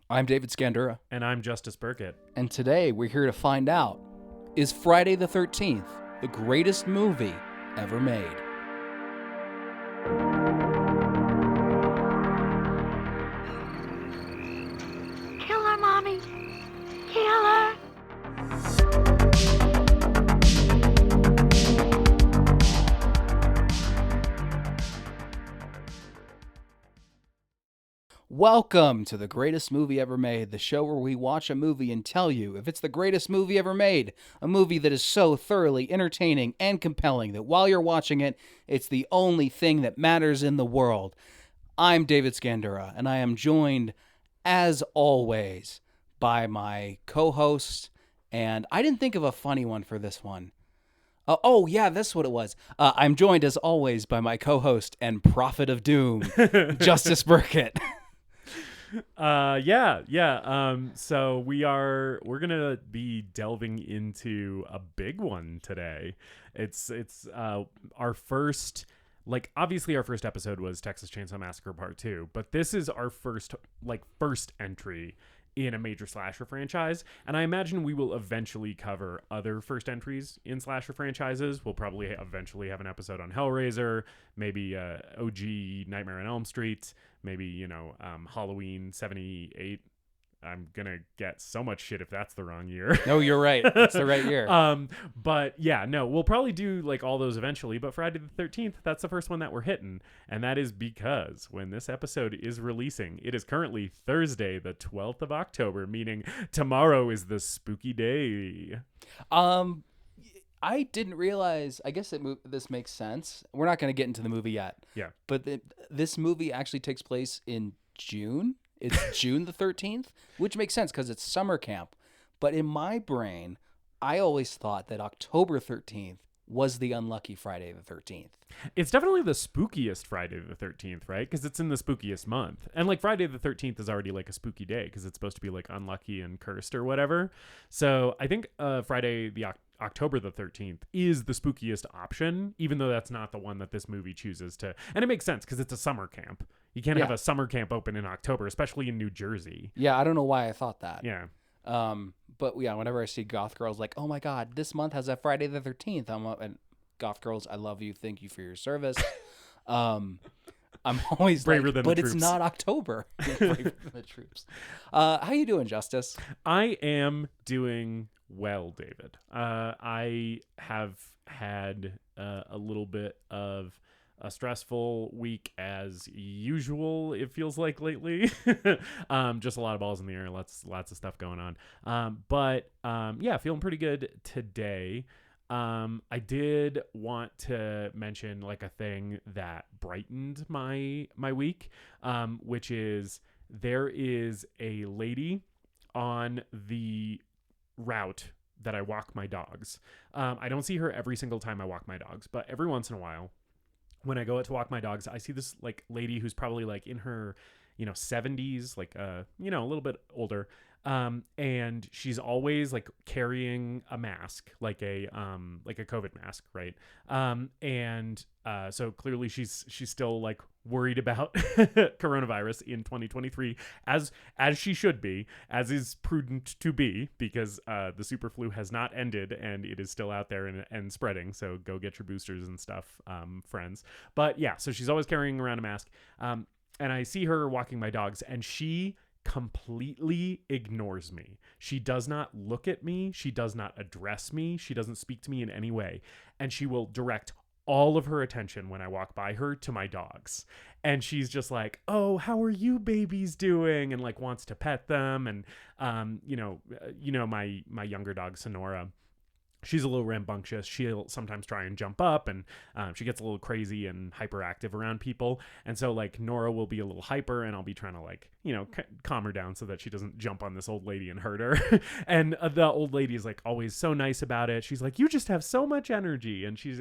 I'm David Scandura. And I'm Justus Burkett. And today we're here to find out, is Friday the 13th the greatest movie ever made? Kill her, Mommy. Kill her. Welcome to the greatest movie ever made, the show where we watch a movie and tell you if it's the greatest movie ever made, a movie that is so thoroughly entertaining and compelling that while you're watching it, it's the only thing that matters in the world. I'm David Scandura, and I am joined, as always, by my co-host, and I didn't think of a funny one for this one. Yeah, that's what it was. I'm joined, as always, by my co-host and prophet of doom, Justus Burkett. So we're gonna be delving into a big one today. It's our first, obviously our first episode was Texas Chainsaw Massacre Part 2, but this is our first entry in a major slasher franchise, and I imagine we will eventually cover other first entries in slasher franchises. We'll probably eventually have an episode on Hellraiser, maybe OG Nightmare on Elm Street, maybe Halloween 78. I'm gonna get so much shit if that's the wrong year. No, you're right. It's the right year. But yeah, no, we'll probably do all those eventually. But Friday the 13th, that's the first one that we're hitting, and that is because when this episode is releasing, it is currently Thursday, the 12th of October, meaning tomorrow is the spooky day. I didn't realize. I guess this makes sense. We're not going to get into the movie yet. Yeah, but this movie actually takes place in June. It's June the 13th, which makes sense because it's summer camp. But in my brain, I always thought that October 13th was the unlucky Friday the 13th. It's definitely the spookiest Friday the 13th, right? Because it's in the spookiest month. And Friday the 13th is already a spooky day because it's supposed to be unlucky and cursed or whatever. So I think Friday the October the 13th is the spookiest option, even though that's not the one that this movie chooses to. And it makes sense because it's a summer camp. You can't have a summer camp open in October, especially in New Jersey. Yeah, I don't know why I thought that. Yeah. But yeah, whenever I see goth girls oh my God, this month has a Friday the 13th. And goth girls, I love you. Thank you for your service. I'm always braver than but the it's troops. not October. Braver than the troops. How you doing, Justus? I am doing well, David. I have had a little bit of a stressful week as usual, it feels like lately. Just a lot of balls in the air, lots of stuff going on. But feeling pretty good today. I did want to mention a thing that brightened my week, which is there is a lady on the route that I walk my dogs. I don't see her every single time I walk my dogs, but every once in a while when I go out to walk my dogs, I see this lady who's probably in her 70s, a little bit older. And she's always carrying a mask, a COVID mask, right? So clearly she's still worried about coronavirus in 2023, as she should be, as is prudent to be, because the super flu has not ended and it is still out there and spreading. So go get your boosters and stuff, friends. But yeah, so she's always carrying around a mask. And I see her walking my dogs, and she completely ignores me. She does not look at me. She does not address me. She doesn't speak to me in any way. And she will direct all of her attention when I walk by her to my dogs. And she's just oh, how are you babies doing? And wants to pet them. And, my younger dog, Sonora, she's a little rambunctious. She'll sometimes try and jump up, and she gets a little crazy and hyperactive around people. And so Nora will be a little hyper, and I'll be trying to calm her down so that she doesn't jump on this old lady and hurt her. And the old lady is always so nice about it. She's you just have so much energy. And she's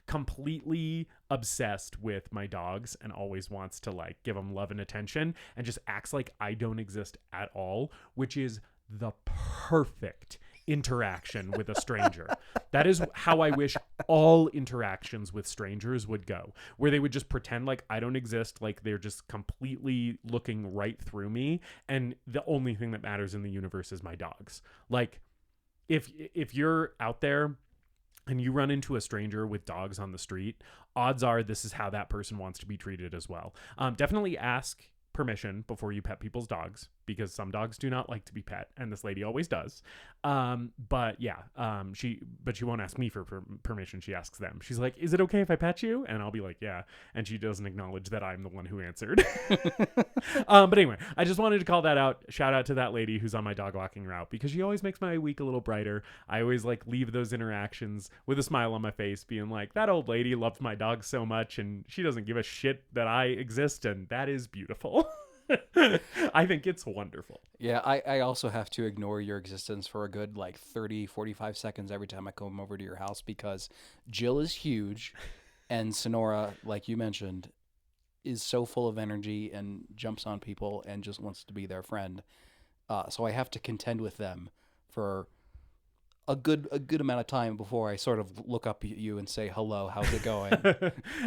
completely obsessed with my dogs and always wants to give them love and attention, and just acts like I don't exist at all, which is the perfect interaction with a stranger. That is how I wish all interactions with strangers would go, where they would just pretend like I don't exist, like they're just completely looking right through me, and the only thing that matters in the universe is my dogs. Like, if you're out there and you run into a stranger with dogs on the street, odds are this is how that person wants to be treated as well. Definitely ask permission before you pet people's dogs, because some dogs do not like to be pet, and this lady always does. But she won't ask me for permission. She asks them. She's like, "Is it okay if I pet you?" And I'll be like, "Yeah." And she doesn't acknowledge that I'm the one who answered. But anyway, I just wanted to call that out. Shout out to that lady who's on my dog walking route, because she always makes my week a little brighter. I always like leave those interactions with a smile on my face, being like, that old lady loved my dog so much, and she doesn't give a shit that I exist, and that is beautiful. I think it's wonderful. Yeah, I also have to ignore your existence for a good 30, 45 seconds every time I come over to your house, because Jill is huge and Sonora, like you mentioned, is so full of energy and jumps on people and just wants to be their friend. So I have to contend with them for a good amount of time before I sort of look up at you and say, hello, how's it going?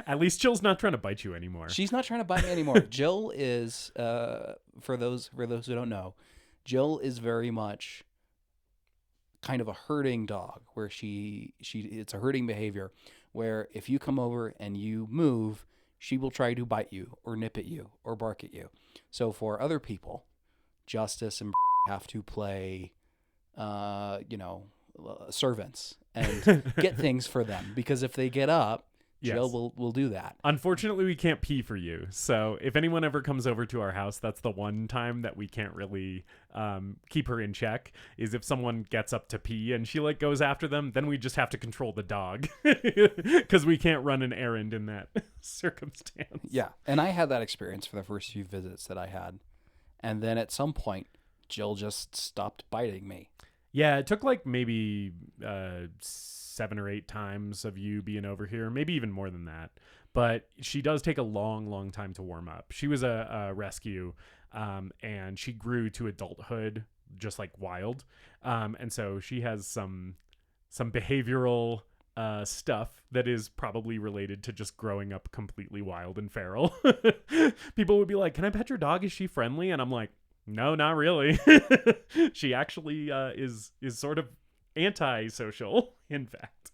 At least Jill's not trying to bite you anymore. She's not trying to bite me anymore. Jill is, for those who don't know, Jill is very much kind of a herding dog, where it's a herding behavior, where if you come over and you move, she will try to bite you or nip at you or bark at you. So for other people, Justus and have to play, servants and get things for them, because if they get up, Jill will do that. Unfortunately, we can't pee for you. So if anyone ever comes over to our house, that's the one time that we can't really keep her in check, is if someone gets up to pee and she goes after them, then we just have to control the dog, because we can't run an errand in that circumstance. Yeah. And I had that experience for the first few visits that I had. And then at some point, Jill just stopped biting me. Yeah, it took maybe 7 or 8 times of you being over here, maybe even more than that. But she does take a long, long time to warm up. She was a rescue, and she grew to adulthood just wild. And so she has some behavioral stuff that is probably related to just growing up completely wild and feral. People would be like, "Can I pet your dog? Is she friendly?" And I'm like, no, not really. She actually is sort of antisocial, in fact.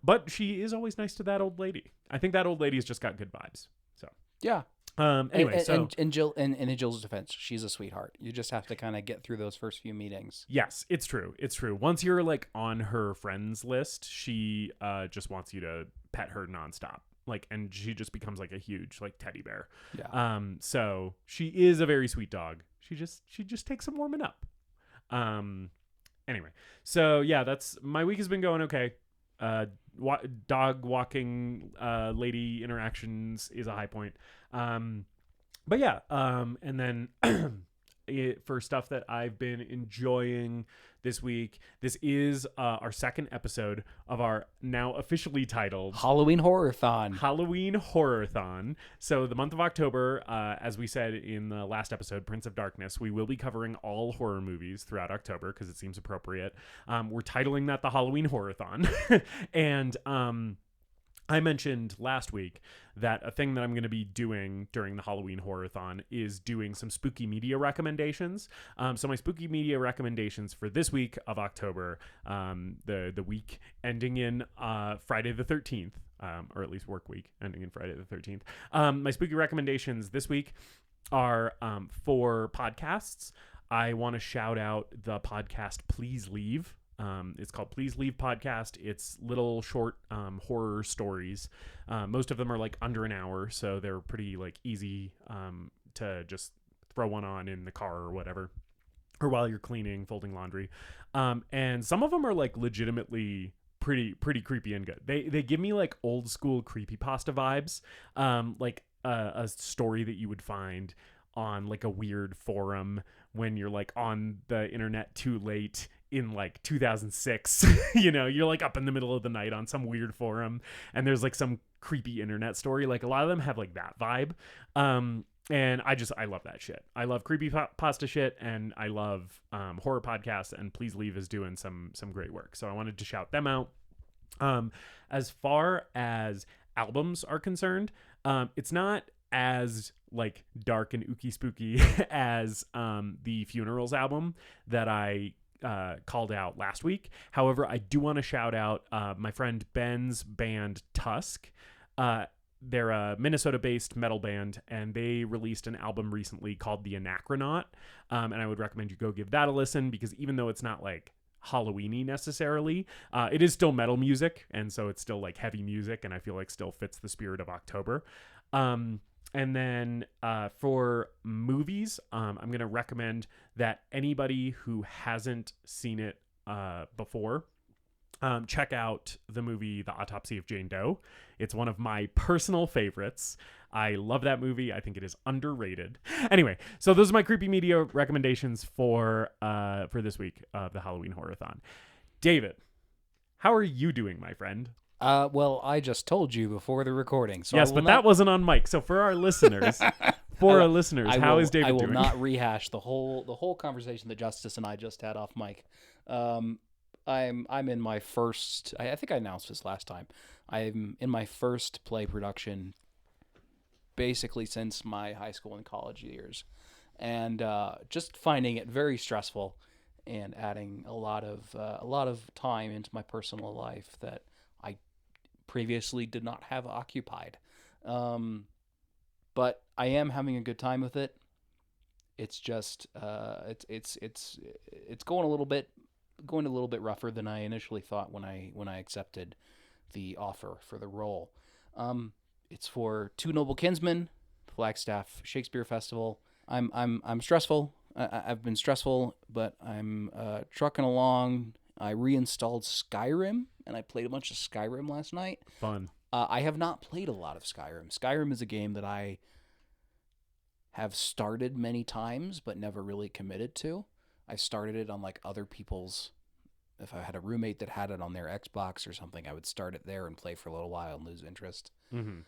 But she is always nice to that old lady. I think that old lady's just got good vibes. So yeah. Anyway, and Jill, in Jill's defense, she's a sweetheart. You just have to kind of get through those first few meetings. Yes, it's true. It's true. Once you're on her friends list, she just wants you to pet her nonstop. And she just becomes a huge teddy bear. Yeah. So she is a very sweet dog. She just takes some warming up. Anyway, so yeah, that's my week has been going okay. Dog walking, lady interactions is a high point. But yeah, and then for stuff that I've been enjoying this week, this is our second episode of our now officially titled Halloween Horrorthon. Halloween Horrorthon. So the month of October, as we said in the last episode, Prince of Darkness, we will be covering all horror movies throughout October because it seems appropriate. We're titling that the Halloween Horrorthon. And I mentioned last week that a thing that I'm going to be doing during the Halloween Horrorthon is doing some spooky media recommendations. So my spooky media recommendations for this week of October, the week ending in Friday the 13th, or at least work week ending in Friday the 13th. My spooky recommendations this week are for podcasts. I want to shout out the podcast Please Leave. It's called Please Leave Podcast. It's little short horror stories. Most of them are under an hour, so they're pretty easy to just throw one on in the car or whatever, or while you're cleaning, folding laundry. And some of them are legitimately pretty creepy and good. They give me old school creepypasta vibes, a story that you would find on a weird forum when you're on the internet too late in 2006. You're up in the middle of the night on some weird forum and there's some creepy internet story. A lot of them have that vibe. And I love that shit. I love creepy pasta shit, and I love horror podcasts, and Please Leave is doing some great work. So I wanted to shout them out. As far as albums are concerned, it's not as like dark and ooky spooky as the Funerals album that I called out last week. However, I do want to shout out my friend Ben's band Tusk. They're a Minnesota-based metal band, and they released an album recently called The Anachronaut, and I would recommend you go give that a listen, because even though it's not like Halloween-y necessarily, it is still metal music, and so it's still like heavy music, and I feel like still fits the spirit of October. And then for movies, I'm going to recommend that anybody who hasn't seen it before, check out the movie The Autopsy of Jane Doe. It's one of my personal favorites. I love that movie. I think it is underrated. Anyway, so those are my creepy media recommendations for this week of the Halloween Horrorthon. David, how are you doing, my friend? Well, I just told you before the recording. So yes, but that wasn't on mic. So for our listeners, how is David doing? I will not rehash the whole conversation that Justus and I just had off mic. I'm in my first. I think I announced this last time. I'm in my first play production, basically since my high school and college years, and just finding it very stressful, and adding a lot of time into my personal life that I previously did not have occupied. But I am having a good time with it. It's just it's going a little bit rougher than I initially thought when I accepted the offer for the role. It's for Two Noble Kinsmen, Flagstaff Shakespeare Festival. I'm stressful. I've been stressful, but I'm trucking along. I reinstalled Skyrim, and I played a bunch of Skyrim last night. Fun. I have not played a lot of Skyrim. Skyrim is a game that I have started many times, but never really committed to. I started it on like other people's. If I had a roommate that had it on their Xbox or something, I would start it there and play for a little while and lose interest. Mm-hmm.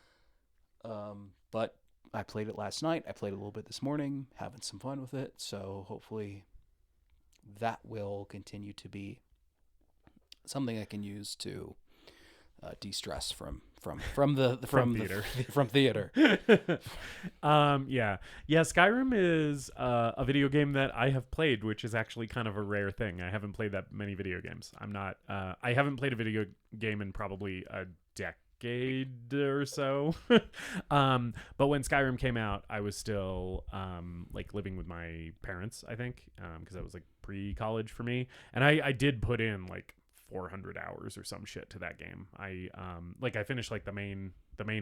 But I played it last night. I played a little bit this morning, having some fun with it. So hopefully that will continue to be something I can use to de-stress from theater. From theater. Yeah. Skyrim is a video game that I have played, which is actually kind of a rare thing. I haven't played that many video games. I haven't played a video game in probably a decade or so. But when Skyrim came out, I was still like living with my parents, I think, because that was like pre-college for me, and I did put in like 400 hours or some shit to that game. I finished like the main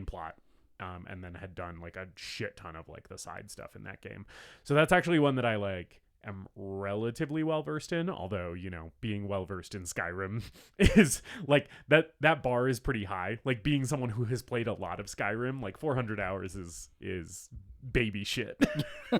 plot, and then had done like a shit ton of like the side stuff in that game. So that's actually one that I like am relatively well versed in, although, you know, being well versed in Skyrim is like that bar is pretty high. Like, being someone who has played a lot of Skyrim, like 400 hours is baby shit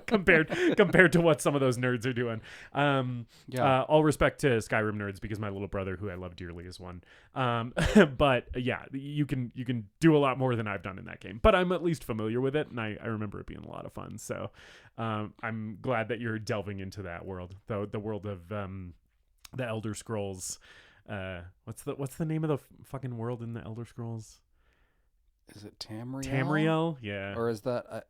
compared to what some of those nerds are doing. All respect to Skyrim nerds, because my little brother, who I love dearly, is one. But yeah, you can do a lot more than I've done in that game, but I'm at least familiar with it, and I remember it being a lot of fun. So I'm glad that you're delving into that world, though. The world of the Elder Scrolls. What's the name of the fucking world in the Elder Scrolls? Is it Tamriel? Tamriel, yeah. Or is that?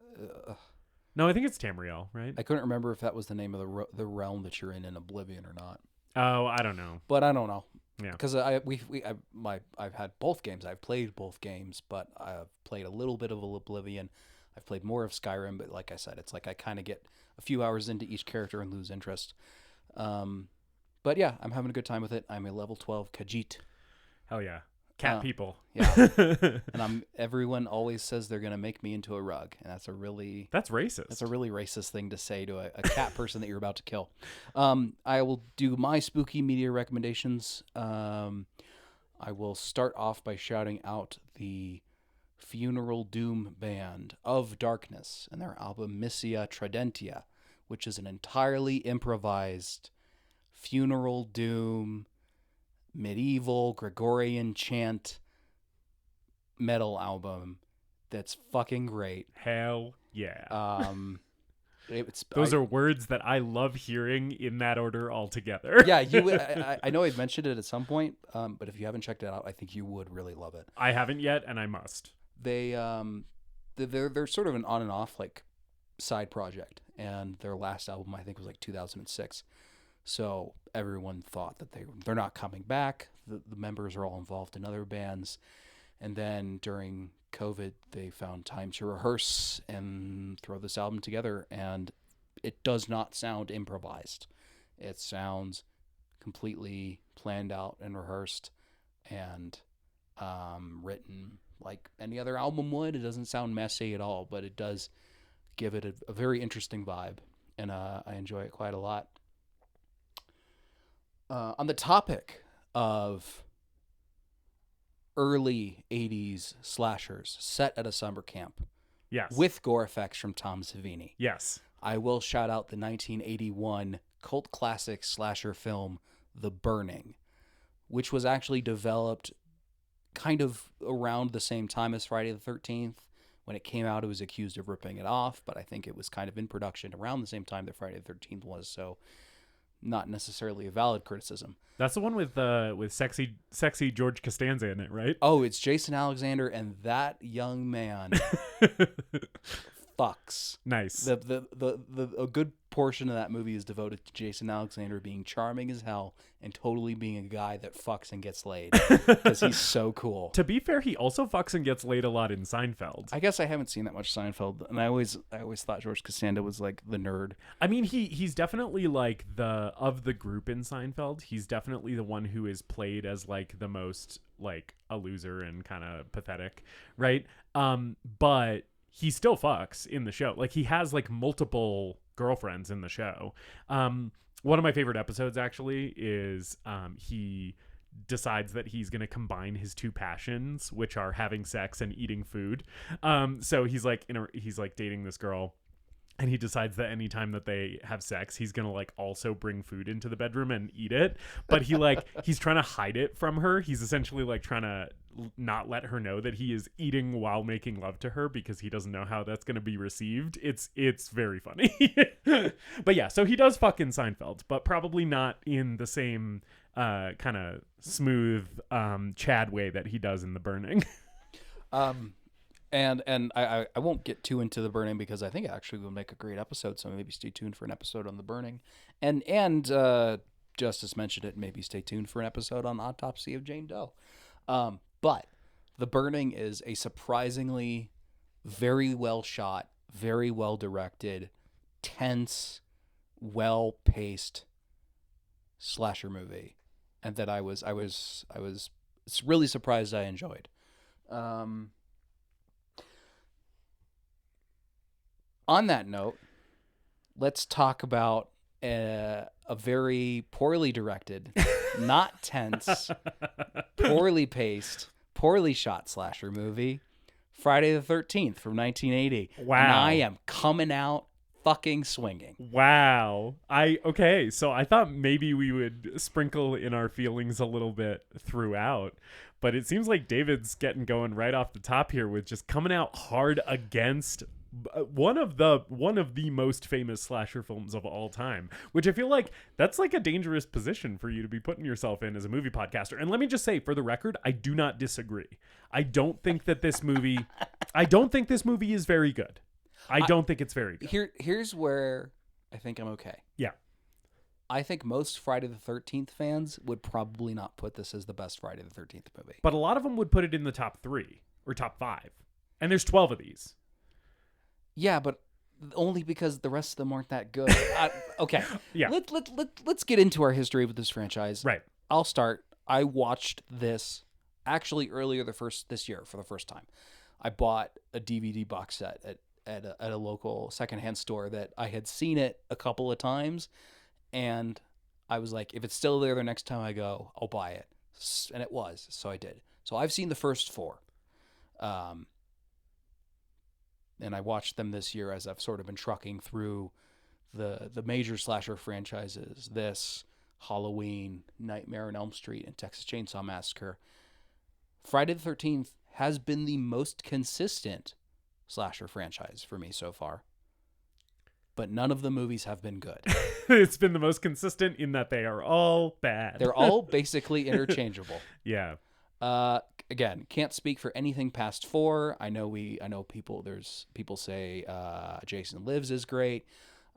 No, I think it's Tamriel, right? I couldn't remember if that was the name of the realm that you're in Oblivion or not. Oh, I don't know. But I don't know. Yeah. Because I've had both games. I've played both games, but I've played a little bit of Oblivion. I've played more of Skyrim, but like I said, it's like I kind of get a few hours into each character and lose interest. But yeah, I'm having a good time with it. I'm a level 12 Khajiit. Hell yeah. Cat people. Yeah. And everyone always says they're going to make me into a rug. And that's racist. That's a really racist thing to say to a cat person that you're about to kill. I will do my spooky media recommendations. I will start off by shouting out the Funeral Doom Band of Darkness and their album Missia Tridentia, which is an entirely improvised funeral doom, medieval Gregorian chant metal album that's fucking great. Hell Yeah. Those are words that I love hearing in that order altogether. Yeah, I know I've mentioned it at some point, but if you haven't checked it out, I think you would really love it. I haven't yet, and I must. They're sort of an on and off like side project, and their last album I think was like 2006. So everyone thought that they're not coming back. The members are all involved in other bands, and then during COVID, they found time to rehearse and throw this album together, and it does not sound improvised. It sounds completely planned out and rehearsed and written like any other album would. It doesn't sound messy at all, but it does give it a very interesting vibe, and I enjoy it quite a lot. On the topic of early 80s slashers set at a summer camp. Yes. With gore effects from Tom Savini. Yes. I will shout out the 1981 cult classic slasher film, The Burning, which was actually developed kind of around the same time as Friday the 13th. When it came out, it was accused of ripping it off, but I think it was kind of in production around the same time that Friday the 13th was, so not necessarily a valid criticism. That's the one with sexy George Costanza in it, right? Oh, it's Jason Alexander, and that young man fucks. Nice. A good portion of that movie is devoted to Jason Alexander being charming as hell and totally being a guy that fucks and gets laid because he's so cool. To be fair, he also fucks and gets laid a lot in Seinfeld. I guess I haven't seen that much Seinfeld, and I always thought George Costanza was like the nerd. I mean, he's definitely like of the group in Seinfeld. He's definitely the one who is played as like the most like a loser and kind of pathetic, right? But he still fucks in the show. Like he has like multiple girlfriends in the show. One of my favorite episodes actually is he decides that he's going to combine his two passions, which are having sex and eating food. So he's like dating this girl, and he decides that anytime that they have sex, he's going to like also bring food into the bedroom and eat it. But he's trying to hide it from her. He's essentially like trying to not let her know that he is eating while making love to her because he doesn't know how that's going to be received. It's very funny. But yeah, so he does fuck in Seinfeld, but probably not in the same kind of smooth Chad way that he does in The Burning. And I won't get too into The Burning because I think it actually will make a great episode, so maybe stay tuned for an episode on The Burning. And Justus mentioned it, maybe stay tuned for an episode on Autopsy of Jane Doe. But The Burning is a surprisingly very well shot, very well directed, tense, well-paced slasher movie, and that I was really surprised I enjoyed. On that note, let's talk about a very poorly directed, not tense, poorly paced, poorly shot slasher movie, Friday the 13th from 1980. Wow. And I am coming out fucking swinging. Wow. Okay, so I thought maybe we would sprinkle in our feelings a little bit throughout, but it seems like David's getting going right off the top here with just coming out hard against one of the most famous slasher films of all time, which I feel like that's like a dangerous position for you to be putting yourself in as a movie podcaster. And let me just say, for the record, I do not disagree. I don't think this movie is very good. I don't think it's very good. Here's where I think I'm okay. Yeah. I think most Friday the 13th fans would probably not put this as the best Friday the 13th movie. But a lot of them would put it in the top 3 or top 5. And there's 12 of these. Yeah, but only because the rest of them aren't that good. Okay. Yeah. Let's get into our history with this franchise. Right. I'll start. I watched this actually earlier this year for the first time. I bought a DVD box set at a local secondhand store that I had seen it a couple of times, and I was like, if it's still there the next time I go, I'll buy it. And it was, so I did. So I've seen the first 4. And I watched them this year as I've sort of been trucking through the major slasher franchises, this, Halloween, Nightmare on Elm Street, and Texas Chainsaw Massacre. Friday the 13th has been the most consistent slasher franchise for me so far. But none of the movies have been good. It's been the most consistent in that they are all bad. They're all basically interchangeable. Yeah. Again, can't speak for anything past 4. I know people say Jason Lives is great.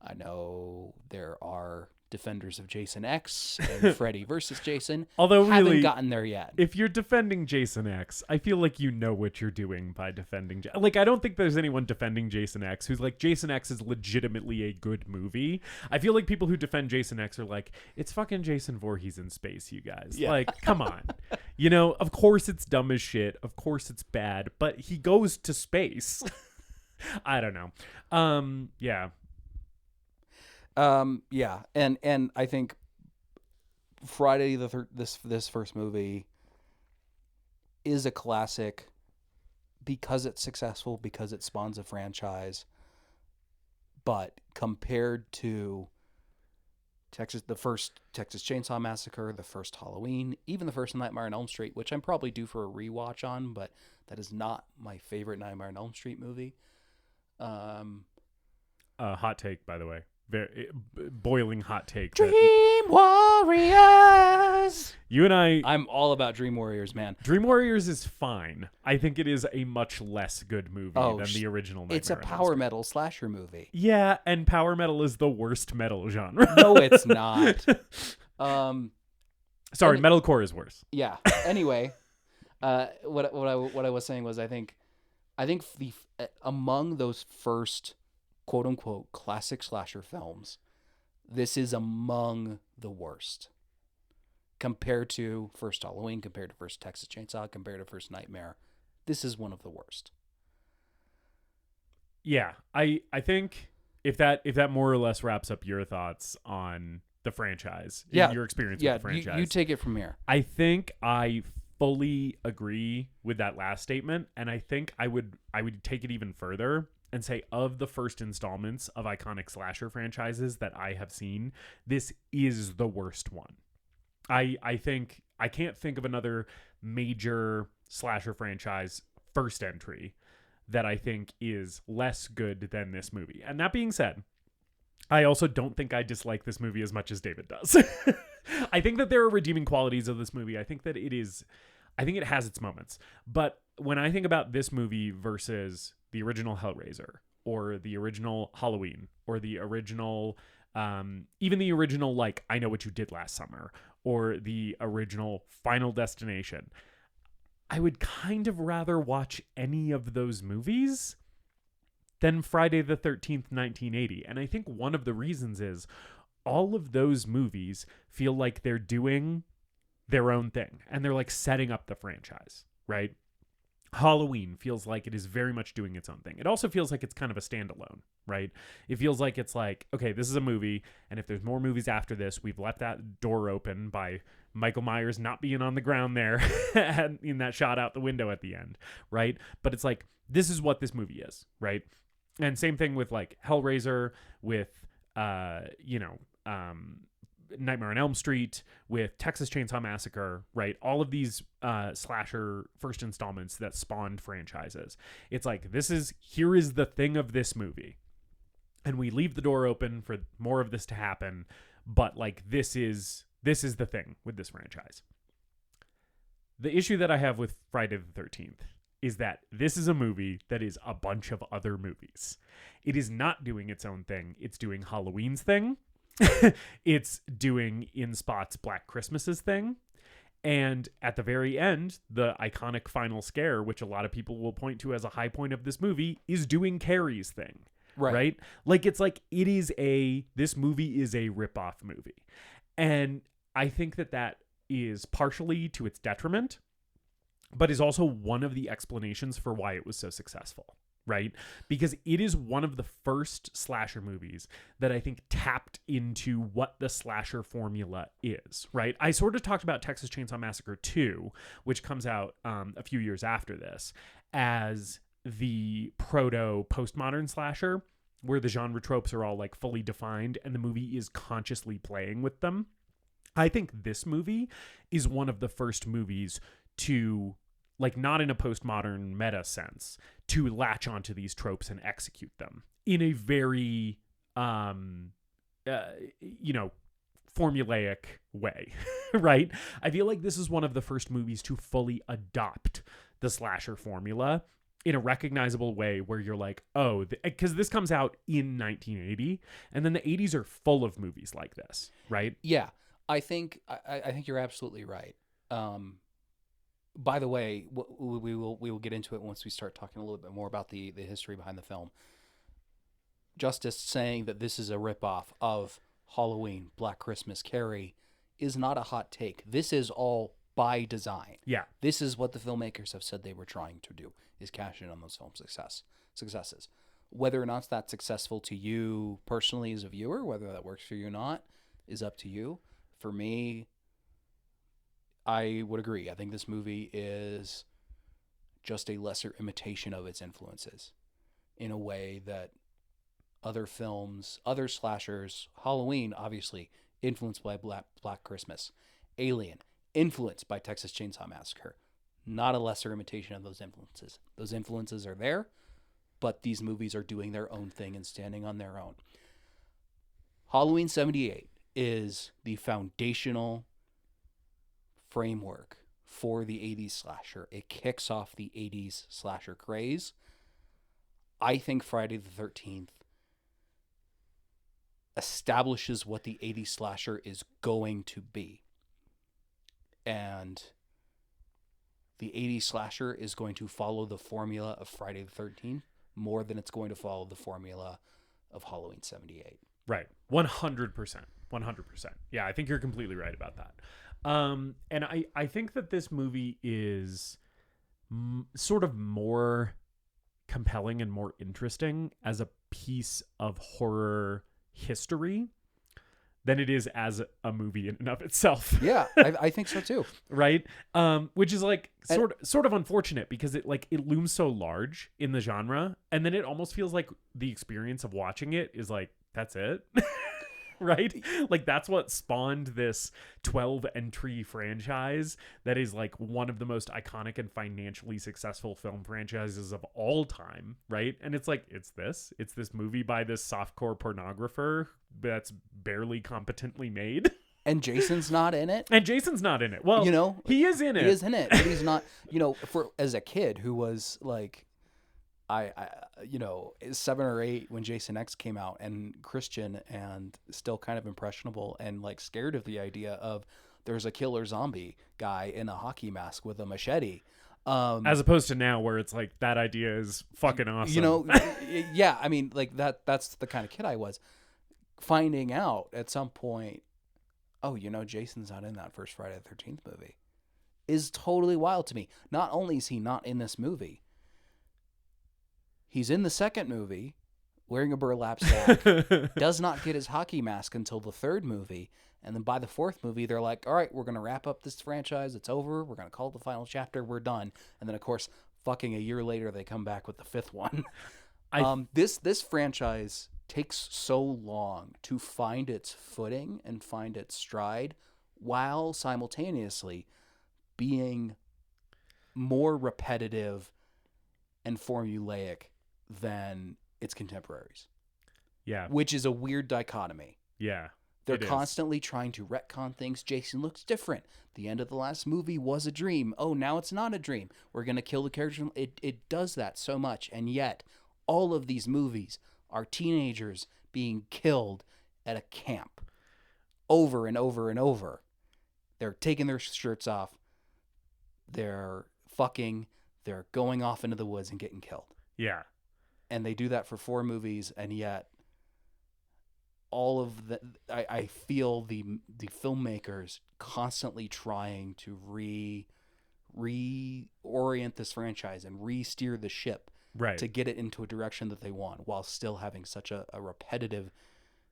I know there are defenders of Jason X and Freddy versus Jason. Although haven't really, gotten there yet. If you're defending Jason X, I feel like you know what you're doing by defending. Like, I don't think there's anyone defending Jason X who's like, Jason X is legitimately a good movie. I feel like people who defend Jason X are like, it's fucking Jason Voorhees in space, you guys. Yeah. Like, come on. You know, of course it's dumb as shit. Of course it's bad, but he goes to space. I don't know. Yeah. Yeah, and I think Friday this first movie is a classic because it's successful, because it spawns a franchise. But compared to the first Texas Chainsaw Massacre, the first Halloween, even the first Nightmare on Elm Street, which I'm probably due for a rewatch on, but that is not my favorite Nightmare on Elm Street movie. Hot take, by the way. Very boiling hot take. Dream Warriors. You and I'm all about Dream Warriors, man. Dream Warriors is fine. I think it is a much less good movie than the original Nightmare It's a on Elm power Street. metal slasher movie. Yeah, and power metal is the worst metal genre. No, it's not. Sorry, metalcore is worse. Yeah. Anyway, what I was saying was I think the among those first quote unquote classic slasher films, this is among the worst. Compared to first Halloween, compared to first Texas Chainsaw, compared to first Nightmare, this is one of the worst. Yeah, I think if that more or less wraps up your thoughts on the franchise, your experience with the franchise. You take it from here. I think I fully agree with that last statement, and I think I would take it even further and say, of the first installments of iconic slasher franchises that I have seen, this is the worst one. I think I can't think of another major slasher franchise first entry that I think is less good than this movie. And that being said, I also don't think I dislike this movie as much as David does. I think that there are redeeming qualities of this movie. I think it has its moments. But when I think about this movie versus the original Hellraiser or the original Halloween or the original, even the original, like, I Know What You Did Last Summer or the original Final Destination, I would kind of rather watch any of those movies than Friday the 13th, 1980. And I think one of the reasons is all of those movies feel like they're doing their own thing and they're like setting up the franchise, right? Halloween feels like it is very much doing its own thing. It also feels like it's kind of a standalone, right? It feels like it's like, okay, this is a movie, and if there's more movies after this, we've left that door open by Michael Myers not being on the ground there in that shot out the window at the end, right? But it's like, this is what this movie is, right? And same thing with like Hellraiser, with Nightmare on Elm Street, with Texas Chainsaw Massacre, right? All of these slasher first installments that spawned franchises. It's like, here is the thing of this movie. And we leave the door open for more of this to happen, but like this is the thing with this franchise. The issue that I have with Friday the 13th is that this is a movie that is a bunch of other movies. It is not doing its own thing. It's doing Halloween's thing. It's doing In Spot's Black Christmas's thing. And at the very end, the iconic final scare, which a lot of people will point to as a high point of this movie, is doing Carrie's thing. Right? Like, it's like, this movie is a ripoff movie. And I think that is partially to its detriment, but is also one of the explanations for why it was so successful. Right? Because it is one of the first slasher movies that I think tapped into what the slasher formula is, right? I sort of talked about Texas Chainsaw Massacre 2, which comes out a few years after this, as the proto-postmodern slasher, where the genre tropes are all like fully defined and the movie is consciously playing with them. I think this movie is one of the first movies to, like, not in a postmodern meta sense, to latch onto these tropes and execute them in a very, formulaic way, right? I feel like this is one of the first movies to fully adopt the slasher formula in a recognizable way where you're like, oh, because this comes out in 1980, and then the 80s are full of movies like this, right? Yeah, I think you're absolutely right. By the way, we will get into it once we start talking a little bit more about the history behind the film. Justus saying that this is a ripoff of Halloween, Black Christmas, Carrie is not a hot take. This is all by design. Yeah. This is what the filmmakers have said they were trying to do, is cash in on those film successes. Whether or not that's successful to you personally as a viewer, whether that works for you or not, is up to you. For me, I would agree. I think this movie is just a lesser imitation of its influences in a way that other films, other slashers, Halloween, obviously, influenced by Black Christmas. Alien, influenced by Texas Chainsaw Massacre. Not a lesser imitation of those influences. Those influences are there, but these movies are doing their own thing and standing on their own. Halloween 78 is the foundational framework for the 80s slasher. It kicks off the 80s slasher craze. I think Friday the 13th establishes what the 80s slasher is going to be. And the 80s slasher is going to follow the formula of Friday the 13th more than it's going to follow the formula of Halloween 78. Right. 100%. 100%. Yeah, I think you're completely right about that. And I think that this movie is sort of more compelling and more interesting as a piece of horror history than it is as a movie in and of itself. Yeah, I think so too. Right? Which is like sort of unfortunate because it looms so large in the genre, and then it almost feels like the experience of watching it is like, that's it. Right? Like that's what spawned this 12 entry franchise that is like one of the most iconic and financially successful film franchises of all time, right? And it's like, it's this movie by this softcore pornographer that's barely competently made. And Jason's not in it. Well, you know, he is in it. He is in it, but he's not, as a kid who was like, I 7 or 8 when Jason X came out, and Christian and still kind of impressionable and like scared of the idea of there's a killer zombie guy in a hockey mask with a machete. As opposed to now where it's like that idea is fucking awesome. Yeah, I mean like that's the kind of kid I was. Finding out at some point, oh, Jason's not in that first Friday the 13th movie is totally wild to me. Not only is he not in this movie, he's in the second movie wearing a burlap sack, does not get his hockey mask until the third movie. And then by the fourth movie, they're like, all right, we're going to wrap up this franchise. It's over. We're going to call it the final chapter. We're done. And then, of course, fucking a year later, they come back with the fifth one. This franchise takes so long to find its footing and find its stride while simultaneously being more repetitive and formulaic than its contemporaries. Yeah. Which is a weird dichotomy. Yeah. They're constantly trying to retcon things. Jason looks different. The end of the last movie was a dream. Oh, now it's not a dream. We're going to kill the character. It does that so much. And yet, all of these movies are teenagers being killed at a camp over and over and over. They're taking their shirts off. They're fucking. They're going off into the woods and getting killed. Yeah. And they do that for 4 movies, and yet all of the I feel the filmmakers constantly trying to reorient this franchise and re-steer the ship to get it into a direction that they want while still having such a repetitive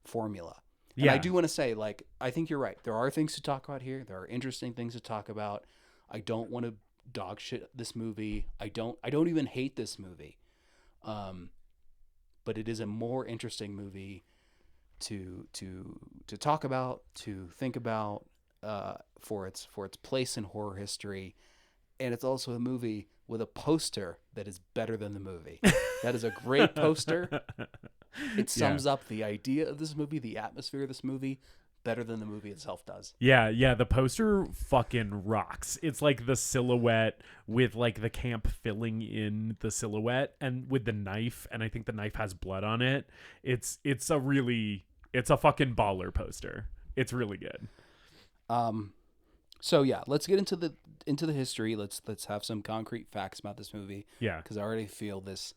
formula. And I do want to say, like, I think you're right. There are things to talk about here. There are interesting things to talk about. I don't want to dog shit this movie. I don't even hate this movie. But it is a more interesting movie to talk about, to think about, for its place in horror history, and it's also a movie with a poster that is better than the movie. That is a great poster. It sums up the idea of this movie, the atmosphere of this movie, better than the movie itself does. Yeah, the poster fucking rocks. It's like the silhouette with like the camp filling in the silhouette and with the knife, and I think the knife has blood on it. It's a fucking baller poster. It's really good. So yeah, let's get into the history. Let's have some concrete facts about this movie. Yeah. Because I already feel this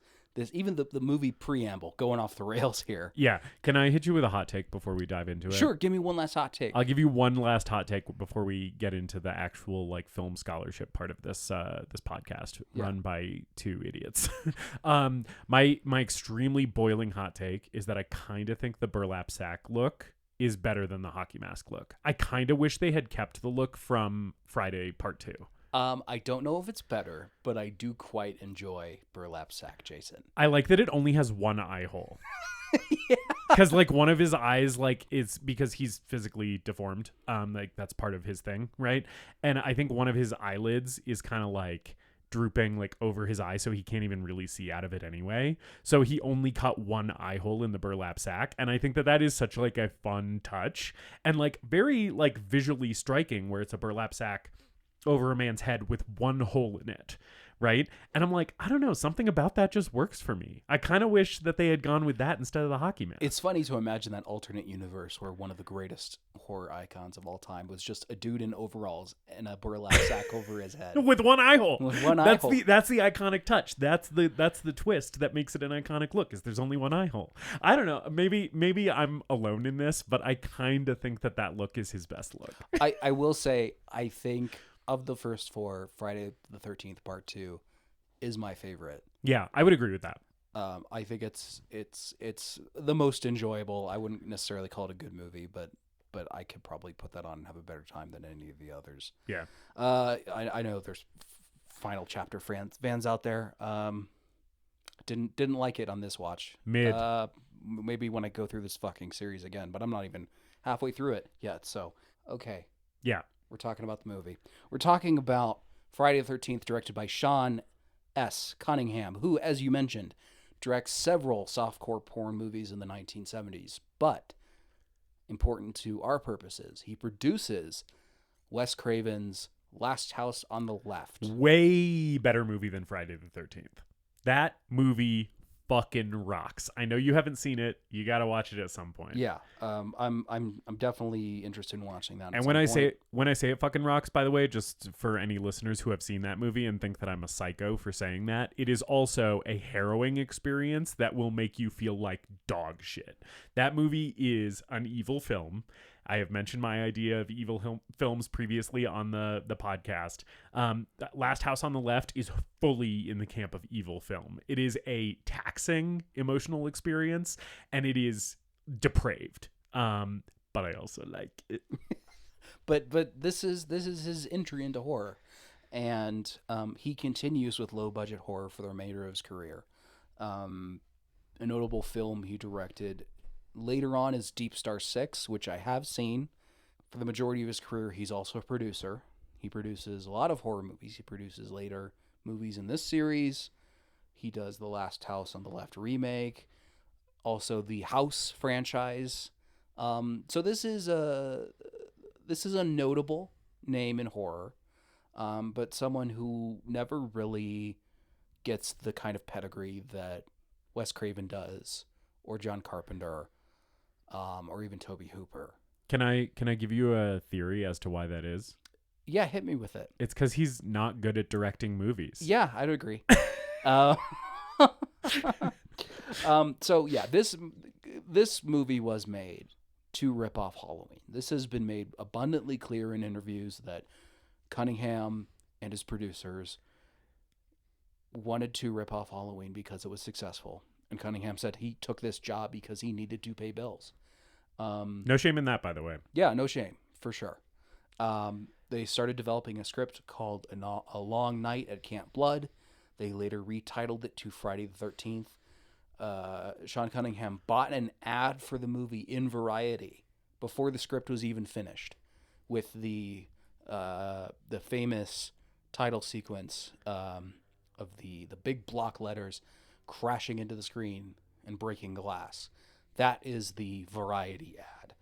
even the movie preamble going off the rails here. Yeah. Can I hit you with a hot take before we dive into it? Sure. Give me one last hot take. I'll give you one last hot take before we get into the actual like film scholarship part of this podcast run by two idiots. My extremely boiling hot take is that I kind of think the burlap sack look is better than the hockey mask look. I kind of wish they had kept the look from Friday Part 2. I don't know if it's better, but I do quite enjoy burlap sack Jason. I like that it only has one eye hole. Because like one of his eyes, like, it's because he's physically deformed. Like that's part of his thing, right? And I think one of his eyelids is kind of like drooping like over his eye, so he can't even really see out of it anyway. So he only cut one eye hole in the burlap sack, and I think that is such like a fun touch and like very like visually striking, where it's a burlap sack over a man's head with one hole in it, right? And I'm like, I don't know, something about that just works for me. I kind of wish that they had gone with that instead of the hockey mask. It's funny to imagine that alternate universe where one of the greatest horror icons of all time was just a dude in overalls and a burlap sack over his head with one eye hole. With one eye hole. That's the iconic touch. That's the twist that makes it an iconic look, is there's only one eye hole. I don't know. Maybe I'm alone in this, but I kind of think that look is his best look. I will say, I think of the first four, Friday the 13th Part 2 is my favorite. Yeah, I would agree with that. I think it's the most enjoyable. I wouldn't necessarily call it a good movie, but I could probably put that on and have a better time than any of the others. Yeah. I know there's final chapter fans out there. Didn't like it on this watch. Mid. Maybe when I go through this fucking series again, but I'm not even halfway through it yet. So, okay. Yeah. We're talking about the movie. We're talking about Friday the 13th, directed by Sean S. Cunningham, who, as you mentioned, directs several softcore porn movies in the 1970s. But, important to our purposes, he produces Wes Craven's Last House on the Left. Way better movie than Friday the 13th. That movie fucking rocks. I know you haven't seen it. You got to watch it at some point. Yeah, I'm definitely interested in watching that. And when I say it fucking rocks, by the way, just for any listeners who have seen that movie and think that I'm a psycho for saying that, it is also a harrowing experience that will make you feel like dog shit. That movie is an evil film. I have mentioned my idea of evil films previously on the podcast. Last House on the Left is fully in the camp of evil film. It is a taxing emotional experience, and it is depraved. But I also like it. but this is his entry into horror, and he continues with low budget horror for the remainder of his career. A notable film he directed later on is Deep Star 6, which I have seen. For the majority of his career, he's also a producer. He produces a lot of horror movies. He produces later movies in this series. He does the Last House on the Left remake, also the House franchise. So this is a notable name in horror, but someone who never really gets the kind of pedigree that Wes Craven does, or John Carpenter, or even Tobe Hooper. Can I give you a theory as to why that is? Yeah, hit me with it. It's because he's not good at directing movies. Yeah, I'd agree. So yeah, this movie was made to rip off Halloween. This has been made abundantly clear in interviews that Cunningham and his producers wanted to rip off Halloween because it was successful. And Cunningham said he took this job because he needed to pay bills. No shame in that, by the way. Yeah, no shame, for sure. They started developing a script called A Long Night at Camp Blood. They later retitled it to Friday the 13th. Sean Cunningham bought an ad for the movie in Variety before the script was even finished, with the famous title sequence of the big block letters crashing into the screen and breaking glass. That is the Variety ad.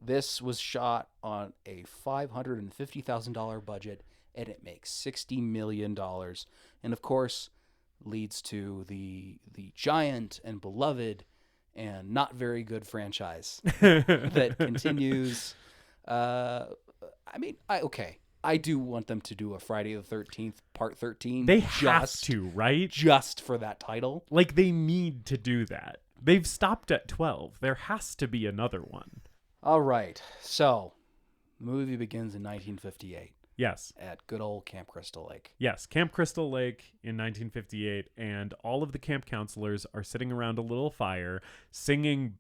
This was shot on a $550,000 budget, and it makes $60 million. And of course, leads to the giant and beloved and not very good franchise that continues. I do want them to do a Friday the 13th Part 13. They have to, right? Just for that title. Like, they need to do that. They've stopped at 12. There has to be another one. All right. So, the movie begins in 1958. Yes. At good old Camp Crystal Lake. Yes, Camp Crystal Lake in 1958, and all of the camp counselors are sitting around a little fire singing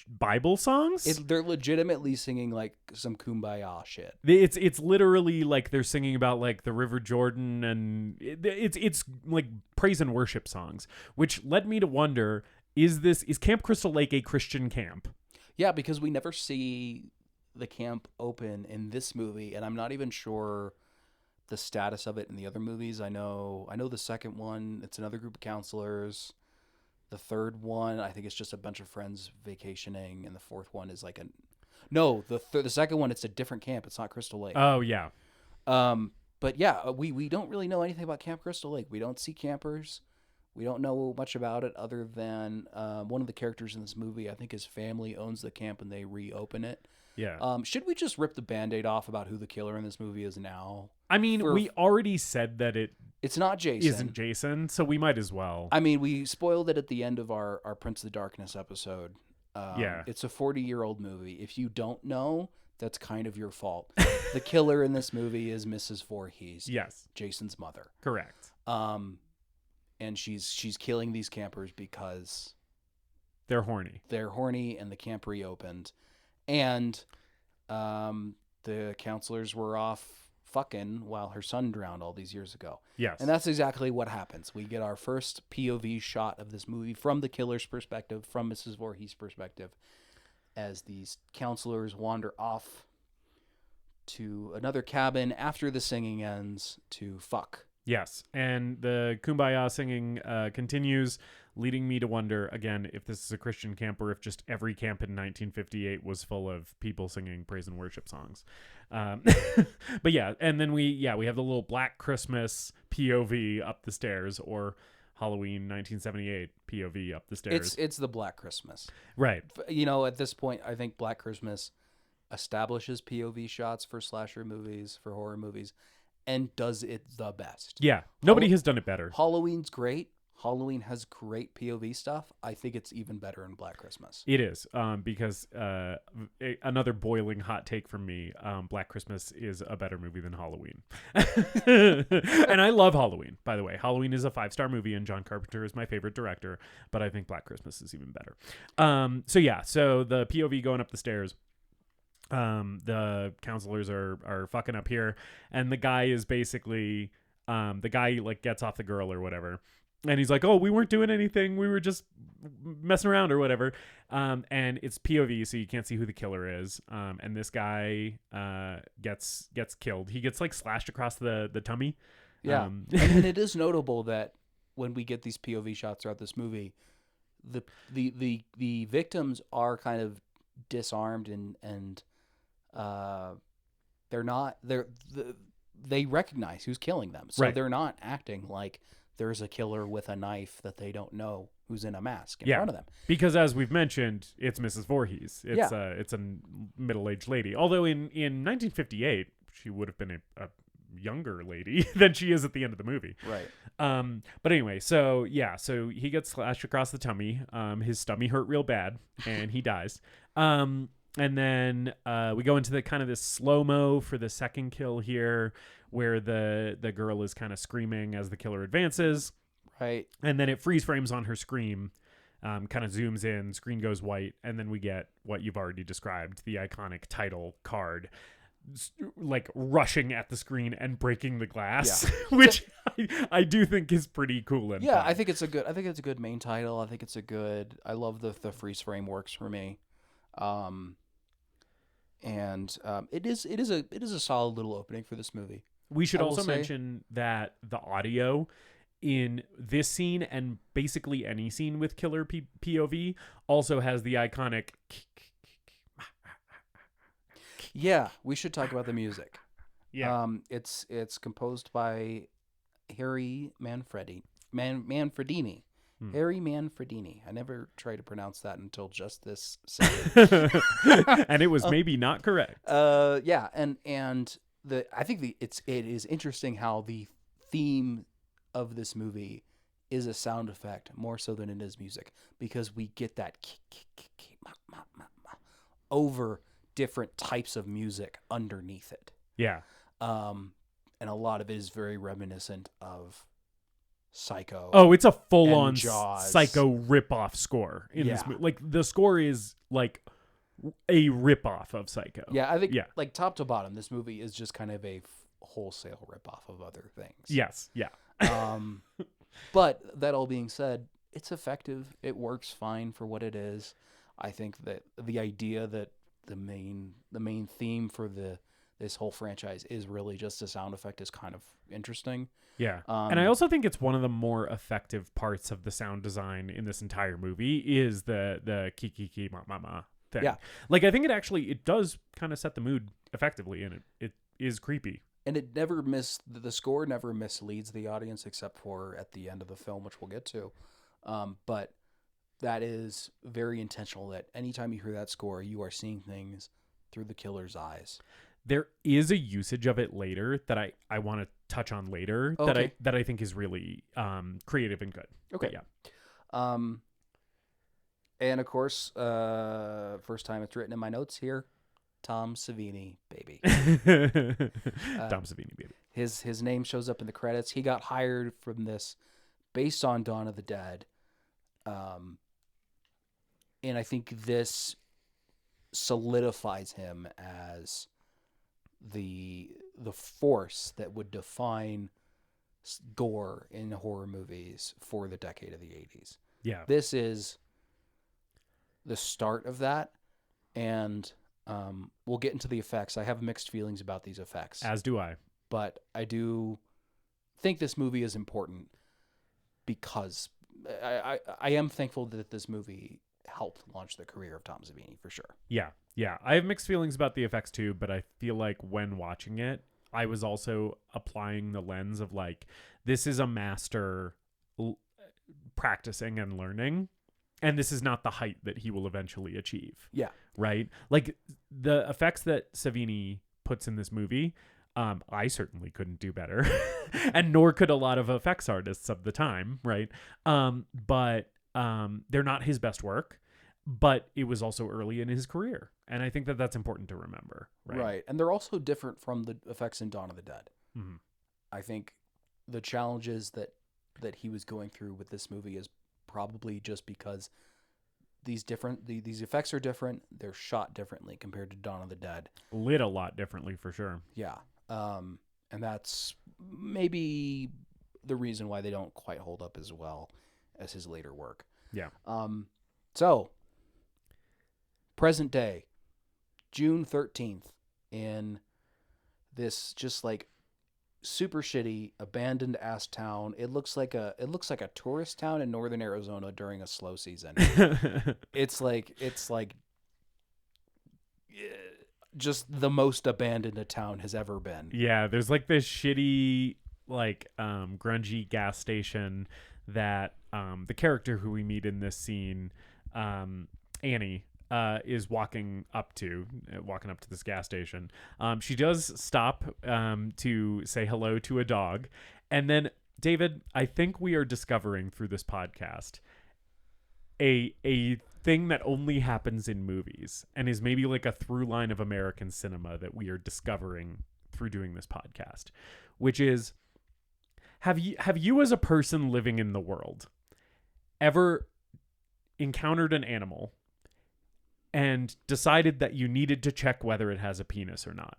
Bible songs. They're legitimately singing like some kumbaya shit. It's literally like they're singing about like the River Jordan, and it's like praise and worship songs, which led me to wonder, is Camp Crystal Lake a Christian camp? Yeah, because we never see the camp open in this movie, and I'm not even sure the status of it in the other movies. I know the second one, it's another group of counselors. The third one, I think it's just a bunch of friends vacationing, and the fourth one is like the second one, it's a different camp. It's not Crystal Lake. Oh yeah. But yeah, we don't really know anything about Camp Crystal Lake. We don't see campers. We don't know much about it other than one of the characters in this movie, I think his family owns the camp and they reopen it. Yeah. Should we just rip the Band-Aid off about who the killer in this movie is now? I mean, we already said that it's not Jason. Isn't Jason, so we might as well. I mean, we spoiled it at the end of our Prince of the Darkness episode. Yeah. It's a 40-year-old movie. If you don't know, that's kind of your fault. The killer in this movie is Mrs. Voorhees. Yes. Jason's mother. Correct. And she's killing these campers because they're horny. They're horny, and the camp reopened. And the counselors were off fucking while her son drowned all these years ago. Yes. And that's exactly what happens. We get our first POV shot of this movie from the killer's perspective, from Mrs. Voorhees' perspective, as these counselors wander off to another cabin after the singing ends to fuck. Yes, and the Kumbaya singing continues, leading me to wonder, again, if this is a Christian camp or if just every camp in 1958 was full of people singing praise and worship songs. But yeah, and then we have the little Black Christmas POV up the stairs, or Halloween 1978 POV up the stairs. It's the Black Christmas. Right. You know, at this point, I think Black Christmas establishes POV shots for slasher movies, for horror movies, and does it the best. Yeah. Nobody has done it better. Halloween's great. Halloween has great POV stuff. I think it's even better in Black Christmas. It is, because another boiling hot take from me, Black Christmas is a better movie than Halloween. And I love Halloween, by the way. Halloween is a 5-star movie, and John Carpenter is my favorite director, but I think Black Christmas is even better. So the POV going up the stairs. The counselors are fucking up here, and the guy is basically like gets off the girl or whatever, and he's like, oh, we weren't doing anything, we were just messing around or whatever, and it's POV, so you can't see who the killer is, and this guy gets killed. He gets like slashed across the tummy. And it is notable that when we get these POV shots throughout this movie, the victims are kind of disarmed and they recognize who's killing them, so they're not acting like there's a killer with a knife that they don't know who's in a mask in front of them. Because as we've mentioned, it's Mrs. Voorhees. It's a middle-aged lady. Although in 1958, she would have been a younger lady than she is at the end of the movie. Right. But anyway, so he gets slashed across the tummy. His stomach hurt real bad, and he dies. And then we go into the kind of this slow-mo for the second kill here, where the girl is kind of screaming as the killer advances. Right. And then it freeze frames on her scream, kind of zooms in, screen goes white, and then we get what you've already described, the iconic title card, like rushing at the screen and breaking the glass, which I do think is pretty cool. And fun. I think it's a good main title. I love the freeze frame works for me. It is a solid little opening for this movie. We should I will also say. mention that the audio in this scene and basically any scene with killer POV also has the iconic. Yeah, we should talk about the music. Yeah. It's composed by Harry Manfredini. Harry Manfredini. I never tried to pronounce that until just this second. And it was maybe not correct. Yeah, and I think it is interesting how the theme of this movie is a sound effect more so than it is music, because we get that over different types of music underneath it. Yeah. And a lot of it is very reminiscent of Psycho. Oh, it's a full-on Jaws. Psycho rip-off score in this movie. Like, the score is like a rip-off of Psycho. Yeah, I think like top to bottom, this movie is just kind of a wholesale rip-off of other things. Yes. Yeah. But that all being said, it's effective. It works fine for what it is. I think that the idea that the main theme for this whole franchise is really just a sound effect is kind of interesting. Yeah. And I also think it's one of the more effective parts of the sound design in this entire movie is the ki ma ma ma thing. Yeah. Like, I think it does kind of set the mood effectively, and it is creepy. And the score never misleads the audience except for at the end of the film, which we'll get to. But that is very intentional, that anytime you hear that score, you are seeing things through the killer's eyes. There is a usage of it later that I want to touch on later that I think is really creative and good. Okay. But yeah. And of course, first time it's written in my notes here, Tom Savini, baby. Tom Savini, baby. His name shows up in the credits. He got hired from this based on Dawn of the Dead. And I think this solidifies him as the force that would define gore in horror movies for the decade of the 80s. Yeah. This is the start of that, and we'll get into the effects. I have mixed feelings about these effects. As do I. But I do think this movie is important because I am thankful that this movie helped launch the career of Tom Savini, for sure. Yeah. Yeah. I have mixed feelings about the effects too, but I feel like when watching it, I was also applying the lens of like, this is a master practicing and learning, and this is not the height that he will eventually achieve. Yeah. Right? Like, the effects that Savini puts in this movie, I certainly couldn't do better, and nor could a lot of effects artists of the time, right? But they're not his best work, but it was also early in his career, and I think that that's important to remember, right? Right. And they're also different from the effects in Dawn of the Dead. Mm-hmm. I think the challenges that he was going through with this movie is probably just because these effects are different. They're shot differently compared to Dawn of the Dead. Lit a lot differently, for sure. Yeah. And that's maybe the reason why they don't quite hold up as well as his later work. Yeah. So, present day, June 13th, in this just like super shitty, abandoned ass town. It looks like a tourist town in northern Arizona during a slow season. It's like just the most abandoned a town has ever been. Yeah, there's like this shitty, like, grungy gas station that the character who we meet in this scene, Annie, is walking up to this gas station. She does stop to say hello to a dog. And then, David, I think we are discovering through this podcast a thing that only happens in movies and is maybe like a through line of American cinema that we are discovering through doing this podcast, which is, have you as a person living in the world ever encountered an animal and decided that you needed to check whether it has a penis or not?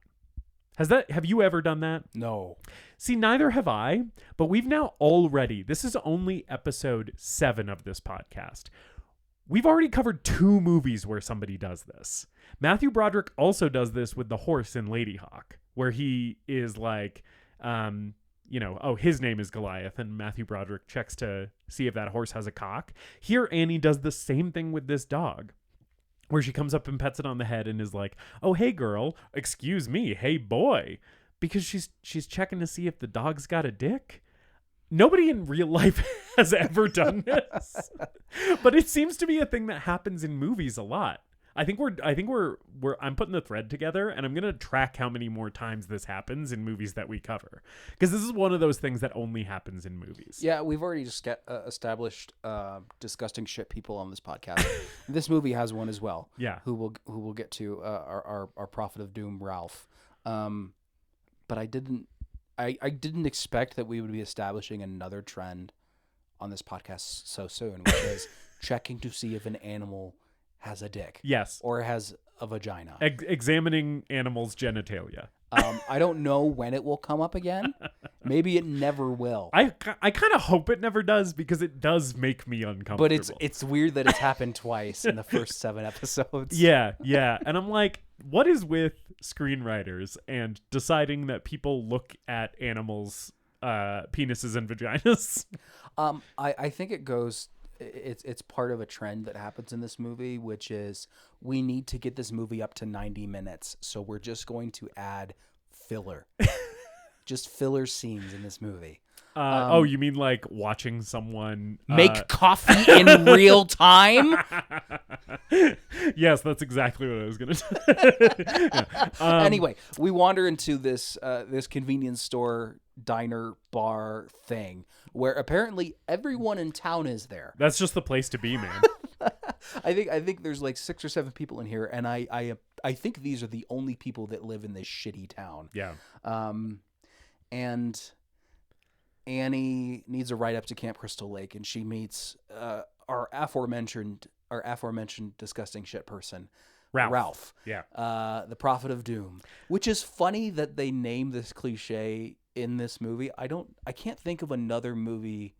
Have you ever done that? No. See, neither have I, but we've now already, this is only episode 7 of this podcast. We've already covered 2 movies where somebody does this. Matthew Broderick also does this with the horse in Lady Hawk, where he is like, his name is Goliath, and Matthew Broderick checks to see if that horse has a cock. Here, Annie does the same thing with this dog, where she comes up and pets it on the head and is like, "Oh, hey, girl, excuse me, hey, boy," because she's checking to see if the dog's got a dick. Nobody in real life has ever done this, but it seems to be a thing that happens in movies a lot. I'm putting the thread together, and I'm going to track how many more times this happens in movies that we cover, because this is one of those things that only happens in movies. Yeah, we've already just established disgusting shit people on this podcast. This movie has one as well. Yeah, who we'll get to, our Prophet of Doom, Ralph. But I didn't expect that we would be establishing another trend on this podcast so soon, which is checking to see if an animal has a dick. Yes. Or has a vagina. Examining animals' genitalia. I don't know when it will come up again. Maybe it never will. I kind of hope it never does, because it does make me uncomfortable. But it's weird that it's happened twice in the first 7 episodes. Yeah. And I'm like, what is with screenwriters and deciding that people look at animals' penises and vaginas? I think it goes... It's part of a trend that happens in this movie, which is we need to get this movie up to 90 minutes. So we're just going to add filler. Just filler scenes in this movie. You mean like watching someone make coffee in real time? Yes, that's exactly what I was going to say. Anyway, we wander into this convenience store, diner, bar thing where apparently everyone in town is there. That's just the place to be, man. I think there's like 6 or 7 people in here, and I think these are the only people that live in this shitty town. Yeah. And Annie needs a ride up to Camp Crystal Lake, and she meets our aforementioned disgusting shit person, Ralph. Yeah. The Prophet of Doom, which is funny that they name this cliche in this movie. I can't think of another movie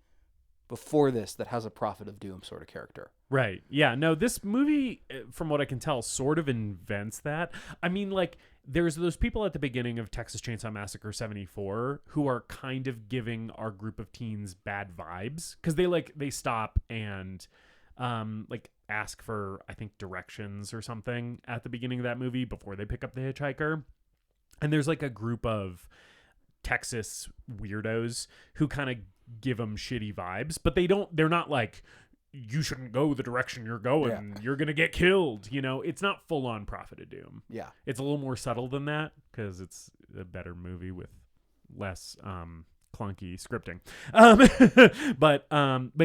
before this that has a Prophet of Doom sort of character. Right. Yeah. No, this movie, from what I can tell, sort of invents that. I mean, like, there's those people at the beginning of Texas Chainsaw Massacre 74 who are kind of giving our group of teens bad vibes, because they stop and ask for, I think, directions or something at the beginning of that movie before they pick up the hitchhiker. And there's like a group of Texas weirdos who kind of give them shitty vibes, but they're not like, you shouldn't go the direction you're going. Yeah. You're going to get killed. It's not full on Prophet of Doom. Yeah. It's a little more subtle than that, because it's a better movie with less clunky scripting. But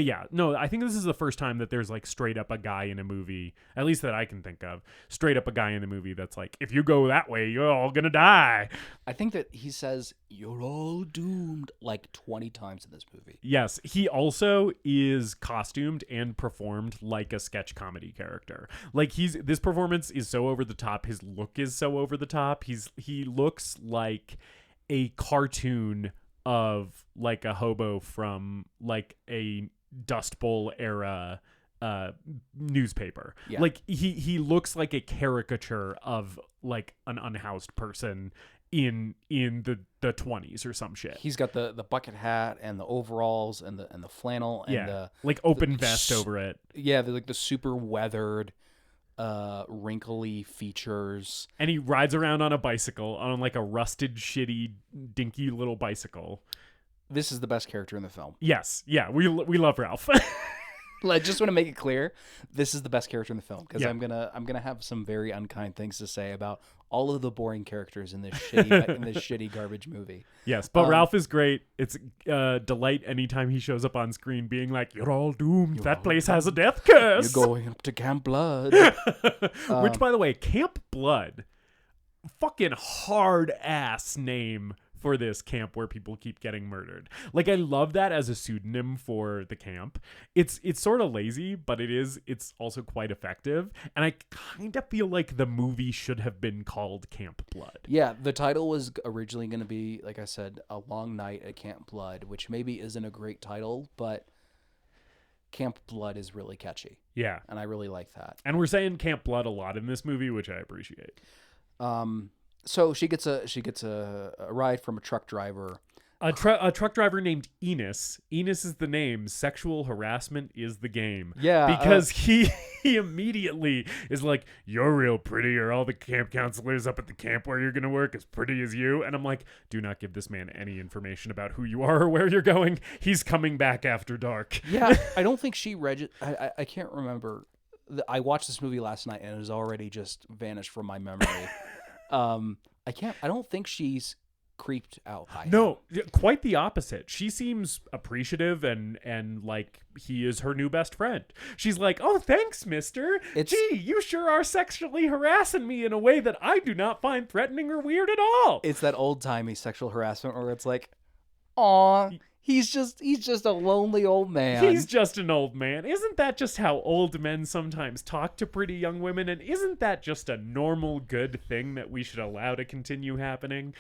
yeah, no, I think this is the first time that there's like straight up a guy in a movie, at least that I can think of, straight up a guy in the movie that's like, if you go that way, you're all gonna die. I think that he says, "You're all doomed," like 20 times in this movie. Yes, he also is costumed and performed like a sketch comedy character. Like this performance is so over the top. His look is so over the top. He looks like a cartoon of like a hobo from like a Dust Bowl era newspaper. Yeah. Like he looks like a caricature of like an unhoused person in the 20s or some shit. He's got the bucket hat and the overalls and the flannel and the like open vest over it. Yeah, they're like the super weathered wrinkly features, and he rides around on a bicycle, on like a rusted shitty dinky little bicycle. This is the best character in the film. Yes. Yeah, we love Ralph. I just want to make it clear, this is the best character in the film, because I'm gonna have some very unkind things to say about all of the boring characters in this shitty garbage movie. Yes, but Ralph is great. It's a delight anytime he shows up on screen, being like, "You're all doomed. That place has a death curse. You're going up to Camp Blood." Which, by the way, Camp Blood, fucking hard ass name for this camp where people keep getting murdered. Like, I love that as a pseudonym for the camp. It's sort of lazy, but it's also quite effective. And I kind of feel like the movie should have been called Camp Blood. Yeah, the title was originally going to be, like I said, A Long Night at Camp Blood, which maybe isn't a great title, but Camp Blood is really catchy. Yeah. And I really like that. And we're saying Camp Blood a lot in this movie, which I appreciate. So she gets a ride from a truck driver. A truck driver named Enos. Enos is the name. Sexual harassment is the game. Yeah, Because he immediately is like, "You're real pretty. Are all the camp counselors up at the camp where you're going to work as pretty as you?" And I'm like, do not give this man any information about who you are or where you're going. He's coming back after dark. Yeah, I don't think she I can't remember. I watched this movie last night and it has already just vanished from my memory. I don't think she's creeped out by him. No, quite the opposite. She seems appreciative and like he is her new best friend. She's like, "Oh, thanks, mister. Gee, you sure are sexually harassing me in a way that I do not find threatening or weird at all." It's that old-timey sexual harassment where it's like, "Aw, he's just a lonely old man. He's just an old man. Isn't that just how old men sometimes talk to pretty young women? And isn't that just a normal good thing that we should allow to continue happening?"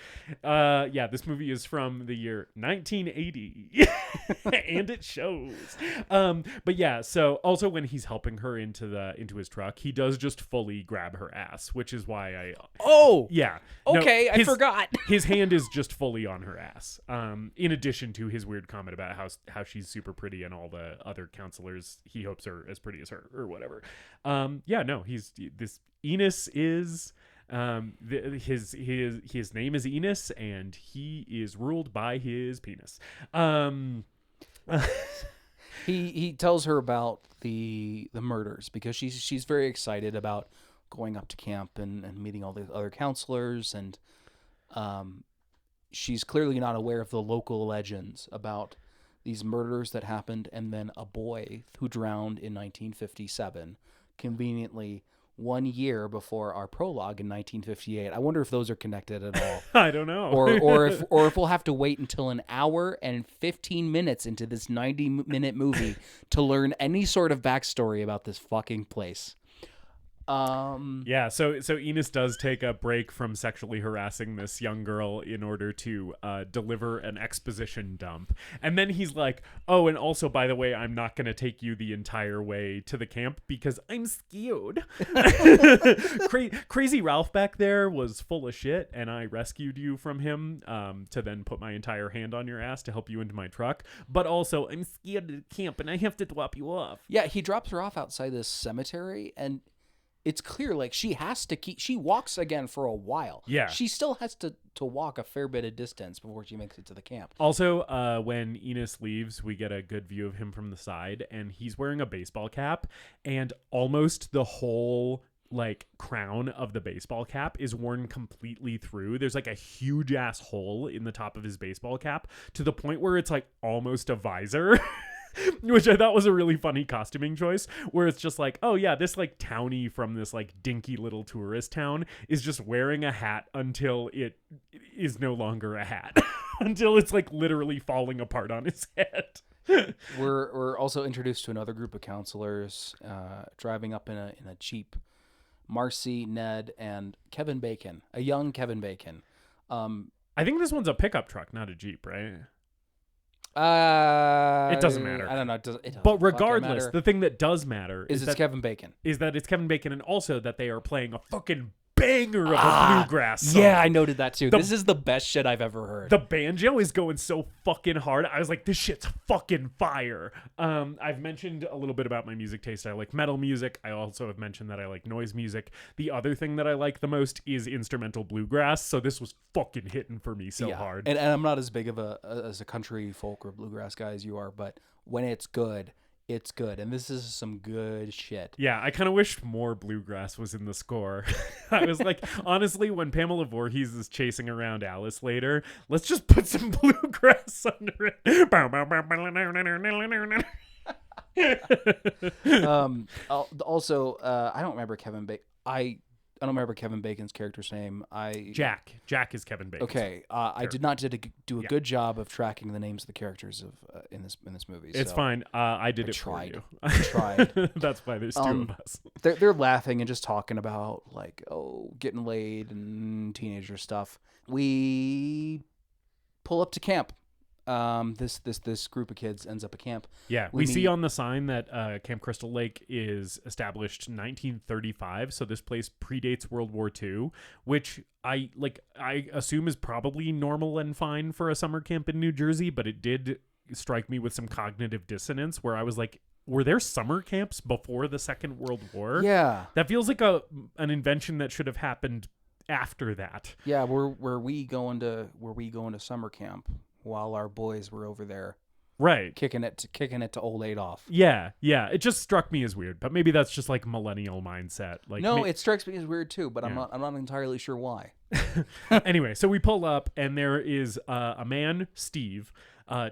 Yeah, this movie is from the year 1980 and it shows. But yeah, so also when he's helping her into his truck, he does just fully grab her ass, which is why yeah. Okay, No, I forgot. His hand is just fully on her ass. In addition to his weird comment about how she's super pretty and all the other counselors he hopes are as pretty as her or whatever. This Enos is his name is Enos and he is ruled by his penis. He tells her about the murders because she's very excited about going up to camp and meeting all the other counselors, and she's clearly not aware of the local legends about these murders that happened, and then a boy who drowned in 1957, conveniently 1 year before our prologue in 1958. I wonder if those are connected at all. I don't know. or if we'll have to wait until an hour and 15 minutes into this 90-minute movie to learn any sort of backstory about this fucking place. Yeah, so Enos does take a break from sexually harassing this young girl in order to deliver an exposition dump. And then he's like, "Oh, and also, by the way, I'm not going to take you the entire way to the camp because I'm scared." Crazy Ralph back there was full of shit, and I rescued you from him to then put my entire hand on your ass to help you into my truck. But also, I'm scared of the camp, and I have to drop you off. Yeah, he drops her off outside this cemetery, and it's clear, like, she walks again for a while. Yeah. She still has to walk a fair bit of distance before she makes it to the camp. Also, when Enos leaves, we get a good view of him from the side, and he's wearing a baseball cap, and almost the whole, like, crown of the baseball cap is worn completely through. There's, like, a huge-ass hole in the top of his baseball cap to the point where it's, like, almost a visor. Which I thought was a really funny costuming choice, where it's just like, oh yeah, this like townie from this like dinky little tourist town is just wearing a hat until it is no longer a hat. Until it's like literally falling apart on his head. We're also introduced to another group of counselors driving up in a Jeep. Marcy, Ned, and Kevin Bacon, a young Kevin Bacon. I think this one's a pickup truck, not a Jeep, right? It doesn't matter. I don't know. It doesn't but regardless, the thing that does matter is it's Kevin Bacon. Is that it's Kevin Bacon, and also that they are playing a fucking banger of a bluegrass song. Yeah, I noted that too. This is the best shit I've ever heard. The banjo is going so fucking hard. I was like, this shit's fucking fire. I've mentioned a little bit about my music taste. I like metal music. I also have mentioned that I like noise music. The other thing that I like the most is instrumental bluegrass. So this was fucking hitting for me so hard. And I'm not as big of a country folk or bluegrass guy as you are, but when it's good, it's good. And this is some good shit. Yeah, I kind of wish more bluegrass was in the score. I was like, honestly, when Pamela Voorhees is chasing around Alice later, let's just put some bluegrass under it. Also, I don't remember Kevin Bacon. I don't remember Kevin Bacon's character's name. Jack is Kevin Bacon. Okay, I did not do a good job of tracking the names of the characters in this movie. It's fine. I did it for you. I tried. That's why there's two of us. They're laughing and just talking about like getting laid and teenager stuff. We pull up to camp. this group of kids ends up at camp. Yeah, we see on the sign that Camp Crystal Lake is established 1935, so this place predates World War II, which I assume is probably normal and fine for a summer camp in New Jersey, but it did strike me with some cognitive dissonance where I was like, were there summer camps before the Second World War? Yeah. That feels like an invention that should have happened after that. Yeah, were we going to summer camp while our boys were over there, right, kicking it to old Adolf? Yeah. It just struck me as weird, but maybe that's just like millennial mindset. Like, no, it strikes me as weird too, but Yeah. I'm not entirely sure why. Anyway, so we pull up, and there is a man, Steve,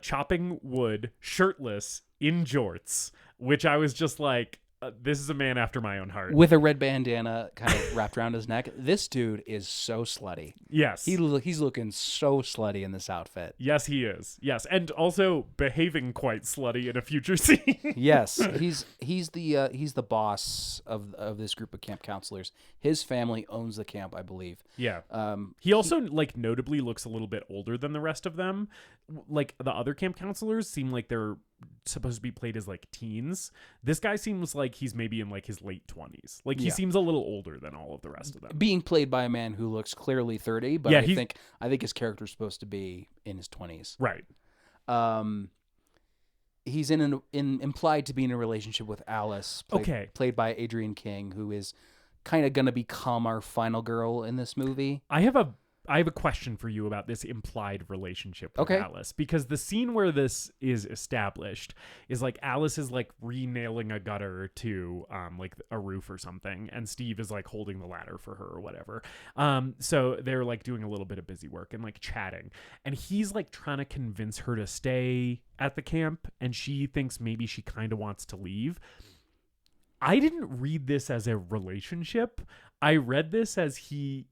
chopping wood, shirtless, in jorts, which I was just like, this is a man after my own heart. With a red bandana kind of wrapped around his neck. This dude is so slutty. Yes. He's looking so slutty in this outfit. Yes, he is. Yes, and also behaving quite slutty in a future scene. Yes, he's the boss of this group of camp counselors. His family owns the camp, I believe. Yeah. He also like notably looks a little bit older than the rest of them. Like the other camp counselors seem like they're supposed to be played as like teens. This guy seems like he's maybe in like his late 20s. Like he seems a little older than all of the rest of them. Being played by a man who looks clearly 30, but Yeah, I think his character's supposed to be in his 20s. Right. He's implied to be in a relationship with Alice, played by Adrienne King, who is kind of going to become our final girl in this movie. I have a question for you about this implied relationship with Alice, because the scene where this is established is like Alice is like re-nailing a gutter to like a roof or something, and Steve is like holding the ladder for her or whatever. So they're like doing a little bit of busy work and like chatting, and he's like trying to convince her to stay at the camp, and she thinks maybe she kind of wants to leave. I didn't read this as a relationship. I read this as he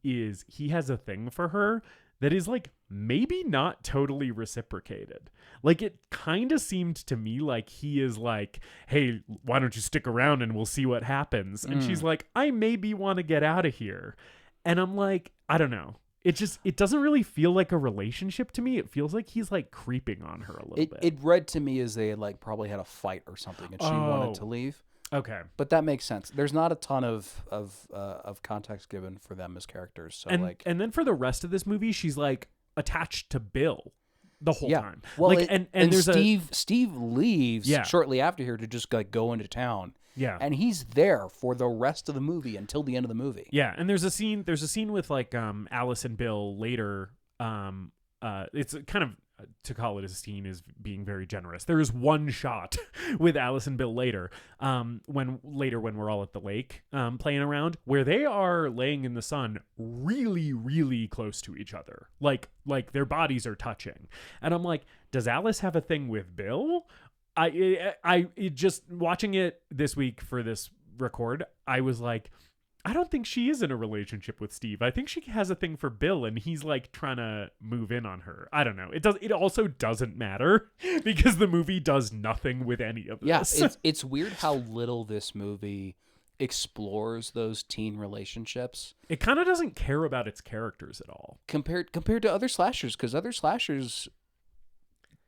has a thing for her that is like maybe not totally reciprocated. Like it kind of seemed to me like he is like, hey, why don't you stick around and we'll see what happens? And she's like, I maybe want to get out of here. And I'm like, I don't know. It doesn't really feel like a relationship to me. It feels like he's like creeping on her a little bit. It read to me as they had like probably had a fight or something and she wanted to leave. Okay. But that makes sense. There's not a ton of context given for them as characters. So and then for the rest of this movie, she's like attached to Bill the whole time. Well, like, and there's Steve leaves shortly after here to just like go into town. Yeah. And he's there for the rest of the movie until the end of the movie. Yeah, and there's a scene with like Alice and Bill later. It's kind of, to call it a scene is being very generous. There is one shot with Alice and Bill later, when we're all at the lake playing around, where they are laying in the sun really, really close to each other. Like their bodies are touching. And I'm like, does Alice have a thing with Bill? I just watching it this week for this record, I was like, I don't think she is in a relationship with Steve. I think she has a thing for Bill, and he's like trying to move in on her. I don't know. It also doesn't matter because the movie does nothing with any of this. Yeah, it's weird how little this movie explores those teen relationships. It kind of doesn't care about its characters at all compared to other slashers, because other slashers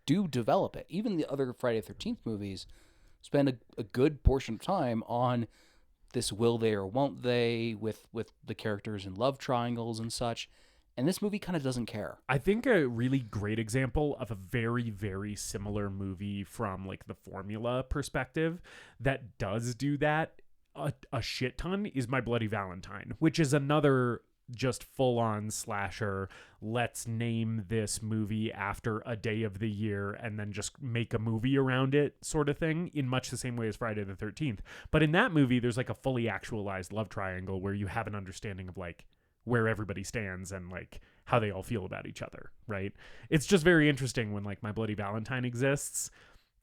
do develop it. Even the other Friday the 13th movies spend a good portion of time on this will they or won't they with the characters in love triangles and such. And this movie kind of doesn't care. I think a really great example of a very, very similar movie from like the formula perspective that does do that a shit ton is My Bloody Valentine, which is another just full-on slasher. Let's name this movie after a day of the year and then just make a movie around it sort of thing, in much the same way as Friday the 13th. But in that movie, there's like a fully actualized love triangle where you have an understanding of like where everybody stands and like how they all feel about each other, right? It's just very interesting when like My Bloody Valentine exists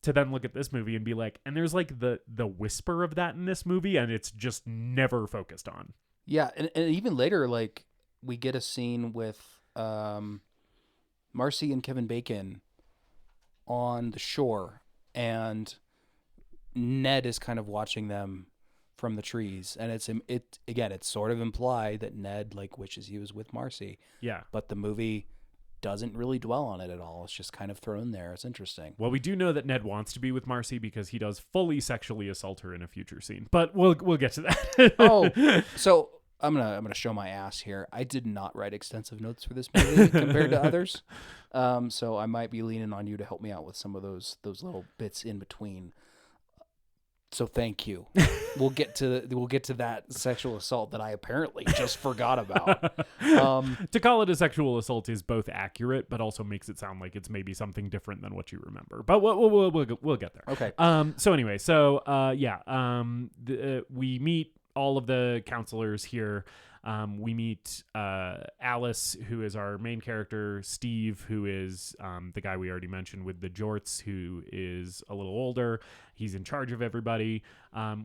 to then look at this movie and be like, and there's like the whisper of that in this movie and it's just never focused on. Yeah, and even later, like, we get a scene with Marcy and Kevin Bacon on the shore, and Ned is kind of watching them from the trees, and it's sort of implied that Ned like wishes he was with Marcy. Yeah, but the movie doesn't really dwell on it at all. It's just kind of thrown there. It's interesting. Well, we do know that Ned wants to be with Marcy because he does fully sexually assault her in a future scene, but we'll get to that. Oh, so I'm gonna show my ass here. I did not write extensive notes for this movie compared to others, so I might be leaning on you to help me out with some of those little bits in between. So thank you. We'll get to that sexual assault that I apparently just forgot about. To call it a sexual assault is both accurate, but also makes it sound like it's maybe something different than what you remember. But we'll get there. Okay. So anyway, we meet all of the counselors here. We meet Alice, who is our main character, Steve, who is the guy we already mentioned with the jorts, who is a little older. He's in charge of everybody.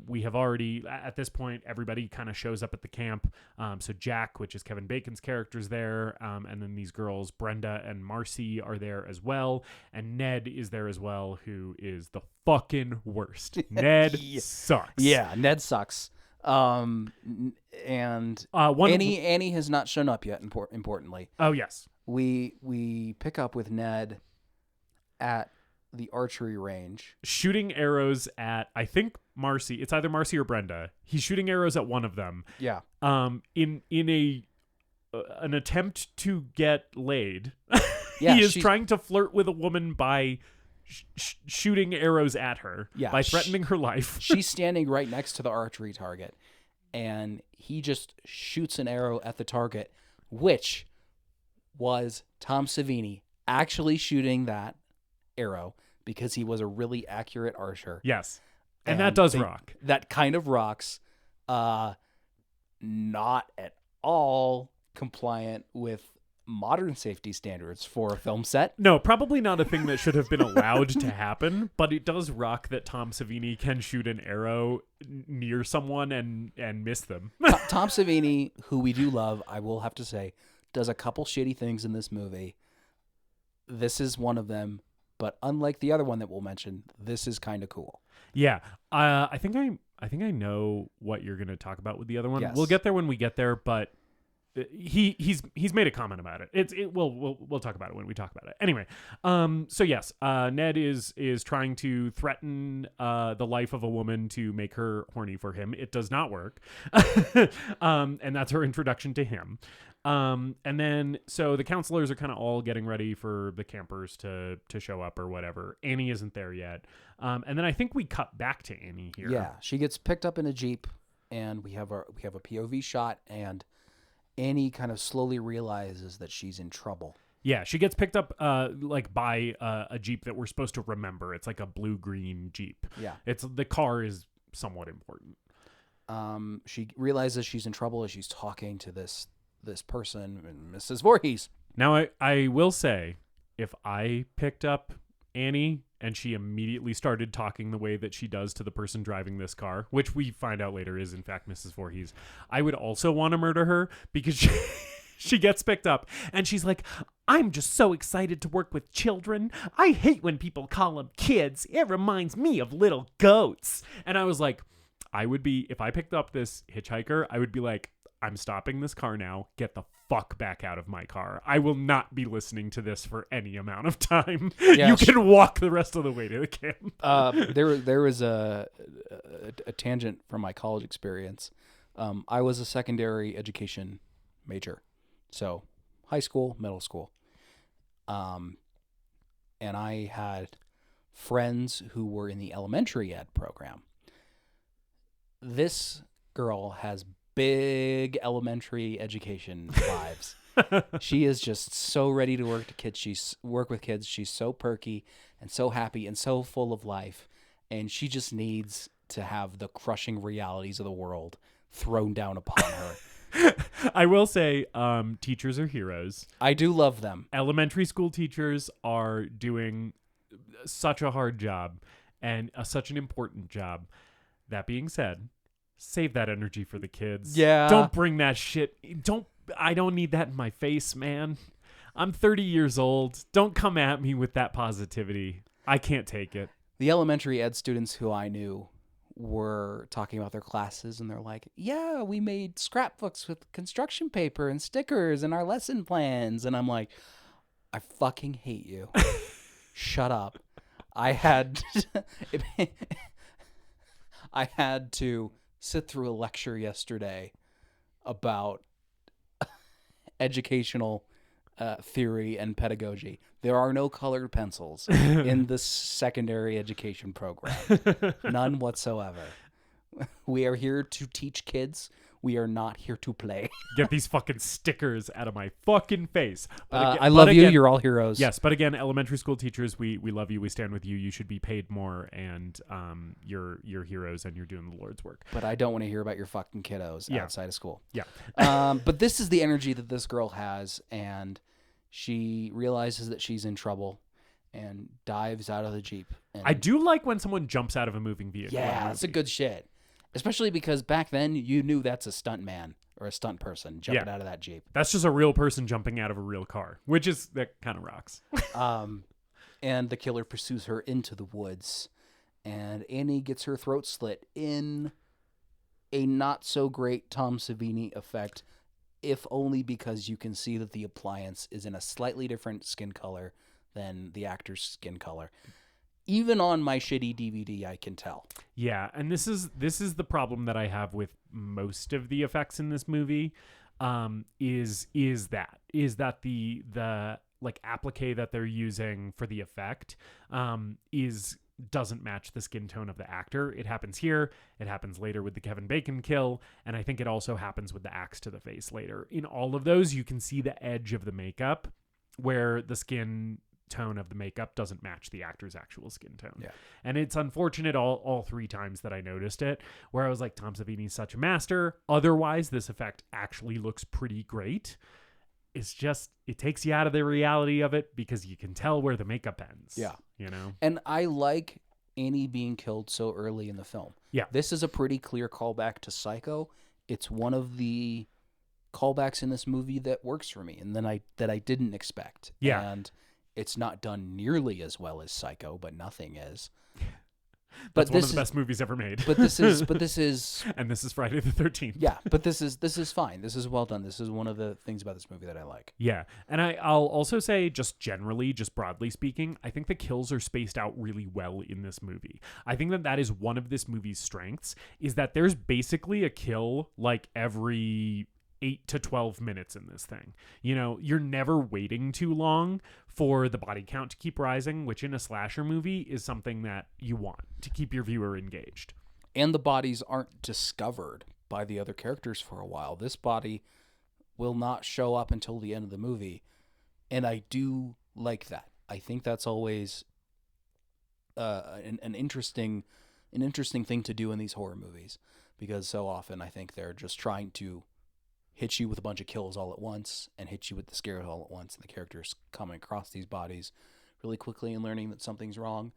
We have already, at this point, everybody kind of shows up at the camp. So Jack, which is Kevin Bacon's character, is there. And then these girls, Brenda and Marcy, are there as well. And Ned is there as well, who is the fucking worst. Ned sucks. Yeah, Ned sucks. And Annie has not shown up yet. Importantly, oh yes, we pick up with Ned at the archery range, shooting arrows at, I think, Marcy. It's either Marcy or Brenda. He's shooting arrows at one of them. Yeah. In an attempt to get laid. Yeah, he is trying to flirt with a woman by shooting arrows at her, by threatening her life. She's standing right next to the archery target, and he just shoots an arrow at the target, which was Tom Savini actually shooting that arrow because he was a really accurate archer. Yes. And that does rock. That kind of rocks. Not at all compliant with modern safety standards for a film set. No, probably not a thing that should have been allowed to happen, but it does rock that Tom Savini can shoot an arrow near someone and miss them. Tom Savini, who we do love, I will have to say, does a couple shitty things in this movie. This is one of them, but unlike the other one that we'll mention, this is kind of cool. Yeah. I think I know what you're going to talk about with the other one. Yes. We'll get there when we get there, but he's made a comment about it. We'll talk about it when we talk about it. Anyway, so yes, Ned is trying to threaten the life of a woman to make her horny for him. It does not work. And that's her introduction to him. And then so the counselors are kind of all getting ready for the campers to show up or whatever. Annie isn't there yet. And then I think we cut back to Annie here. Yeah, she gets picked up in a Jeep, and we have a POV shot, and Annie kind of slowly realizes that she's in trouble. Yeah, she gets picked up by a Jeep that we're supposed to remember. It's like a blue-green Jeep. Yeah. The car is somewhat important. She realizes she's in trouble as she's talking to this person, Mrs. Voorhees. Now, I will say, if I picked up Annie and she immediately started talking the way that she does to the person driving this car, which we find out later is in fact Mrs. Voorhees, I would also want to murder her because she gets picked up and she's like, I'm just so excited to work with children. I hate when people call them kids. It reminds me of little goats. And I was like, if I picked up this hitchhiker, I would be like, I'm stopping this car now. Get the fuck back out of my car. I will not be listening to this for any amount of time. Yeah, you can walk the rest of the way to the camp. There was a tangent from my college experience. I was a secondary education major, so high school, middle school. And I had friends who were in the elementary ed program. This girl has big elementary education vibes. She is just so ready to work with kids. She's so perky and so happy and so full of life, and she just needs to have the crushing realities of the world thrown down upon her. I will say, teachers are heroes. I do love them. Elementary school teachers are doing such a hard job and such an important job. That being said, save that energy for the kids. Yeah. Don't bring that shit. I don't need that in my face, man. I'm 30 years old. Don't come at me with that positivity. I can't take it. The elementary ed students who I knew were talking about their classes, and they're like, yeah, we made scrapbooks with construction paper and stickers and our lesson plans. And I'm like, I fucking hate you. Shut up. I had to sit through a lecture yesterday about educational theory and pedagogy. There are no colored pencils in the secondary education program. None whatsoever. We are here to teach kids. We are not here to play. Get these fucking stickers out of my fucking face. I love you. You're all heroes. Yes, but again, elementary school teachers, we love you. We stand with you. You should be paid more, and you're heroes, and you're doing the Lord's work. But I don't want to hear about your fucking kiddos outside of school. Yeah. But this is the energy that this girl has, and she realizes that she's in trouble and dives out of the Jeep. And I do like when someone jumps out of a moving vehicle. yeah, that's a good shit. Especially because back then you knew that's a stunt man or a stunt person jumping out of that Jeep. That's just a real person jumping out of a real car, that kind of rocks. And the killer pursues her into the woods, and Annie gets her throat slit in a not so great Tom Savini effect, if only because you can see that the appliance is in a slightly different skin color than the actor's skin color. Even on my shitty DVD, I can tell. Yeah, and this is the problem that I have with most of the effects in this movie, is that the like applique that they're using for the effect doesn't match the skin tone of the actor. It happens here. It happens later with the Kevin Bacon kill, and I think it also happens with the axe to the face later. In all of those, you can see the edge of the makeup where the skin tone of the makeup doesn't match the actor's actual skin tone. Yeah. And it's unfortunate all three times that I noticed it, where I was like, Tom Savini's such a master. Otherwise, this effect actually looks pretty great. It's just, it takes you out of the reality of it because you can tell where the makeup ends. Yeah. You know? And I like Annie being killed so early in the film. Yeah. This is a pretty clear callback to Psycho. It's one of the callbacks in this movie that works for me and that I didn't expect. Yeah. And it's not done nearly as well as Psycho, but nothing is. That's one of the best movies ever made. But this is and this is Friday the 13th. Yeah, but this is fine. This is well done. This is one of the things about this movie that I like. Yeah. And I'll also say, just generally, just broadly speaking, I think the kills are spaced out really well in this movie. I think that is one of this movie's strengths, is that there's basically a kill like every 8 to 12 minutes in this thing. You know, you're never waiting too long for the body count to keep rising, which in a slasher movie is something that you want to keep your viewer engaged. And the bodies aren't discovered by the other characters for a while. This body will not show up until the end of the movie. And I do like that. I think that's always an interesting thing to do in these horror movies, because so often I think they're just trying to hit you with a bunch of kills all at once and hit you with the scares all at once, and the characters coming across these bodies really quickly and learning that something's wrong.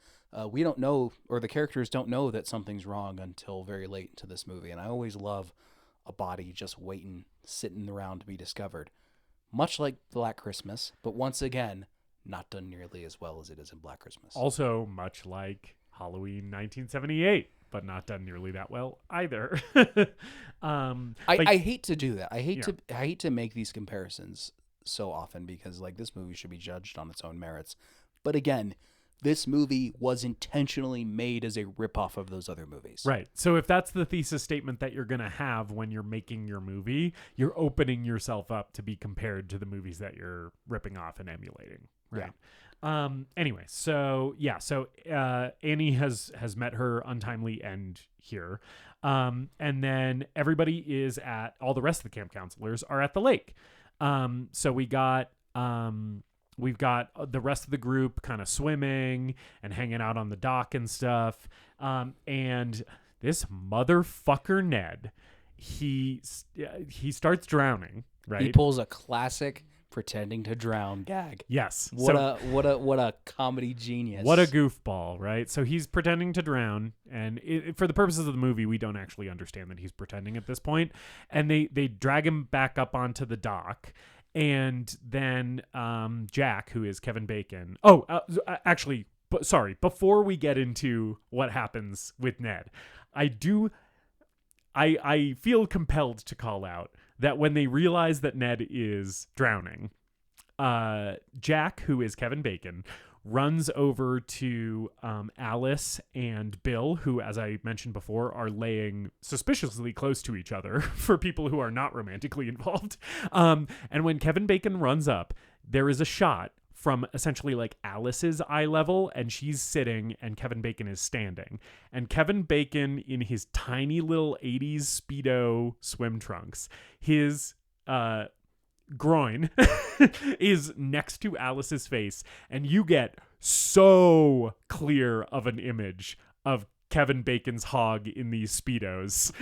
We don't know, or the characters don't know that something's wrong until very late into this movie, and I always love a body just waiting, sitting around to be discovered. Much like Black Christmas, but once again, not done nearly as well as it is in Black Christmas. Also, much like Halloween 1978. But not done nearly that well either. I hate to do that. I hate to make these comparisons so often, because like this movie should be judged on its own merits. But again, this movie was intentionally made as a ripoff of those other movies. Right. So if that's the thesis statement that you're going to have when you're making your movie, you're opening yourself up to be compared to the movies that you're ripping off and emulating. Right. Yeah. Anyway, so Annie has met her untimely end here. And then everybody is all the rest of the camp counselors are at the lake. So we've got the rest of the group kind of swimming and hanging out on the dock and stuff. And this motherfucker Ned, he starts drowning, right? He pulls a classic pretending to drown gag. Yes. What a comedy genius. What a goofball, right? So he's pretending to drown, and for the purposes of the movie, we don't actually understand that he's pretending at this point. And they drag him back up onto the dock, and then Jack, who is Kevin Bacon. Before we get into what happens with Ned, I feel compelled to call out that when they realize that Ned is drowning, Jack, who is Kevin Bacon, runs over to Alice and Bill, who, as I mentioned before, are laying suspiciously close to each other for people who are not romantically involved. And when Kevin Bacon runs up, there is a shot from essentially like Alice's eye level, and she's sitting and Kevin Bacon is standing. And Kevin Bacon, in his tiny little 80s Speedo swim trunks, his groin is next to Alice's face, and you get so clear of an image of Kevin Bacon's hog in these Speedos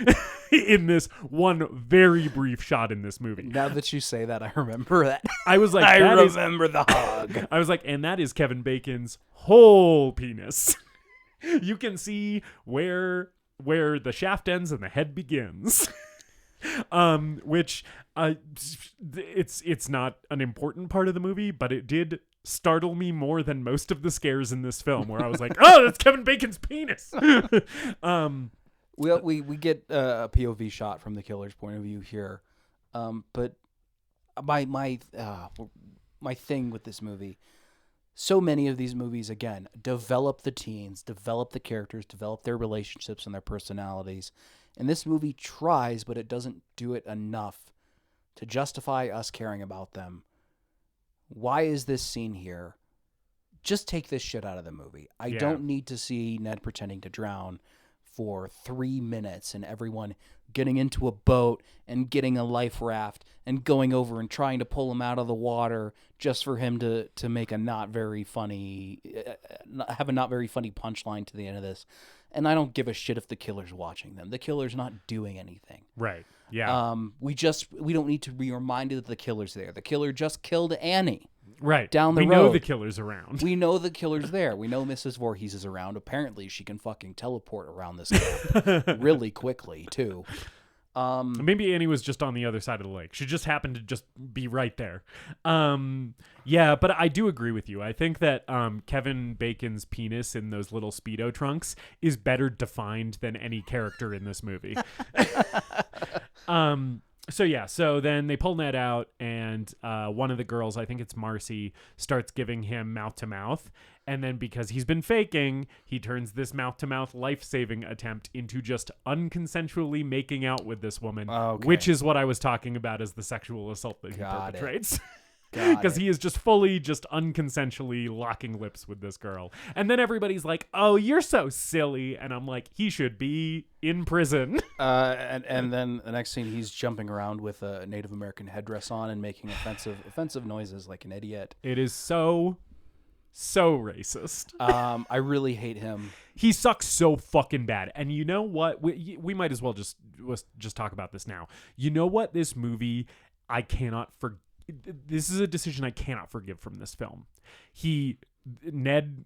in this one very brief shot in this movie. Now that you say that, I remember that. I was like, I remember the hog. I was like, and that is Kevin Bacon's whole penis. You can see where the shaft ends and the head begins. Which it's not an important part of the movie, but it did startle me more than most of the scares in this film, where I was like, oh, that's Kevin Bacon's penis. We get a POV shot from the killer's point of view here, but my thing with this movie, so many of these movies, again, develop the teens, develop the characters, develop their relationships and their personalities. And this movie tries, but it doesn't do it enough to justify us caring about them. Why is this scene here? Just take this shit out of the movie. I don't need to see Ned pretending to drown for 3 minutes and everyone getting into a boat and getting a life raft and going over and trying to pull him out of the water just for him to make a not very funny punchline to the end of this. And I don't give a shit if the killer's watching them. The killer's not doing anything. Right. Yeah. We don't need to be reminded that the killer's there. The killer just killed Annie. Right. Down the road. We know the killer's around. We know the killer's there. We know Mrs. Voorhees is around. Apparently, she can fucking teleport around this camp really quickly, too. Maybe Annie was just on the other side of the lake. She just happened to just be right there. Yeah, but I do agree with you. I think that Kevin Bacon's penis in those little Speedo trunks is better defined than any character in this movie. So then they pull Ned out, and one of the girls, I think it's Marcy, starts giving him mouth-to-mouth. And then because he's been faking, he turns this mouth-to-mouth life-saving attempt into just unconsensually making out with this woman, which is what I was talking about as the sexual assault that he perpetrates. Because he is just fully, just unconsensually locking lips with this girl. And then everybody's like, oh, you're so silly. And I'm like, he should be in prison. And then the next scene, he's jumping around with a Native American headdress on and making offensive noises like an idiot. It is so racist. I really hate him. He sucks so fucking bad. And you know what? We might as well just talk about this now. You know what? This movie, I cannot forget. This is a decision I cannot forgive from this film. Ned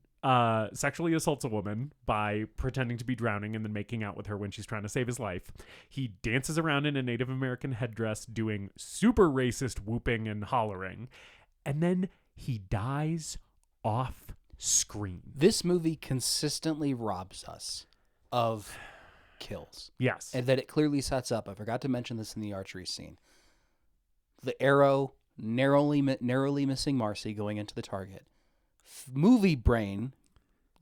sexually assaults a woman by pretending to be drowning and then making out with her when she's trying to save his life. He dances around in a Native American headdress doing super racist whooping and hollering. And then he dies off screen. This movie consistently robs us of kills. Yes. And that it clearly sets up. I forgot to mention this in the archery scene. The arrow narrowly missing Marcy going into the target. Movie brain,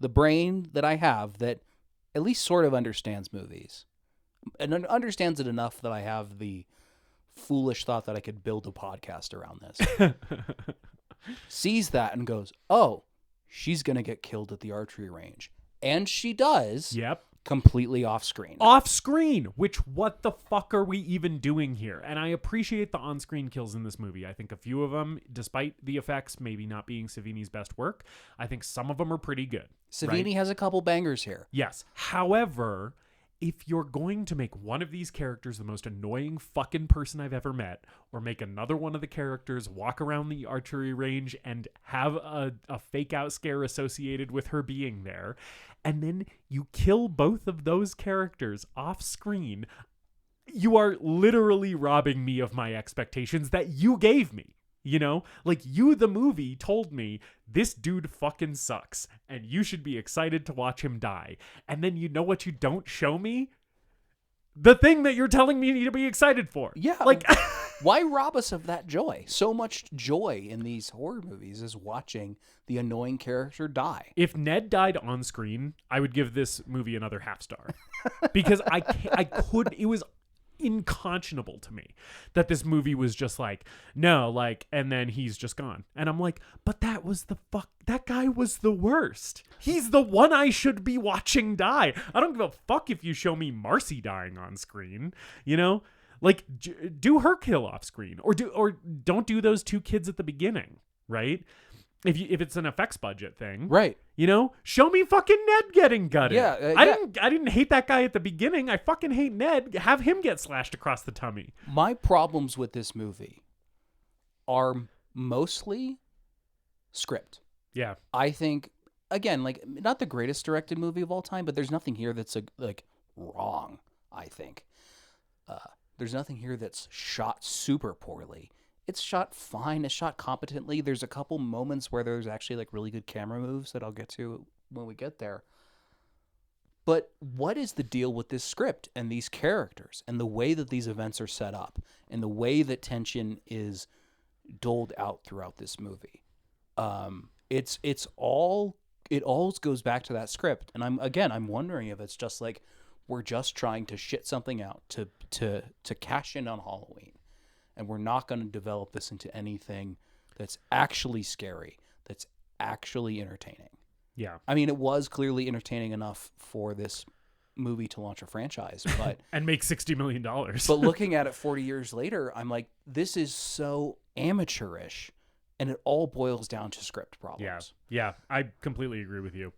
the brain that I have that at least sort of understands movies and understands it enough that I have the foolish thought that I could build a podcast around this. Sees that and goes, oh, she's going to get killed at the archery range. And she does. Yep. Completely off screen. Off screen, which what the fuck are we even doing here? And I appreciate the on-screen kills in this movie. I think a few of them, despite the effects maybe not being Savini's best work, I think some of them are pretty good. Savini has a couple bangers here. Yes. However, if you're going to make one of these characters the most annoying fucking person I've ever met, or make another one of the characters walk around the archery range and have a fake out scare associated with her being there, and then you kill both of those characters off screen, you are literally robbing me of my expectations that you gave me. You know, like you, the movie, told me this dude fucking sucks and you should be excited to watch him die. And then you know what you don't show me? the thing that you're telling me to be excited for. Yeah. Like, why rob us of that joy? So much joy in these horror movies is watching the annoying character die. if Ned died on screen, I would give this movie another half star because it was unconscionable to me that this movie was just like, no, like, and then he's just gone. And I'm like, but that guy was the worst. He's the one I should be watching die. I don't give a fuck if you show me Marcy dying on screen, you know? Like, do her kill off screen or don't do those two kids at the beginning, right? If it's an effects budget thing, Right. you know, show me fucking Ned getting gutted. Yeah, I didn't hate that guy at the beginning. I fucking hate Ned. Have him get slashed across the tummy. My problems with this movie are mostly script. Yeah. I think, again, like, not the greatest directed movie of all time, but there's nothing here that's like wrong. I think there's nothing here that's shot super poorly. It's shot fine. It's shot competently. There's a couple moments where there's actually like really good camera moves that I'll get to when we get there. But what is the deal with this script and these characters and the way that these events are set up and the way that tension is doled out throughout this movie? It all goes back to that script. And I'm wondering if it's just like we're just trying to shit something out to cash in on Halloween. And we're not going to develop this into anything that's actually scary, that's actually entertaining. Yeah. I mean, it was clearly entertaining enough for this movie to launch a franchise, but And make $60 million. but looking at it 40 years later, I'm like, this is so amateurish, and it all boils down to script problems. Yeah. I completely agree with you.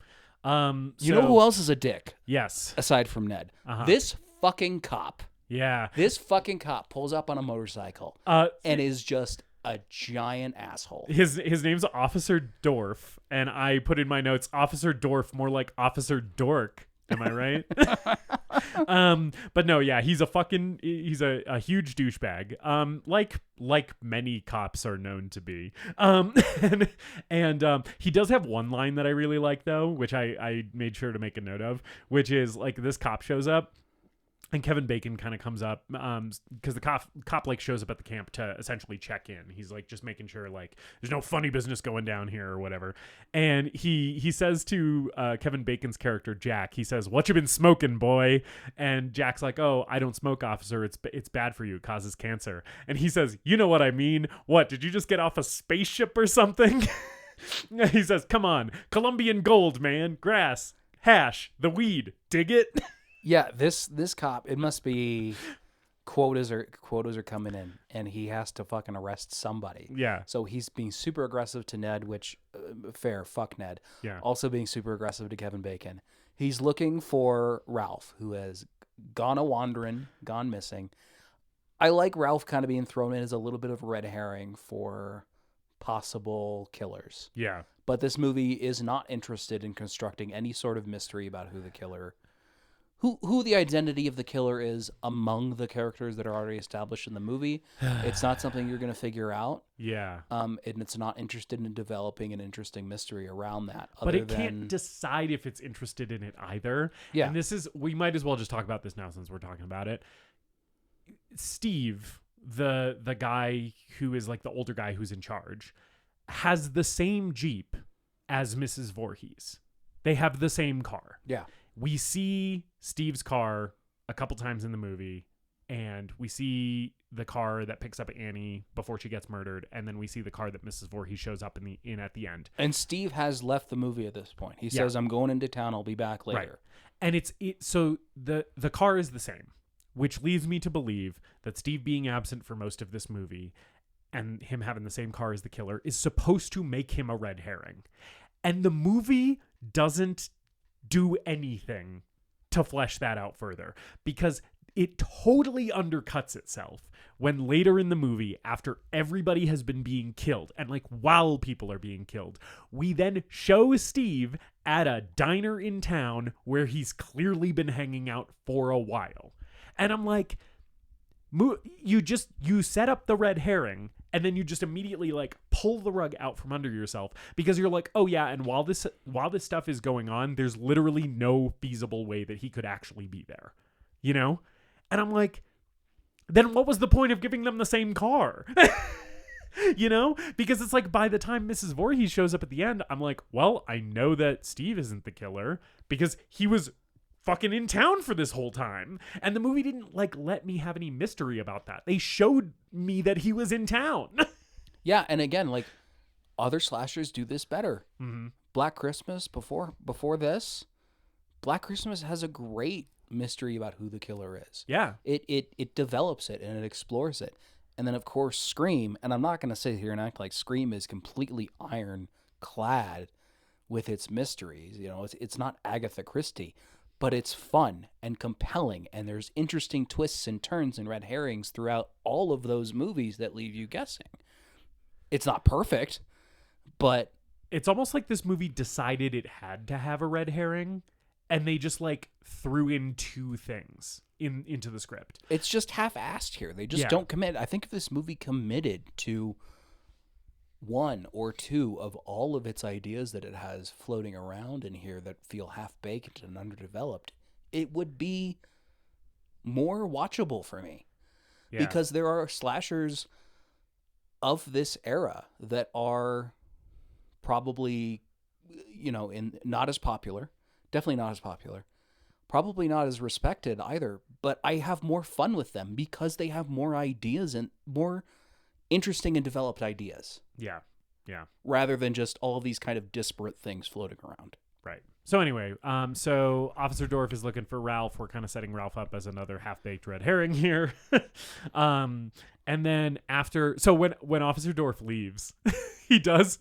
You know who else is a dick Yes. aside from Ned? Uh-huh. This fucking cop. Yeah. This fucking cop pulls up on a motorcycle and is just a giant asshole. His name's Officer Dorf, and I put in my notes Officer Dorf, more like Officer Dork. Am I right? But no, yeah, he's a huge douchebag. Like many cops are known to be. And he does have one line that I really like though, which I made sure to make a note of, which is like this cop shows up. And Kevin Bacon kind of comes up because the cop like shows up at the camp to essentially check in. He's like just making sure like there's no funny business going down here or whatever. And he says to Kevin Bacon's character Jack, he says, "What you been smoking, boy?" And Jack's like, "Oh, I don't smoke, officer. It's bad for you. It causes cancer." And he says, "You know what I mean? What, did you just get off a spaceship or something?" He says, "Come on, Colombian gold, man. Grass, hash, the weed. Dig it?" Yeah, this cop, it must be quotas are coming in, and he has to fucking arrest somebody. Yeah. So he's being super aggressive to Ned, which fair, fuck Ned. Yeah. Also being super aggressive to Kevin Bacon. He's looking for Ralph, who has gone a-wandering, gone missing. I like Ralph kind of being thrown in as a little bit of a red herring for possible killers. Yeah. But this movie is not interested in constructing any sort of mystery about who the killer who the identity of the killer is among the characters that are already established in the movie. It's not something you're going to figure out. Yeah. And it's not interested in developing an interesting mystery around that. But it can't decide if it's interested in it either. Yeah. And we might as well just talk about this now since we're talking about it. Steve, the guy who is like the older guy who's in charge, has the same Jeep as Mrs. Voorhees. They have the same car. Yeah. We see Steve's car a couple times in the movie, and we see the car that picks up Annie before she gets murdered, and then we see the car that Mrs. Voorhees shows up in at the end. And Steve has left the movie at this point. He says, "I'm going into town. I'll be back later." Right. And so the car is the same, which leads me to believe that Steve being absent for most of this movie and him having the same car as the killer is supposed to make him a red herring. And the movie doesn't do anything to flesh that out further, because it totally undercuts itself when later in the movie, after everybody has been being killed and like while people are being killed, we then show Steve at a diner in town where he's clearly been hanging out for a while. And I'm like, you set up the red herring and then you just immediately like pull the rug out from under yourself, because you're like, oh yeah, and while this stuff is going on, there's literally no feasible way that he could actually be there, you know? And I'm like, then what was the point of giving them the same car? You know? Because it's like by the time Mrs. Voorhees shows up at the end, I'm like, well, I know that Steve isn't the killer because he was fucking in town for this whole time. And the movie didn't like let me have any mystery about that. They showed me that he was in town. Yeah, and again, like other slashers do this better. Mm-hmm. Black Christmas before this, Black Christmas has a great mystery about who the killer is. Yeah. It develops it and it explores it. And then of course Scream, and I'm not going to sit here and act like Scream is completely ironclad with its mysteries. You know, it's not Agatha Christie, but it's fun and compelling, and there's interesting twists and turns and red herrings throughout all of those movies that leave you guessing. It's not perfect, but it's almost like this movie decided it had to have a red herring, and they just like threw in two things into the script. It's just half-assed here. They just don't commit. I think if this movie committed to one or two of all of its ideas that it has floating around in here that feel half-baked and underdeveloped, it would be more watchable for me. Yeah. Because there are slashers of this era that are probably, you know, not as popular, definitely not as popular, probably not as respected either, but I have more fun with them because they have more ideas and more interesting and developed ideas. Yeah. Yeah. Rather than just all of these kind of disparate things floating around. Right. So anyway, so Officer Dorff is looking for Ralph. We're kind of setting Ralph up as another half-baked red herring here. And then when Officer Dorff leaves, he does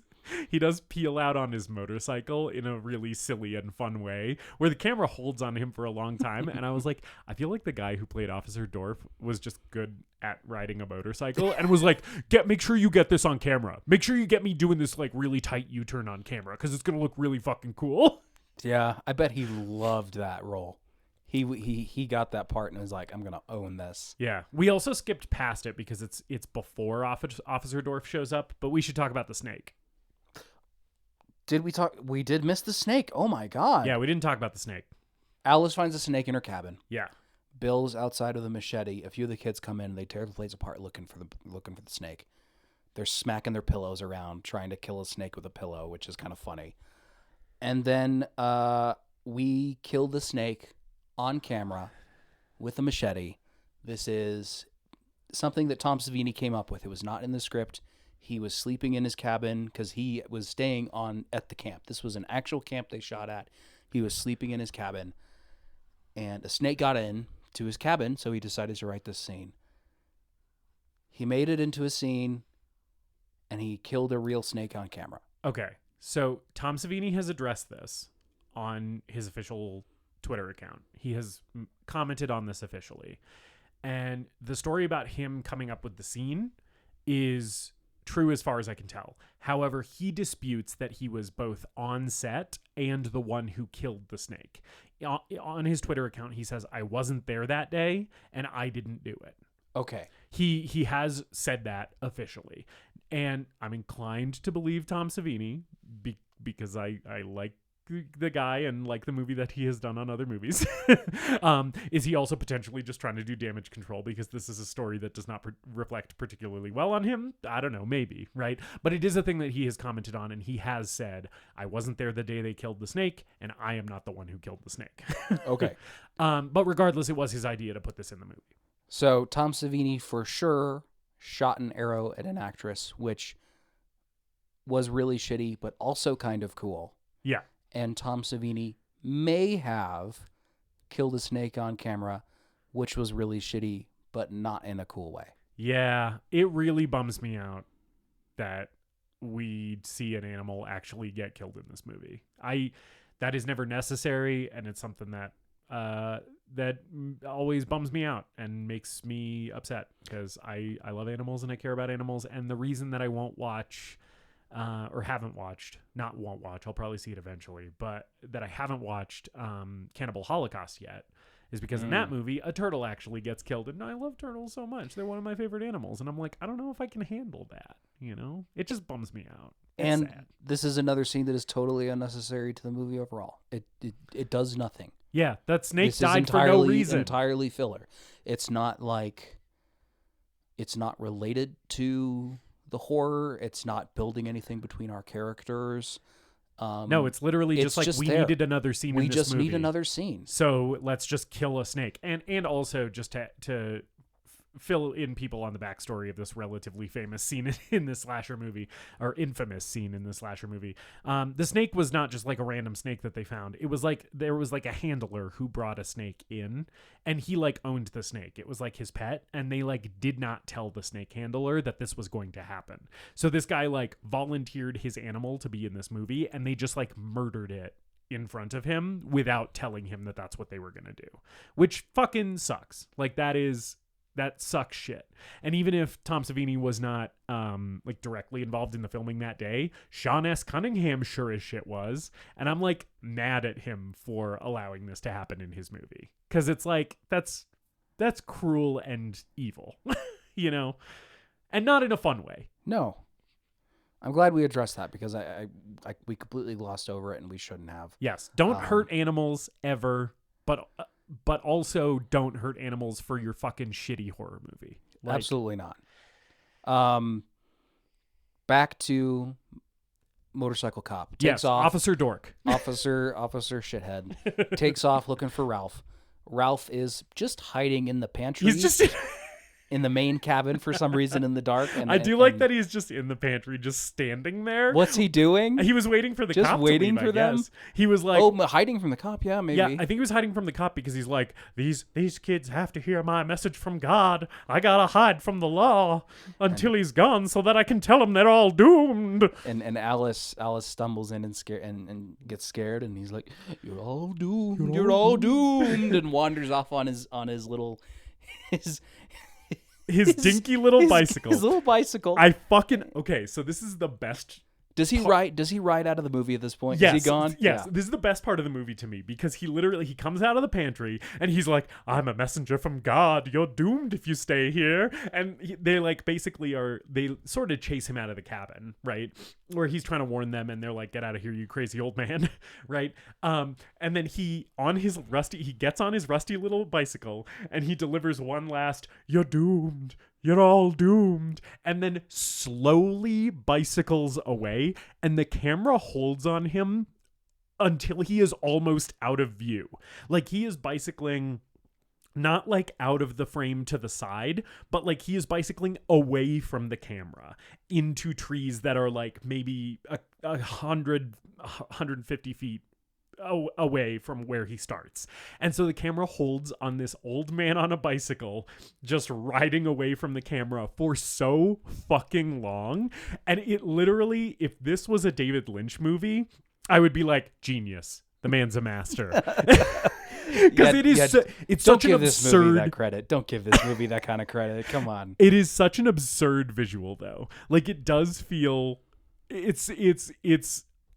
peel out on his motorcycle in a really silly and fun way where the camera holds on him for a long time. And I was like, I feel like the guy who played Officer Dorff was just good at riding a motorcycle and was like, make sure you get this on camera. Make sure you get me doing this like really tight U-turn on camera because it's going to look really fucking cool. Yeah, I bet he loved that role. He got that part and was like, I'm going to own this. Yeah. We also skipped past it because it's before Officer Dorff shows up, but we should talk about the snake. Did we talk? We did miss the snake. Oh my God. Yeah, we didn't talk about the snake. Alice finds a snake in her cabin. Yeah. Bill's outside with a machete. A few of the kids come in and they tear the place apart looking for the snake. They're smacking their pillows around trying to kill a snake with a pillow, which is kind of funny. And then we kill the snake on camera with a machete. This is something that Tom Savini came up with. It was not in the script. He was sleeping in his cabin because he was staying at the camp. This was an actual camp they shot at. He was sleeping in his cabin, and a snake got in to his cabin, so he decided to write this scene. He made it into a scene, and he killed a real snake on camera. Okay, so Tom Savini has addressed this on his official Twitter account. He has commented on this officially. And the story about him coming up with the scene is true as far as I can tell. However, he disputes that he was both on set and the one who killed the snake. On his Twitter account, he says, I wasn't there that day and I didn't do it. Okay. He has said that officially. And I'm inclined to believe Tom Savini because I like the guy and like the movie that he has done on other movies. Is he also potentially just trying to do damage control because this is a story that does not reflect particularly well on him? I don't know, maybe, right? But it is a thing that he has commented on, and he has said, I wasn't there the day they killed the snake, and I am not the one who killed the snake. Okay. But regardless, it was his idea to put this in the movie. So Tom Savini for sure shot an arrow at an actress, which was really shitty, but also kind of cool. Yeah. And Tom Savini may have killed a snake on camera, which was really shitty, but not in a cool way. Yeah, it really bums me out that we see an animal actually get killed in this movie. That is never necessary, and it's something that that always bums me out and makes me upset because I love animals and I care about animals. And the reason that I won't watch or haven't watched, not won't watch, I'll probably see it eventually, but that I haven't watched Cannibal Holocaust yet is because in that movie, a turtle actually gets killed. And I love turtles so much. They're one of my favorite animals. And I'm like, I don't know if I can handle that, you know? It just bums me out. It's sad. This is another scene that is totally unnecessary to the movie overall. It does nothing. Yeah, that snake This died is for no reason. entirely filler. It's not related to the horror. It's not building anything between our characters. No, it's literally just like we there. needed another scene in this movie. We just need another scene. So let's just kill a snake. And also just to fill in people on the backstory of this relatively famous scene in this slasher movie, or infamous scene in the slasher movie. The snake was not just like a random snake that they found. It was like there was like a handler who brought a snake in, and he like owned the snake. It was like his pet, and they like did not tell the snake handler that this was going to happen. So this guy like volunteered his animal to be in this movie, and they just like murdered it in front of him without telling him that that's what they were going to do, which fucking sucks. Like that sucks shit. And even if Tom Savini was not like directly involved in the filming that day, Sean S. Cunningham sure as shit was. And I'm like mad at him for allowing this to happen in his movie. Because it's like, that's cruel and evil, you know? And not in a fun way. No. I'm glad we addressed that because we completely glossed over it and we shouldn't have. Yes. Don't hurt animals ever, but also don't hurt animals for your fucking shitty horror movie. Like, absolutely not. Back to motorcycle cop. Takes off. Officer Dork. Officer shithead. Takes off looking for Ralph. Ralph is just hiding in the pantry. He's just in the main cabin for some reason in the dark. And I do like that he's just in the pantry, just standing there. What's he doing? He was waiting for the just cop waiting to leave, for them. Guess. He was like, hiding from the cop. Yeah, maybe. Yeah, I think he was hiding from the cop because he's like, these kids have to hear my message from God. I gotta hide from the law until he's gone so that I can tell them they're all doomed. And Alice stumbles in and scare and gets scared, and he's like, "You're all doomed. You're all doomed," and wanders off on his little his dinky little bicycle. His little bicycle. Okay, so this is the best. Does he ride out of the movie at this point? Yes, is he gone? Yes, Yeah. This is the best part of the movie to me because he comes out of the pantry and he's like, "I'm a messenger from God. You're doomed if you stay here." And they like basically they sort of chase him out of the cabin, right? Where he's trying to warn them, and they're like, "Get out of here, you crazy old man," right? And then he gets on his rusty little bicycle and he delivers one last, "You're doomed. You're all doomed," and then slowly bicycles away, and the camera holds on him until he is almost out of view. Like he is bicycling not like out of the frame to the side, but like he is bicycling away from the camera into trees that are like maybe 150 feet away from where he starts. And so the camera holds on this old man on a bicycle just riding away from the camera for so fucking long. And it literally, if this was a David Lynch movie, I would be like, genius. The man's a master. Because it's such an absurd... Don't give this movie that credit. Don't give this movie that kind of credit. Come on. It is such an absurd visual, though. Like, it does feel... It's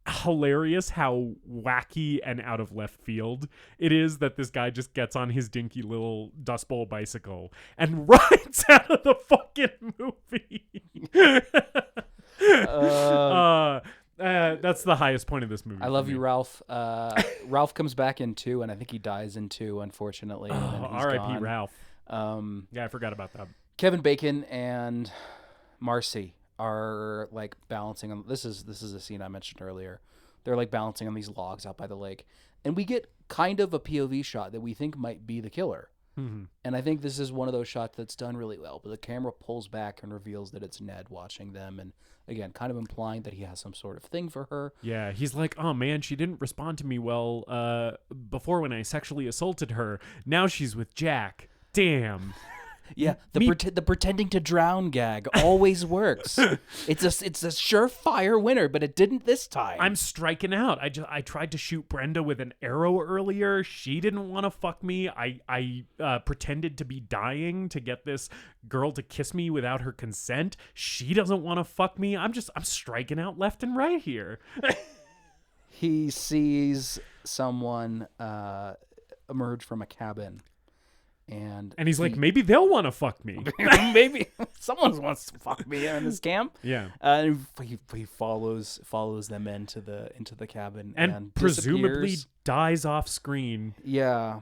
hilarious how wacky and out of left field it is that this guy just gets on his dinky little Dust Bowl bicycle and rides out of the fucking movie. That's the highest point of this movie. I love you, Ralph. Ralph comes back in 2, and I think he dies in 2, unfortunately. R.I.P. Ralph. Yeah, I forgot about that. Kevin Bacon and Marcy are like balancing on this is a scene I mentioned earlier. They're like balancing on these logs out by the lake, and we get kind of a POV shot that we think might be the killer. Mm-hmm. And I think this is one of those shots that's done really well, but the camera pulls back and reveals that it's Ned watching them, and again kind of implying that he has some sort of thing for her. Yeah, he's like, "Oh man, she didn't respond to me well before when I sexually assaulted her. Now she's with Jack. Damn." Yeah, the pretending to drown gag always works. It's a surefire winner, but it didn't this time. I'm striking out. I tried to shoot Brenda with an arrow earlier. She didn't want to fuck me. I pretended to be dying to get this girl to kiss me without her consent. She doesn't want to fuck me. I'm striking out left and right here. He sees someone emerge from a cabin. And he's like, maybe they'll want to fuck me. maybe someone wants to fuck me in this camp. Yeah. And he follows them into the cabin and presumably disappears. dies off screen. Yeah.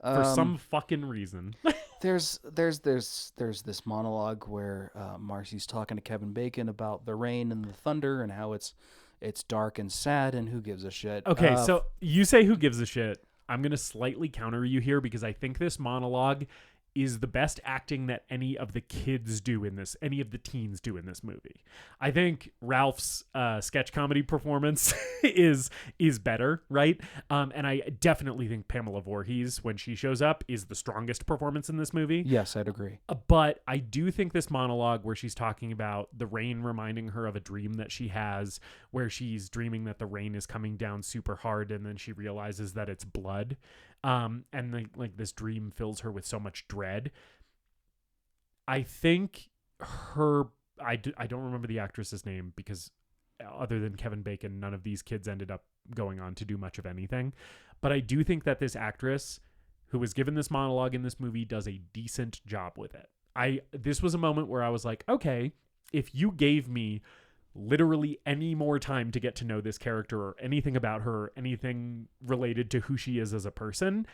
For some fucking reason. There's this monologue where Marcy's talking to Kevin Bacon about the rain and the thunder and how it's dark and sad and who gives a shit. Okay, so you say who gives a shit. I'm going to slightly counter you here because I think this monologue is the best acting that any of the teens do in this movie. I think Ralph's sketch comedy performance is better, right? And I definitely think Pamela Voorhees, when she shows up, is the strongest performance in this movie. Yes, I'd agree. But I do think this monologue where she's talking about the rain reminding her of a dream that she has, where she's dreaming that the rain is coming down super hard and then she realizes that it's blood. And this dream fills her with so much dread. I think I don't remember the actress's name because other than Kevin Bacon, none of these kids ended up going on to do much of anything. But I do think that this actress who was given this monologue in this movie does a decent job with it. This was a moment where I was like, okay, if you gave me literally any more time to get to know this character or anything about her, anything related to who she is as a person,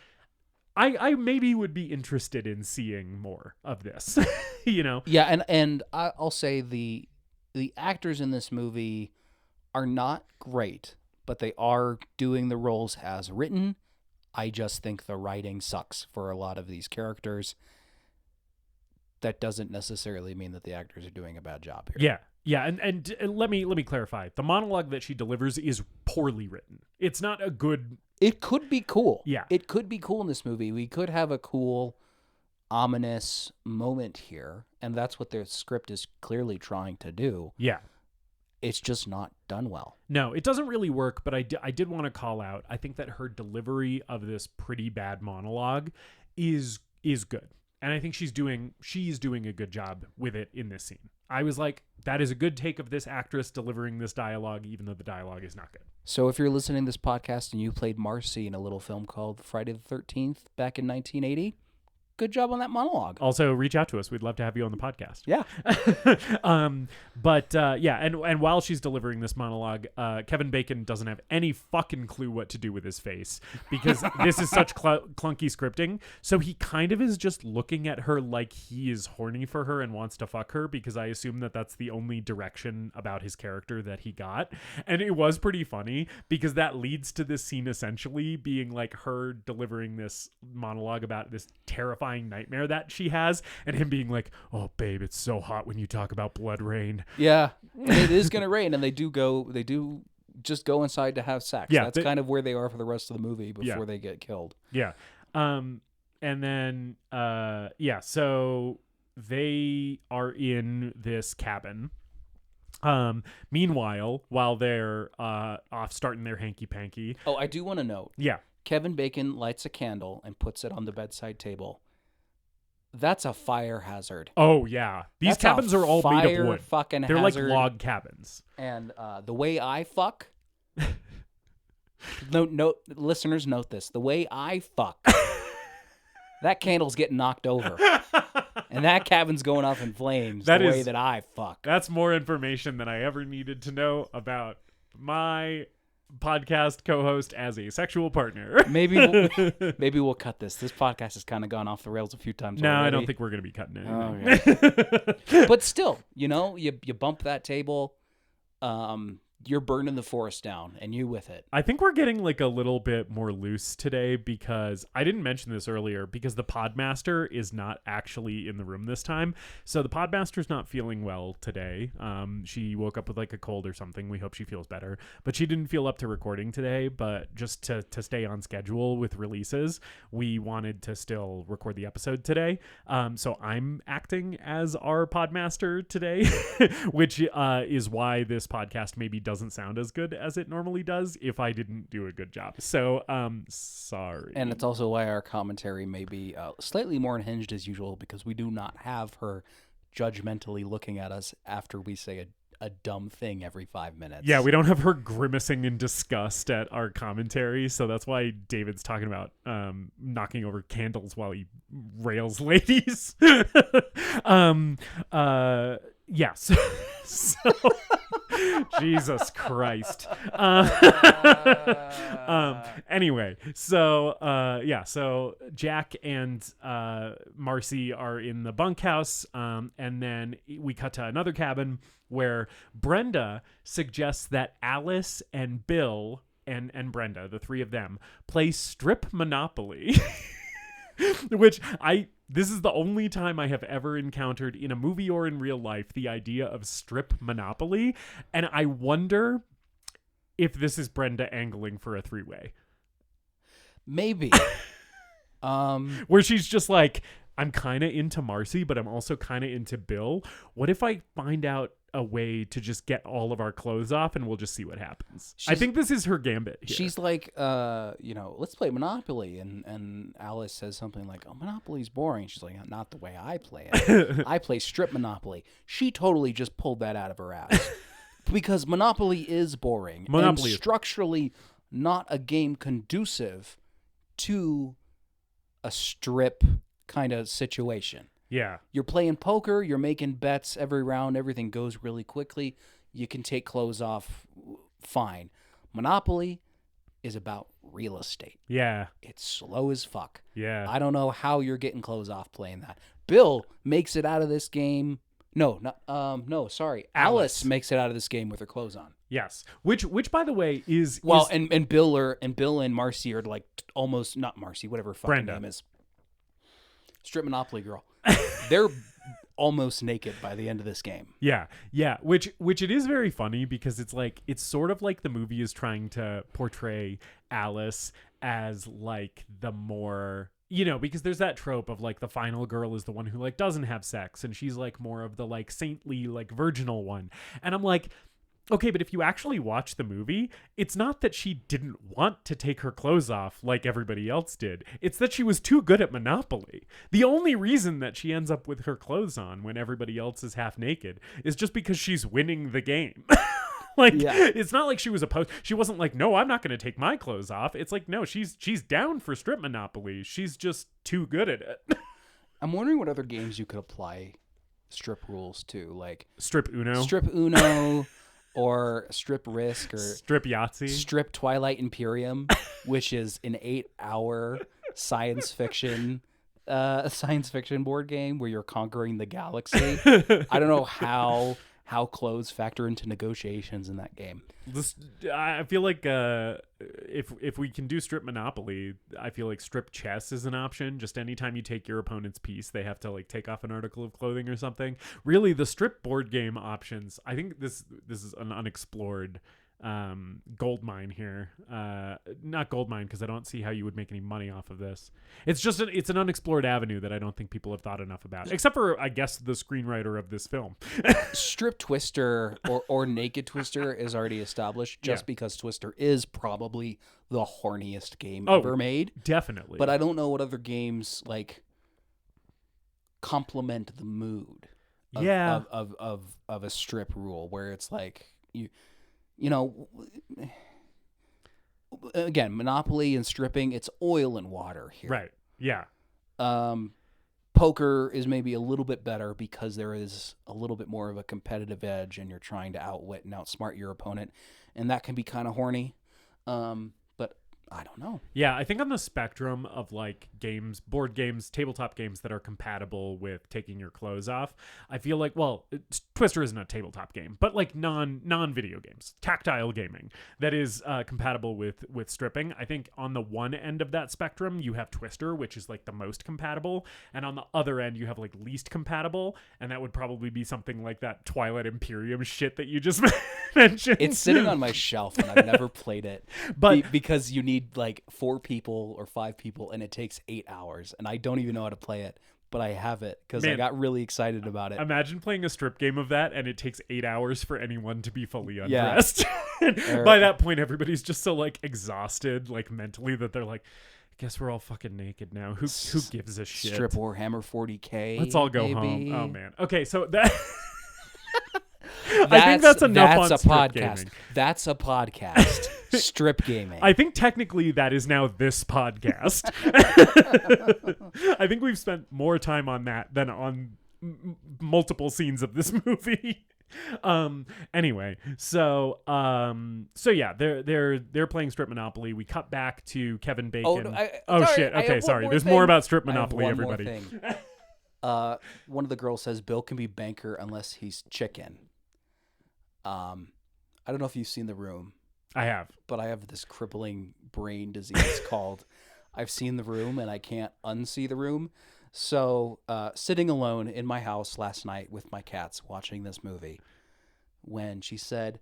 I maybe would be interested in seeing more of this. You know? Yeah, and I'll say the actors in this movie are not great, but they are doing the roles as written. I just think the writing sucks for a lot of these characters. That doesn't necessarily mean that the actors are doing a bad job here. Yeah. Yeah, and let me clarify. The monologue that she delivers is poorly written. It's not a good... It could be cool. Yeah. It could be cool in this movie. We could have a cool, ominous moment here, and that's what the script is clearly trying to do. Yeah. It's just not done well. No, it doesn't really work, but I did want to call out, I think that her delivery of this pretty bad monologue is good. And I think she's doing a good job with it in this scene. I was like, that is a good take of this actress delivering this dialogue, even though the dialogue is not good. So if you're listening to this podcast and you played Marcy in a little film called Friday the 13th back in 1980, good job on that monologue. Also, reach out to us. We'd love to have you on the podcast. Yeah. And while she's delivering this monologue, Kevin Bacon doesn't have any fucking clue what to do with his face because this is such clunky scripting. So he kind of is just looking at her like he is horny for her and wants to fuck her, because I assume that that's the only direction about his character that he got. And it was pretty funny because that leads to this scene essentially being like her delivering this monologue about this terrifying nightmare that she has, and him being like, "Oh babe, it's so hot when you talk about blood rain." Yeah, and it is gonna rain, and they do just go inside to have sex. Yeah, that's kind of where they are for the rest of the movie before they get killed. Yeah. And then so they are in this cabin. Meanwhile, while they're off starting their hanky panky. Oh, I do want to note. Yeah. Kevin Bacon lights a candle and puts it on the bedside table. That's a fire hazard. Oh yeah, these cabins are all made of wood. Fucking They're hazard. like log cabins. And the way I fuck. no, listeners, note this. The way I fuck, that candle's getting knocked over, and that cabin's going up in flames. Way that I fuck. That's more information than I ever needed to know about my podcast co-host as a sexual partner. Maybe we'll cut this. This podcast has kind of gone off the rails a few times. No, already. I don't think we're gonna be cutting it. Oh, yeah. But still, you bump that table, you're burning the forest down, and you with it. I think we're getting like a little bit more loose today because I didn't mention this earlier, because the Podmaster is not actually in the room this time. So the Podmaster's not feeling well today. She woke up with like a cold or something. We hope she feels better, but she didn't feel up to recording today. But just to stay on schedule with releases, we wanted to still record the episode today. So I'm acting as our Podmaster today, which is why this podcast maybe doesn't sound as good as it normally does if I didn't do a good job. So, sorry. And it's also why our commentary may be slightly more unhinged as usual, because we do not have her judgmentally looking at us after we say a dumb thing every 5 minutes. Yeah, we don't have her grimacing in disgust at our commentary, so that's why David's talking about knocking over candles while he rails ladies. Yes. So Jesus Christ. Anyway, so Jack and Marcy are in the bunkhouse, and then we cut to another cabin where Brenda suggests that Alice and Bill and Brenda, the three of them, play strip Monopoly. Which this is the only time I have ever encountered in a movie or in real life the idea of strip Monopoly, and I wonder if this is Brenda angling for a three-way. Maybe. Where she's just like, I'm kind of into Marcy, but I'm also kind of into Bill. What if I find out a way to just get all of our clothes off and we'll just see what happens? I think this is her gambit here. She's like, let's play Monopoly. And Alice says something like, oh, Monopoly's boring. She's like, not the way I play it. I play strip Monopoly. She totally just pulled that out of her ass. Because Monopoly is boring. Monopoly and structurally not a game conducive to a strip kind of situation. Yeah. You're playing poker, you're making bets every round, everything goes really quickly. You can take clothes off, fine. Monopoly is about real estate. Yeah. It's slow as fuck. Yeah. I don't know how you're getting clothes off playing that. Bill makes it out of this game. Alice makes it out of this game with her clothes on. Yes. Which by the way is and Bill and Marcy are like almost not Marcy, whatever her fucking name is. Strip Monopoly girl. They're almost naked by the end of this game. Yeah. Which it is very funny because it's sort of like the movie is trying to portray Alice as like the more, because there's that trope of like the final girl is the one who like doesn't have sex and she's like more of the like saintly like virginal one. And I'm like, okay, but if you actually watch the movie, it's not that she didn't want to take her clothes off like everybody else did. It's that she was too good at Monopoly. The only reason that she ends up with her clothes on when everybody else is half naked is just because she's winning the game. It's not like she was opposed. She wasn't like, no, I'm not going to take my clothes off. It's like, no, she's down for strip Monopoly. She's just too good at it. I'm wondering what other games you could apply strip rules to, like Strip Uno. Or Strip Risk, or Strip Yahtzee, Strip Twilight Imperium, which is an 8-hour science fiction board game where you're conquering the galaxy. I don't know how clothes factor into negotiations in that game. I feel like if we can do strip Monopoly, I feel like strip chess is an option. Just anytime you take your opponent's piece, they have to like take off an article of clothing or something. Really, the strip board game options, I think this is an unexplored gold mine here. Not gold mine because I don't see how you would make any money off of this. It's just it's an unexplored avenue that I don't think people have thought enough about, except for I guess the screenwriter of this film. Strip Twister or Naked Twister is already established because Twister is probably the horniest game ever made. Definitely. But I don't know what other games like complement the mood of a strip rule where it's like again, Monopoly and stripping, it's oil and water here. Right. Yeah. Poker is maybe a little bit better because there is a little bit more of a competitive edge and you're trying to outwit and outsmart your opponent. And that can be kind of horny. But I don't know. Yeah, I think on the spectrum of like games, board games, tabletop games that are compatible with taking your clothes off, I feel like, Twister isn't a tabletop game, but like non-video games, tactile gaming that is compatible with stripping. I think on the one end of that spectrum, you have Twister, which is like the most compatible. And on the other end, you have like least compatible. And that would probably be something like that Twilight Imperium shit that you just mentioned. It's sitting on my shelf and I've never played it. But because you need like 4 people or 5 people and it takes 8 hours and I don't even know how to play it, but I have it because I got really excited about it. Imagine playing a strip game of that and it takes 8 hours for anyone to be fully undressed. Yeah. By that point, everybody's just so like exhausted, like mentally, that they're like, I guess we're all fucking naked now. Who gives a shit? Strip Warhammer 40K. Let's all go home. Oh man. Okay, so that I think that's enough that's on a strip podcast. gaming. That's a podcast. Strip gaming. I think technically that is now this podcast. I think we've spent more time on that than on multiple scenes of this movie. Anyway, so yeah, they're playing Strip Monopoly. We cut back to Kevin Bacon. Sorry, shit. I Okay, have sorry. one more There's thing. more about Strip I have Monopoly, one more everybody. thing. One of the girls says Bill can be banker unless he's chicken. I don't know if you've seen The Room. I have. But I have this crippling brain disease called I've seen The Room and I can't unsee The Room. So sitting alone in my house last night with my cats watching this movie, when she said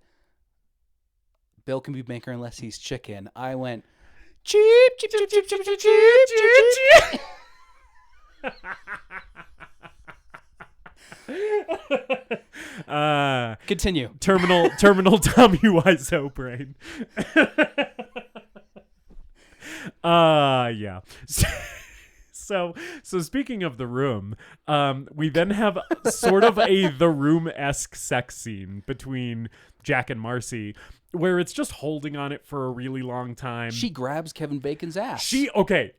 Bill can be banker unless he's chicken, I went cheep cheep cheep cheep cheep cheep cheep cheep. Continue. Terminal Tommy Wiseau brain. Yeah. So speaking of The Room, we then have sort of a The Room-esque sex scene between Jack and Marcy, where it's just holding on it for a really long time. She grabs Kevin Bacon's ass.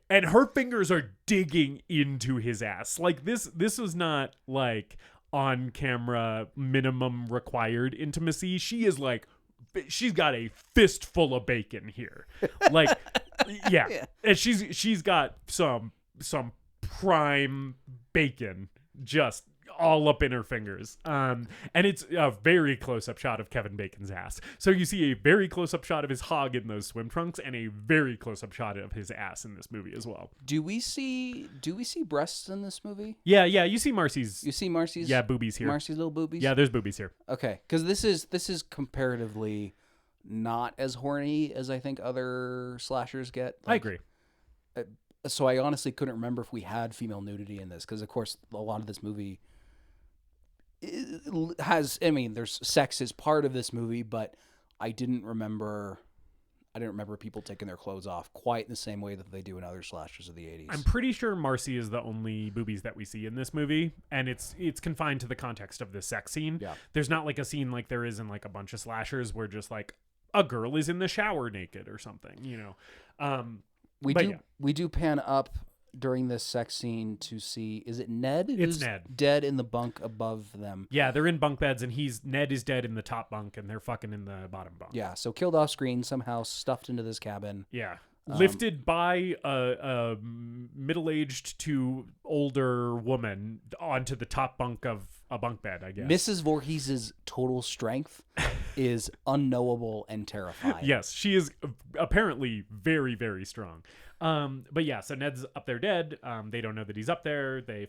And her fingers are digging into his ass. Like this was not like on camera minimum required intimacy. She's got a fistful of bacon here. Like, yeah. And she's got some prime bacon just all up in her fingers. And it's a very close-up shot of Kevin Bacon's ass. So you see a very close-up shot of his hog in those swim trunks and a very close-up shot of his ass in this movie as well. Do we see breasts in this movie? Yeah, you see Marcy's. You see Marcy's? Yeah, boobies here. Marcy's little boobies? Yeah, there's boobies here. Okay, because this is comparatively not as horny as I think other slashers get. I agree. So I honestly couldn't remember if we had female nudity in this, because of course a lot of this movie has, I mean, there's sex as part of this movie, but I didn't remember people taking their clothes off quite in the same way that they do in other slashers of the 80s. I'm pretty sure Marcy is the only boobies that we see in this movie, and it's confined to the context of the sex scene. Yeah. There's not like a scene like there is in like a bunch of slashers where just like a girl is in the shower naked or something, you know. We do pan up during this sex scene to see, is it Ned? It's Ned. Dead in the bunk above them. Yeah, they're in bunk beds, and Ned is dead in the top bunk, and they're fucking in the bottom bunk. Yeah, so killed off screen, somehow stuffed into this cabin. Yeah. Lifted by a middle-aged to older woman onto the top bunk of a bunk bed, I guess. Mrs. Voorhees' total strength is unknowable and terrifying. Yes, she is apparently very, very strong. But yeah, so Ned's up there dead. They don't know that he's up there. They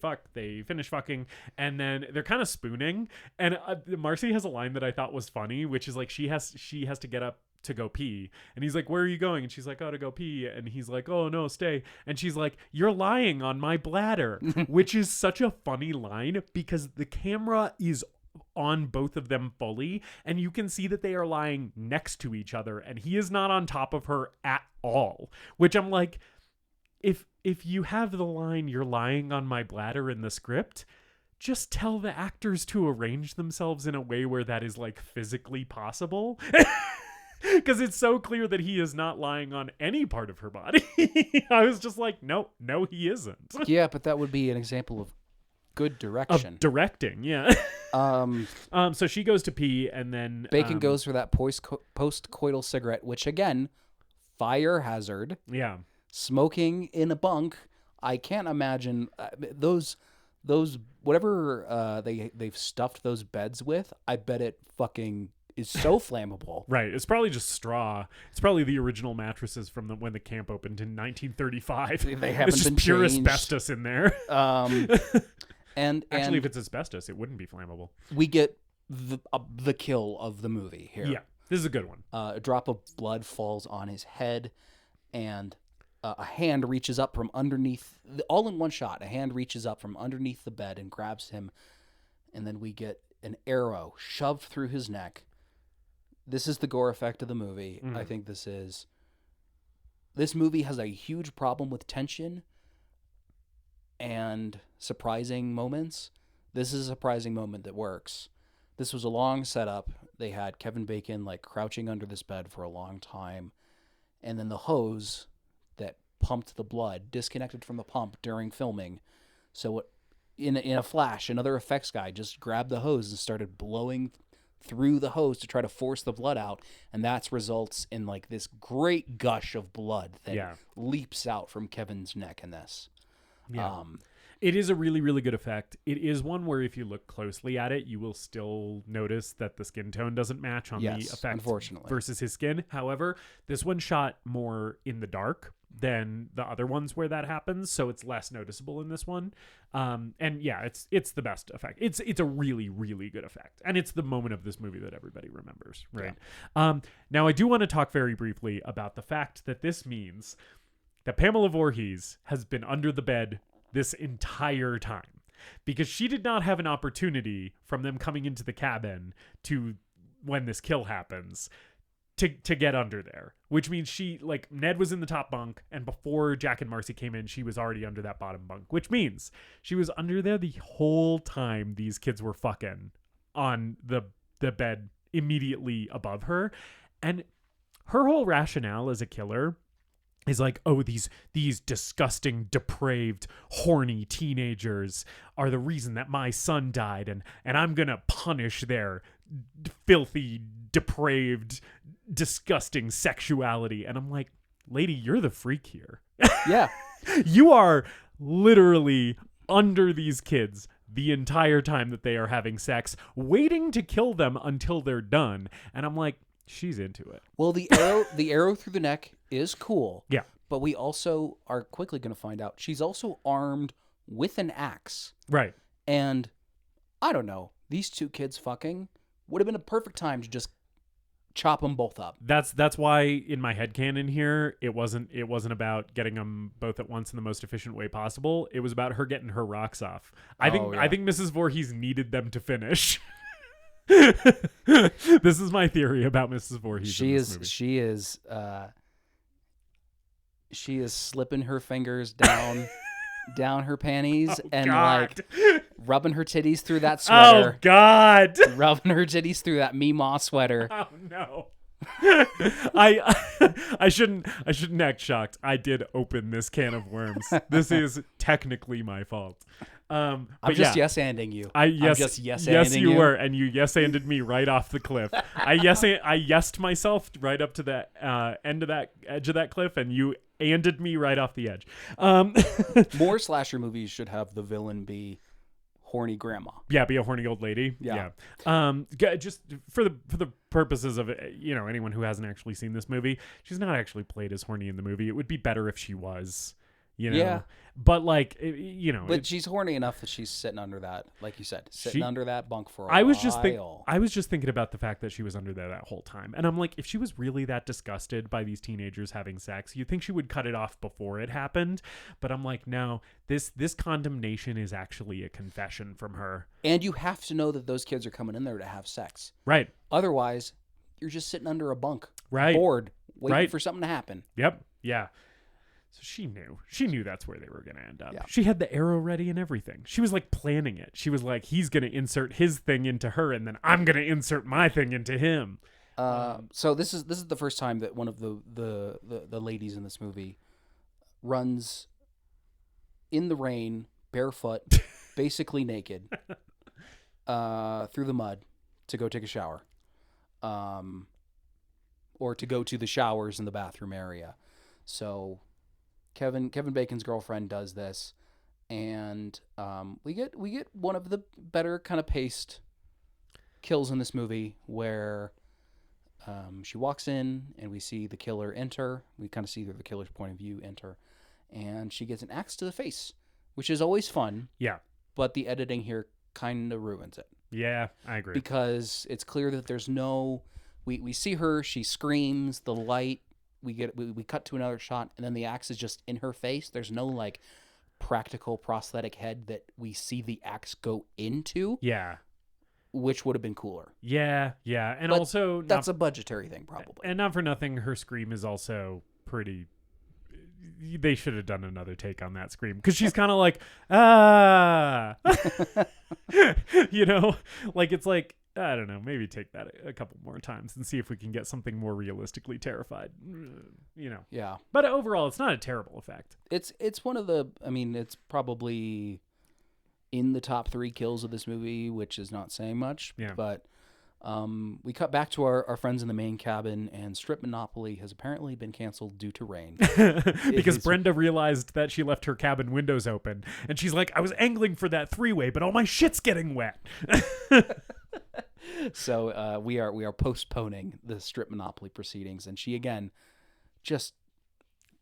finish fucking, and then they're kind of spooning. And Marcy has a line that I thought was funny, which is like she has to get up to go pee, and he's like, "Where are you going?" And she's like, "Oh, to go pee." And he's like, "Oh no, stay." And she's like, "You're lying on my bladder," which is such a funny line because the camera is on both of them fully, and you can see that they are lying next to each other, and he is not on top of her at all, which I'm like, if you have the line "you're lying on my bladder" in the script, just tell the actors to arrange themselves in a way where that is like physically possible. Because it's so clear that he is not lying on any part of her body. I was just like, no, he isn't. Yeah, but that would be an example of good direction. Of directing, yeah. So she goes to pee, and then Bacon goes for that post-coital cigarette, which again, fire hazard. Yeah. Smoking in a bunk. I can't imagine those whatever they've stuffed those beds with. I bet it fucking is so flammable. Right. It's probably just straw. It's probably the original mattresses from when the camp opened in 1935. They haven't It's just been pure changed. asbestos in there. And actually, if it's asbestos, it wouldn't be flammable. We get the kill of the movie here. Yeah, this is a good one. A drop of blood falls on his head, and a hand reaches up from underneath, all in one shot. A hand reaches up from underneath the bed and grabs him, and then we get an arrow shoved through his neck. This is the gore effect of the movie. I think this movie has a huge problem with tension and surprising moments. This is a surprising moment that works. this was a long setup. They had Kevin Bacon like crouching under this bed for a long time, and then the hose that pumped the blood disconnected from the pump during filming. So in a flash, another effects guy just grabbed the hose and started blowing through the hose to try to force the blood out, and that results in like this great gush of blood that leaps out from Kevin's neck in this. Yeah. It is a really, really good effect. It is one where if you look closely at it, you will still notice that the skin tone doesn't match on the effect unfortunately. Versus his skin. However, this one shot more in the dark than the other ones where that happens, so it's less noticeable in this one. And yeah, it's the best effect. It's a really, really good effect, and it's the moment of this movie that everybody remembers, right? Yeah. Now, I do want to talk very briefly about the fact that this means that Pamela Voorhees has been under the bed this entire time, because she did not have an opportunity from them coming into the cabin to when this kill happens to get under there, which means she, like, Ned was in the top bunk, and before Jack and Marcy came in, she was already under that bottom bunk, which means she was under there the whole time these kids were fucking on the bed immediately above her. And her whole rationale as a killer is like, oh, these disgusting, depraved, horny teenagers are the reason that my son died, and I'm gonna punish their filthy, depraved, disgusting sexuality. And I'm like, lady, you're the freak here. Yeah. You are literally under these kids the entire time that they are having sex, waiting to kill them until they're done. And I'm like, she's into it. Well, the arrow through the neck is cool. Yeah. But we also are quickly going to find out she's also armed with an axe. Right. And I don't know, these two kids fucking would have been a perfect time to just chop them both up. That's why in my headcanon here, it wasn't about getting them both at once in the most efficient way possible. It was about her getting her rocks off. I think Mrs. Voorhees needed them to finish. This is my theory about Mrs. Voorhees. She is slipping her fingers down her panties like rubbing her titties through that sweater. Oh God! Rubbing her titties through that Meemaw sweater. Oh no! I shouldn't act shocked. I did open this can of worms. This is technically my fault. I'm just yes-anding you. I'm just yes-anding yes, you you. were, and you yes-anded me right off the cliff. I yesed myself right up to that edge of that cliff, and you anded me right off the edge. More slasher movies should have the villain be horny grandma. Yeah, be a horny old lady. Yeah. Just for the purposes of anyone who hasn't actually seen this movie, she's not actually played as horny in the movie. It would be better if she was. Yeah. But like, But she's horny enough that she's sitting under that, like you said, under that bunk for a while. I was just thinking about the fact that she was under there that whole time. And I'm like, if she was really that disgusted by these teenagers having sex, you'd think she would cut it off before it happened. But I'm like, no, this condemnation is actually a confession from her. And you have to know that those kids are coming in there to have sex. Right. Otherwise, you're just sitting under a bunk. Right. Bored, waiting for something to happen. Yep. Yeah. So she knew that's where they were going to end up. Yeah. She had the arrow ready and everything. She was like planning it. She was like, he's going to insert his thing into her, and then I'm going to insert my thing into him. So this is the first time that one of the ladies in this movie runs in the rain, barefoot, basically naked, through the mud to go take a shower, or to go to the showers in the bathroom area. So Kevin Bacon's girlfriend does this, and we get one of the better kind of paced kills in this movie where she walks in and we see the killer enter. We kind of see the killer's point of view enter, and she gets an axe to the face, which is always fun. Yeah. But the editing here kind of ruins it. Yeah, I agree. Because it's clear that there's no... We see her, she screams, the light... We cut to another shot, and then the axe is just in her face. There's no like practical prosthetic head that we see the axe go into. Yeah, which would have been cooler. Yeah, and but also that's a budgetary thing, probably. And not for nothing, her scream is also pretty. They should have done another take on that scream because she's kind of like like it's like. I don't know, maybe take that a couple more times and see if we can get something more realistically terrified, Yeah. But overall, it's not a terrible effect. It's one of the, I mean, it's probably in the top 3 kills of this movie, which is not saying much. Yeah. But we cut back to our friends in the main cabin, and Strip Monopoly has apparently been canceled due to rain. Because Brenda realized that she left her cabin windows open, and she's like, I was angling for that 3-way, but all my shit's getting wet. So we are postponing the Strip Monopoly proceedings, and she again just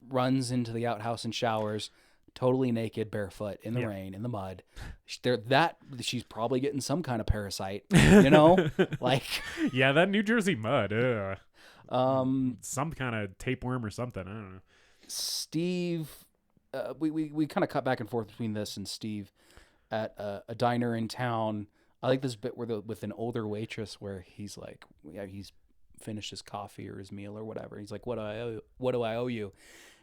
runs into the outhouse and showers, totally naked, barefoot, in the rain, in the mud. She's probably getting some kind of parasite, like yeah, that New Jersey mud. Some kind of tapeworm or something. I don't know. Steve, we kind of cut back and forth between this and Steve at a diner in town. I like this bit with an older waitress where he's like, he's finished his coffee or his meal or whatever. He's like, what do I owe you?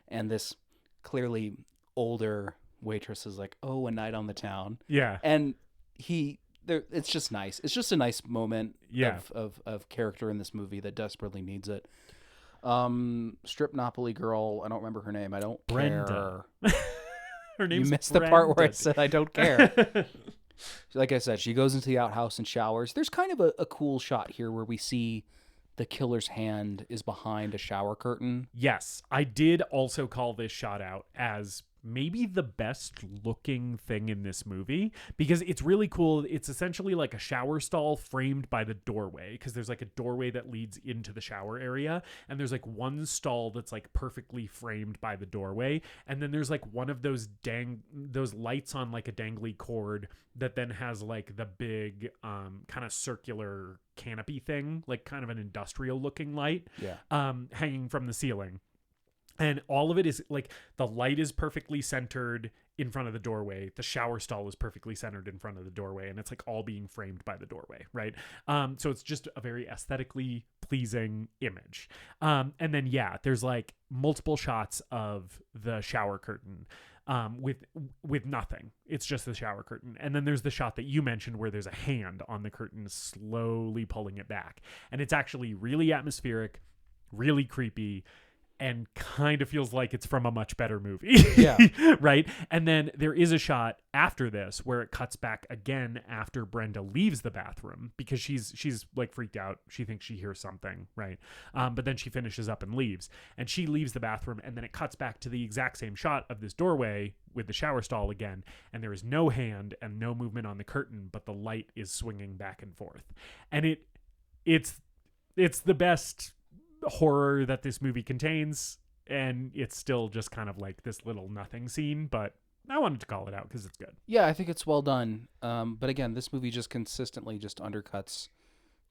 And this clearly older waitress is like, oh, a night on the town. Yeah. And it's just nice. It's just a nice moment of character in this movie that desperately needs it. Strip Monopoly girl, I don't remember her name. I don't Brenda. care. Her name's You missed Brenda. the part where I said I don't care. Like I said, she goes into the outhouse and showers. There's kind of a cool shot here where we see the killer's hand is behind a shower curtain. Yes, I did also call this shot out as maybe the best looking thing in this movie, because it's really cool. It's essentially like a shower stall framed by the doorway, because there's like a doorway that leads into the shower area, and there's like one stall that's like perfectly framed by the doorway, and then there's like one of those lights on like a dangly cord that then has like the big kind of circular canopy thing, like kind of an industrial looking light, hanging from the ceiling. And all of it is like, the light is perfectly centered in front of the doorway. The shower stall is perfectly centered in front of the doorway. And it's like all being framed by the doorway, right? So it's just a very aesthetically pleasing image. And then, there's like multiple shots of the shower curtain with nothing. It's just the shower curtain. And then there's the shot that you mentioned where there's a hand on the curtain slowly pulling it back. And it's actually really atmospheric, really creepy, and kind of feels like it's from a much better movie. Yeah. Right? And then there is a shot after this where it cuts back again after Brenda leaves the bathroom, because she's like freaked out. She thinks she hears something, right? But then she finishes up and leaves. And she leaves the bathroom, and then it cuts back to the exact same shot of this doorway with the shower stall again, and there is no hand and no movement on the curtain, but the light is swinging back and forth. And it's the best horror that this movie contains, and it's still just kind of like this little nothing scene, but I wanted to call it out because it's good. Yeah, I think it's well done. But again, this movie just consistently just undercuts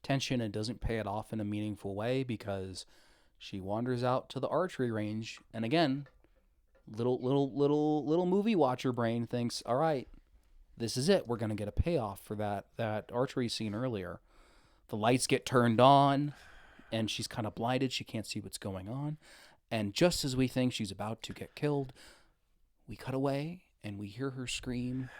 tension and doesn't pay it off in a meaningful way, because she wanders out to the archery range, and again, little movie watcher brain thinks, all right, this is it. We're gonna get a payoff for that archery scene earlier. The lights get turned on, and she's kind of blinded. She can't see what's going on. And just as we think she's about to get killed, we cut away and we hear her scream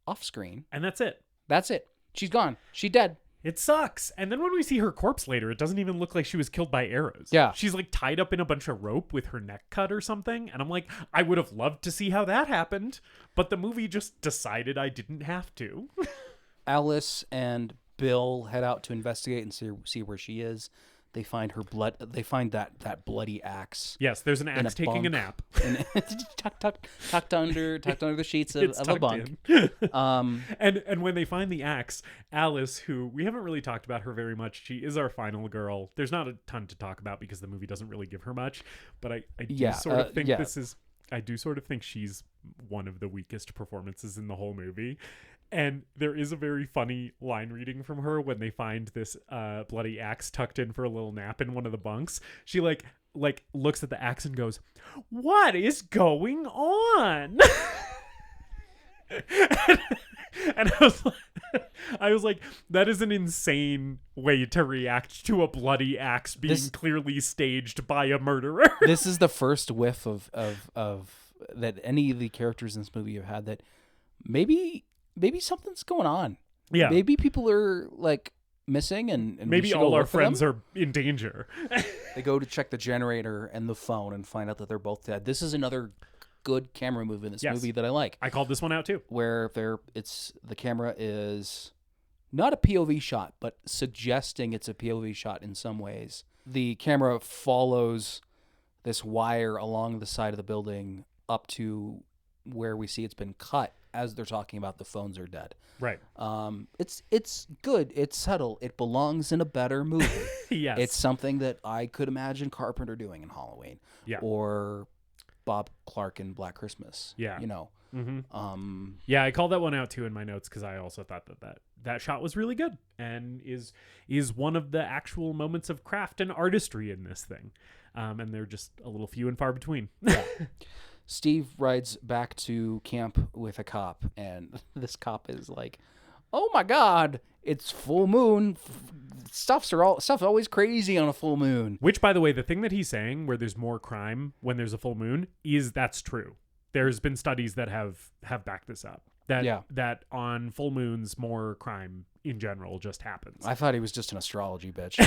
off screen. And that's it. That's it. She's gone. She's dead. It sucks. And then when we see her corpse later, it doesn't even look like she was killed by arrows. Yeah. She's like tied up in a bunch of rope with her neck cut or something. And I'm like, I would have loved to see how that happened, but the movie just decided I didn't have to. Alice and Bill head out to investigate and see where she is. They find her blood. They find that bloody axe. Yes, there's an axe taking a nap. tucked under the sheets of a bunk. And when they find the axe, Alice, who we haven't really talked about her very much, she is our final girl. There's not a ton to talk about because the movie doesn't really give her much. But I do sort of think I do sort of think she's one of the weakest performances in the whole movie. And there is a very funny line reading from her when they find this bloody axe tucked in for a little nap in one of the bunks. She like looks at the axe and goes, "What is going on?" and I was like, that is an insane way to react to a bloody axe being clearly staged by a murderer. This is the first whiff of that any of the characters in this movie have had that maybe something's going on. Yeah. Maybe people are like missing and we maybe should go all our look for friends them. are in danger. They go to check the generator and the phone and find out that they're both dead. This is another good camera move in this Yes. movie that I like, I called this one out too. where the camera is not a POV shot, but suggesting it's a POV shot in some ways. The camera follows this wire along the side of the building up to where we see it's been cut as they're talking about the phones are dead. Right. It's good. It's subtle. It belongs in a better movie. Yes. It's something that I could imagine Carpenter doing in Halloween. Yeah. Or Bob Clark in Black Christmas. Yeah. You know. Mm-hmm. Yeah, I called that one out too in my notes because I also thought that shot was really good and is one of the actual moments of craft and artistry in this thing. And they're just a little few and far between. Yeah. Steve rides back to camp with a cop, and this cop is like, "Oh my God, it's full moon. Stuff's always crazy on a full moon." Which, by the way, the thing that he's saying, where there's more crime when there's a full moon, that's true. There's been studies that have backed this up. That on full moons, more crime in general just happens. I thought he was just an astrology bitch.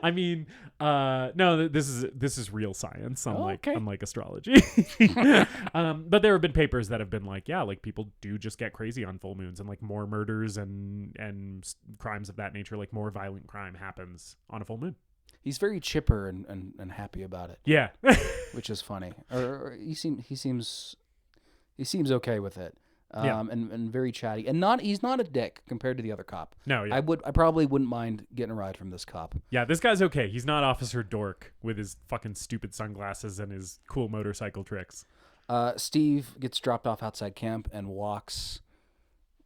I mean, no, this is real science, unlike astrology. But there have been papers that have been like, yeah, like people do just get crazy on full moons, and like more murders and crimes of that nature, like more violent crime happens on a full moon. He's very chipper and happy about it. Yeah. Which is funny. Or he seems okay with it. And very chatty. And he's not a dick compared to the other cop. No, yeah. I probably wouldn't mind getting a ride from this cop. Yeah, this guy's okay. He's not Officer Dork with his fucking stupid sunglasses and his cool motorcycle tricks. Steve gets dropped off outside camp and walks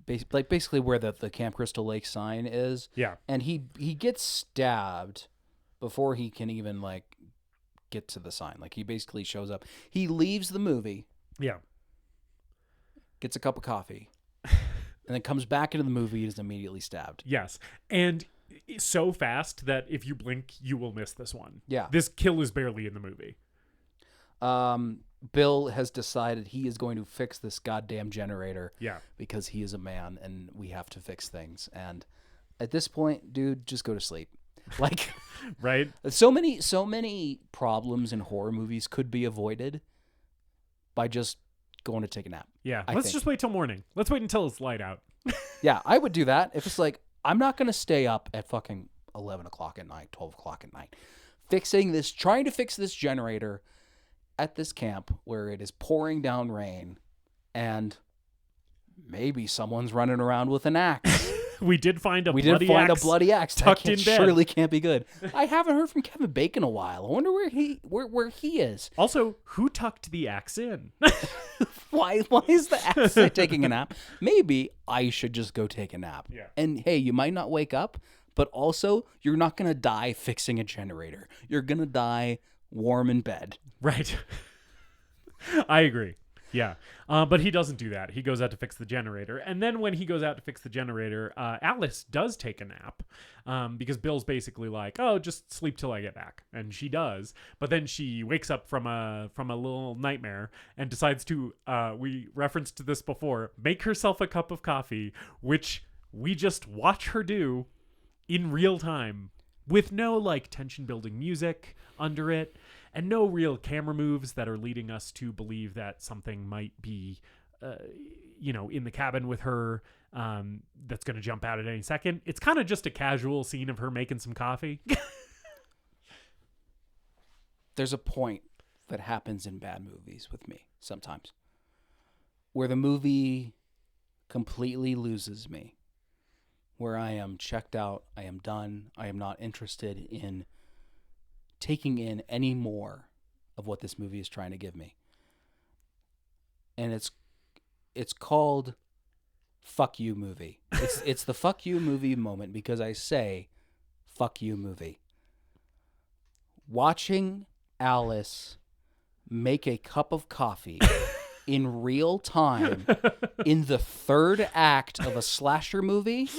basically where the Camp Crystal Lake sign is. Yeah. And he gets stabbed before he can even like get to the sign. Like he basically shows up. He leaves the movie. Yeah. Gets a cup of coffee, and then comes back into the movie and is immediately stabbed. Yes. And so fast that if you blink, you will miss this one. Yeah. This kill is barely in the movie. Bill has decided he is going to fix this goddamn generator. Yeah. Because he is a man and we have to fix things. And at this point, dude, just go to sleep. Like, right? So many problems in horror movies could be avoided by just going to take a nap. Yeah. Let's just wait till morning. Let's wait until it's light out. Yeah, I would do that. If it's like, I'm not going to stay up at fucking 11 o'clock at night, 12 o'clock at night, trying to fix this generator at this camp where it is pouring down rain and maybe someone's running around with an axe. We did find a bloody axe tucked in bed. Surely can't be good. I haven't heard from Kevin Bacon in a while. I wonder where he is. Also, who tucked the axe in? Why is the axe taking a nap? Maybe I should just go take a nap. Yeah. And hey, you might not wake up, but also you're not gonna die fixing a generator. You're gonna die warm in bed. Right. I agree. Yeah. But he doesn't do that. He goes out to fix the generator. And then when he goes out to fix the generator, Alice does take a nap because Bill's basically like, oh, just sleep till I get back. And she does. But then she wakes up from a little nightmare and decides to, we referenced this before, make herself a cup of coffee, which we just watch her do in real time with no like tension building music under it. And no real camera moves that are leading us to believe that something might be, in the cabin with her that's going to jump out at any second. It's kind of just a casual scene of her making some coffee. There's a point that happens in bad movies with me sometimes where the movie completely loses me, where I am checked out, I am done, I am not interested in taking in any more of what this movie is trying to give me. And it's called fuck you movie. It's the fuck you movie moment because I say fuck you movie. Watching Alice make a cup of coffee in real time in the third act of a slasher movie,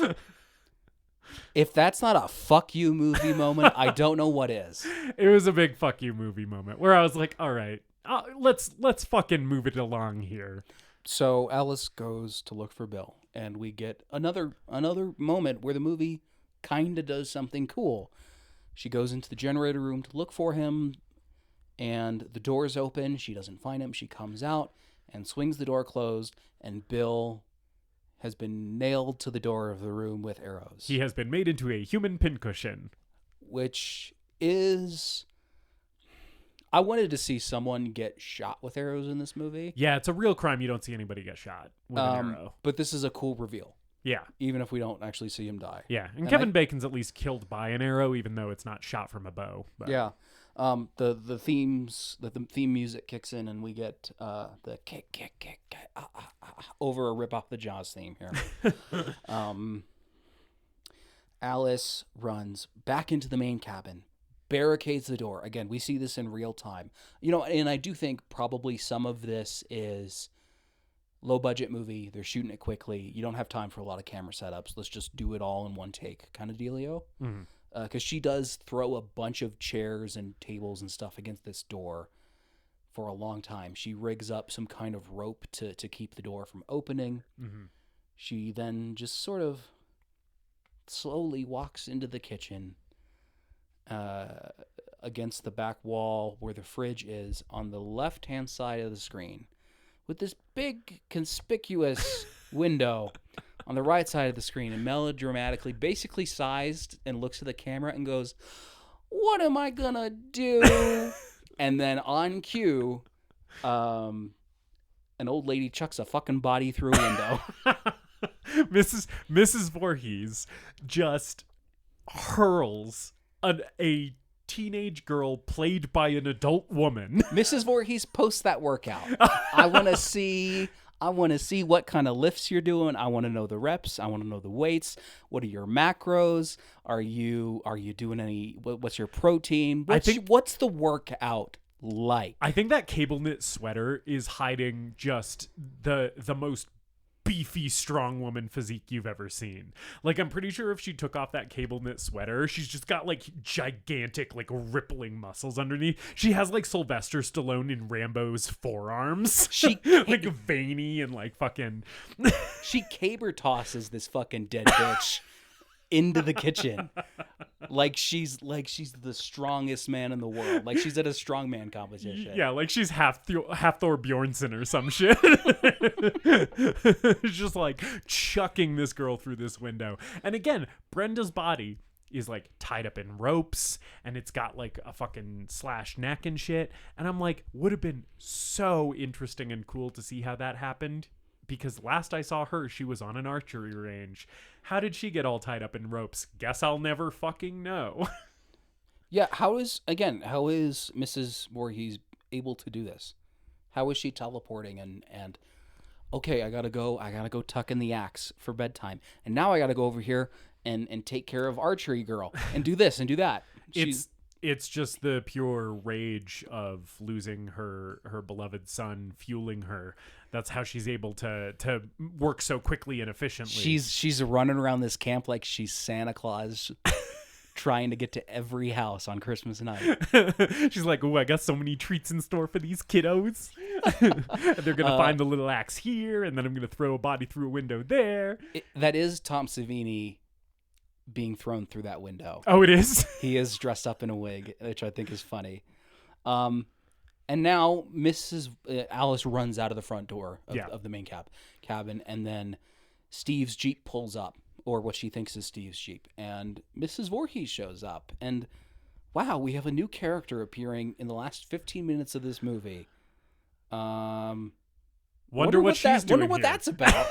if that's not a fuck you movie moment, I don't know what is. It was a big fuck you movie moment where I was like, all right, let's fucking move it along here. So Alice goes to look for Bill and we get another moment where the movie kind of does something cool. She goes into the generator room to look for him, and the door is open. She doesn't find him. She comes out and swings the door closed, and Bill has been nailed to the door of the room with arrows. He has been made into a human pincushion. Which is... I wanted to see someone get shot with arrows in this movie. Yeah, it's a real crime you don't see anybody get shot with an arrow. But this is a cool reveal. Yeah. Even if we don't actually see him die. Yeah, and Kevin Bacon's at least killed by an arrow, even though it's not shot from a bow. But. Yeah. The theme music kicks in, and we get the kick over a rip off the Jaws theme here. Alice runs back into the main cabin, barricades the door. Again, we see this in real time. And I do think probably some of this is low budget movie. They're shooting it quickly. You don't have time for a lot of camera setups. Let's just do it all in one take kind of dealio. Mm-hmm. Because she does throw a bunch of chairs and tables and stuff against this door for a long time. She rigs up some kind of rope to keep the door from opening. Mm-hmm. She then just sort of slowly walks into the kitchen against the back wall where the fridge is on the left-hand side of the screen with this big conspicuous window on the right side of the screen, and melodramatically, basically sized, and looks at the camera and goes, "What am I gonna do?" And then on cue, an old lady chucks a fucking body through a window. Mrs. Voorhees just hurls a teenage girl played by an adult woman. Mrs. Voorhees, post that workout. I want to see what kind of lifts you're doing. I want to know the reps. I want to know the weights. What are your macros? Are you doing any? What's your protein? What's the workout like? I think that cable knit sweater is hiding just the most beefy, strong woman physique you've ever seen. Like, I'm pretty sure if she took off that cable knit sweater, she's just got like gigantic, like rippling muscles underneath. She has like Sylvester Stallone in Rambo's forearms. She like veiny and like fucking. She caber tosses this fucking dead bitch into the kitchen. Like she's the strongest man in the world. Like she's at a strongman competition. Yeah, like she's half Thor Bjornsson or some shit. It's just like chucking this girl through this window. And again, Brenda's body is like tied up in ropes, and it's got like a fucking slashed neck and shit. And I'm like, would have been so interesting and cool to see how that happened. Because last I saw her, she was on an archery range. How did she get all tied up in ropes? Guess I'll never fucking know. Yeah, how is Mrs. Voorhees able to do this? How is she teleporting and okay, I gotta go tuck in the axe for bedtime. And now I gotta go over here and take care of archery girl and do this and do that. It's just the pure rage of losing her beloved son fueling her. That's how she's able to work so quickly and efficiently. She's running around this camp like she's Santa Claus, trying to get to every house on Christmas night. She's like, "Oh, I got so many treats in store for these kiddos. They're gonna find the little axe here, and then I'm gonna throw a body through a window there." That is Tom Savini being thrown through that window. Oh, it is? He is dressed up in a wig, which I think is funny. And now Mrs. Alice runs out of the front door of the main cabin, and then Steve's Jeep pulls up, or what she thinks is Steve's Jeep, and Mrs. Voorhees shows up. And wow, we have a new character appearing in the last 15 minutes of this movie. Wonder what she's doing. Wonder what that's about.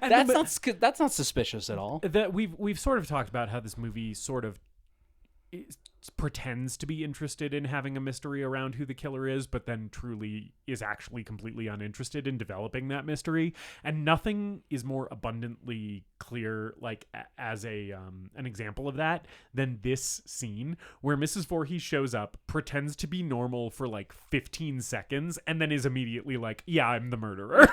That's not suspicious at all. That we've sort of talked about how this movie sort of pretends to be interested in having a mystery around who the killer is, but then truly is actually completely uninterested in developing that mystery. And nothing is more abundantly clear, like as an example of that, than this scene where Mrs. Voorhees shows up, pretends to be normal for like 15 seconds, and then is immediately like, "Yeah, I'm the murderer."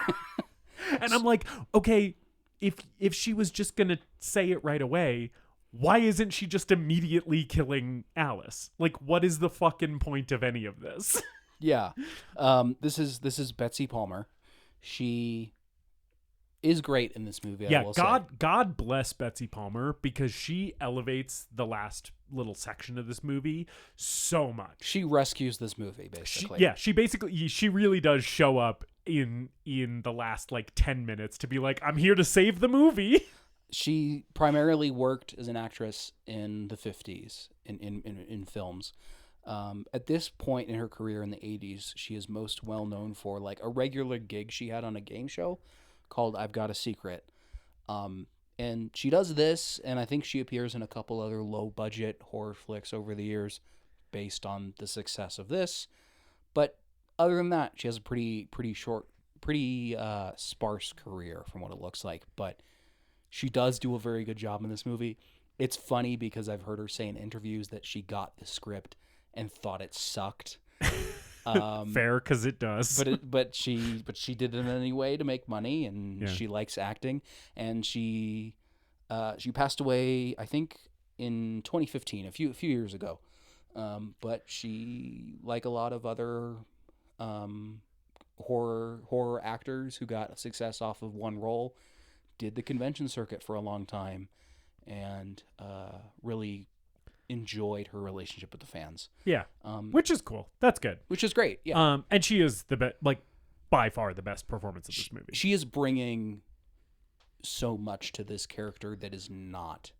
And I'm like, okay, if she was just gonna say it right away, why isn't she just immediately killing Alice? Like, what is the fucking point of any of this? Yeah. This is Betsy Palmer. She is great in this movie. Yeah, I will God bless Betsy Palmer, because she elevates the last little section of this movie so much. She rescues this movie basically. She really does show up in the last like 10 minutes to be like, I'm here to save the movie. She primarily worked as an actress in the 50s in films. At this point in her career in the 80s, she is most well known for like a regular gig she had on a game show called I've Got a Secret. And she does this, and I think she appears in a couple other low-budget horror flicks over the years based on the success of this. But other than that, she has a pretty sparse career from what it looks like. But she does do a very good job in this movie. It's funny because I've heard her say in interviews that she got the script and thought it sucked. Fair, because it does. But she did it anyway to make money, and she likes acting. And she passed away, I think, in 2015, a few years ago. But she, like a lot of other horror actors who got success off of one role, did the convention circuit for a long time, and really enjoyed her relationship with the fans. Yeah, which is cool. That's good. Which is great. Yeah. And she is by far the best performance of this movie. She is bringing so much to this character that is not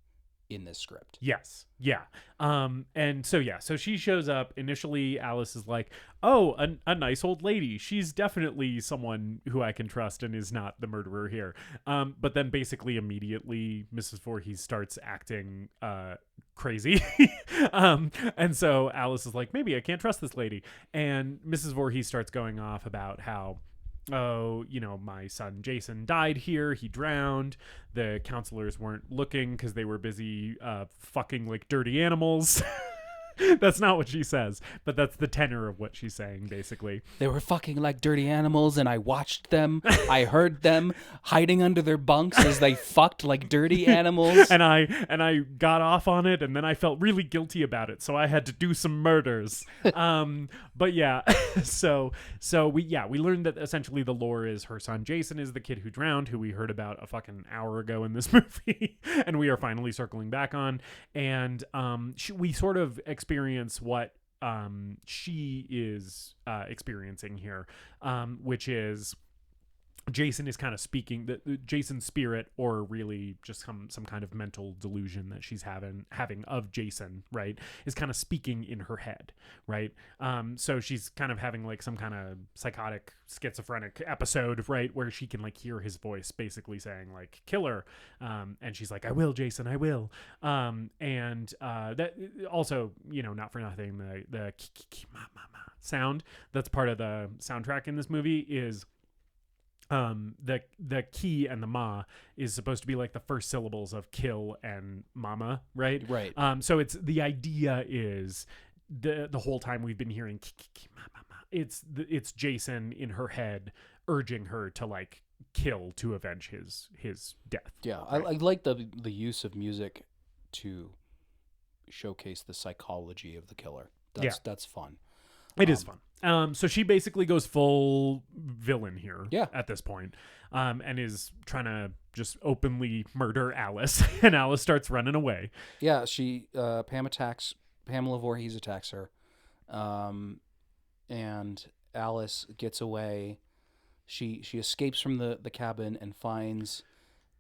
in this script. Yes. Yeah. So she shows up. Initially, Alice is like, oh, a nice old lady. She's definitely someone who I can trust and is not the murderer here. But then basically immediately Mrs. Voorhees starts acting crazy. And so Alice is like, maybe I can't trust this lady. And Mrs. Voorhees starts going off about how, oh, my son Jason died here. He drowned. The counselors weren't looking because they were busy fucking like dirty animals. That's not what she says, but that's the tenor of what she's saying, basically. They were fucking like dirty animals, and I watched them. I heard them hiding under their bunks as they fucked like dirty animals. And I got off on it, and then I felt really guilty about it, so I had to do some murders. But yeah, so we learned that essentially the lore is her son Jason is the kid who drowned, who we heard about a fucking hour ago in this movie, and we are finally circling back on. And we sort of experience what she is experiencing here, which is Jason is kind of speaking, Jason's spirit, or really just some kind of mental delusion that she's having of Jason, right, is kind of speaking in her head, right? So she's kind of having like some kind of psychotic schizophrenic episode, right, where she can like hear his voice basically saying like, kill her. And she's like, I will, Jason, I will. And that also, not for nothing, the sound that's part of the soundtrack in this movie is the key and the ma is supposed to be like the first syllables of kill and mama, right? Right. So it's, the idea is the whole time we've been hearing it's Jason in her head urging her to like kill to avenge his death. Yeah, right? I like the use of music to showcase the psychology of the killer. That's fun. It is fun. So she basically goes full villain here at this point, and is trying to just openly murder Alice, and Alice starts running away. Yeah, Pamela Voorhees attacks her, and Alice gets away. She escapes from the cabin and finds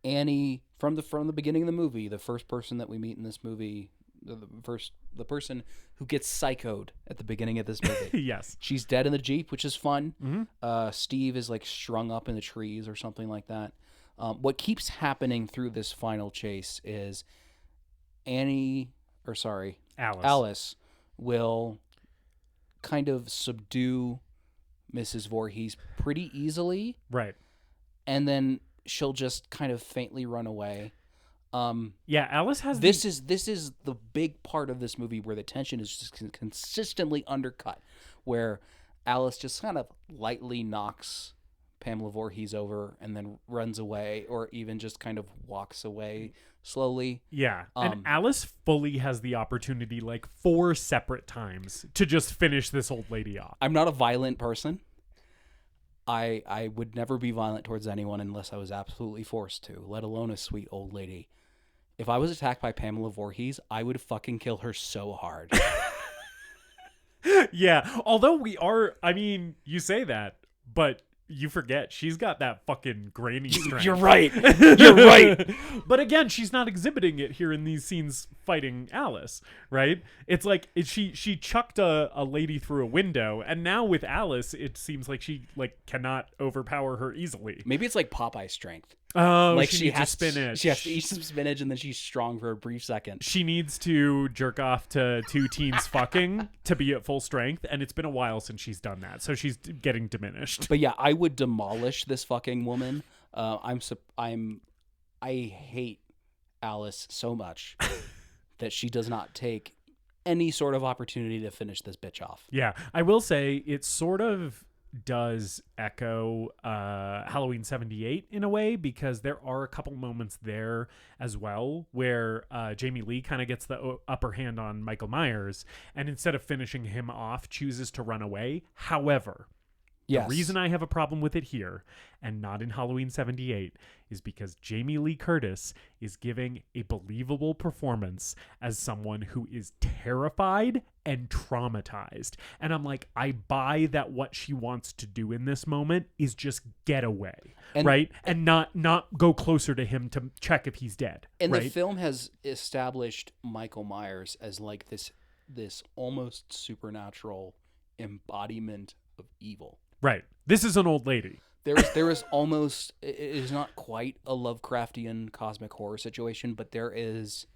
Annie from the beginning of the movie. The first person that we meet in this movie, the person who gets psychoed at the beginning of this movie. Yes. She's dead in the Jeep, which is fun. Mm-hmm. Steve is like strung up in the trees or something like that. What keeps happening through this final chase is Alice will kind of subdue Mrs. Voorhees pretty easily. Right. And then she'll just kind of faintly run away. Alice has this is the big part of this movie where the tension is just consistently undercut, where Alice just kind of lightly knocks Pamela Voorhees over and then runs away, or even just kind of walks away slowly. Yeah. And Alice fully has the opportunity like 4 separate times to just finish this old lady off. I'm not a violent person. I would never be violent towards anyone unless I was absolutely forced to, let alone a sweet old lady. If I was attacked by Pamela Voorhees, I would fucking kill her so hard. Yeah, although you say that, but you forget she's got that fucking grainy strength. You're right. You're right. But again, she's not exhibiting it here in these scenes fighting Alice, right? It's like she chucked a lady through a window, and now with Alice, it seems like she cannot overpower her easily. Maybe it's like Popeye strength. Oh, Like she has spinach. She has to eat some spinach, and then she's strong for a brief second. She needs to jerk off to two teens fucking to be at full strength, and it's been a while since she's done that, so she's getting diminished. But yeah, I would demolish this fucking woman. I hate Alice so much that she does not take any sort of opportunity to finish this bitch off. Yeah, I will say it sort of does echo Halloween 78 in a way, because there are a couple moments there as well where Jamie Lee kind of gets the upper hand on Michael Myers, and instead of finishing him off, chooses to run away. However, yes. The reason I have a problem with it here and not in Halloween 78 is because Jamie Lee Curtis is giving a believable performance as someone who is terrified and traumatized. And I'm like, I buy that what she wants to do in this moment is just get away, right? And not go closer to him to check if he's dead. And right? the film has established Michael Myers as like this almost supernatural embodiment of evil. Right. This is an old lady. There is almost, it is not quite a Lovecraftian cosmic horror situation, but there is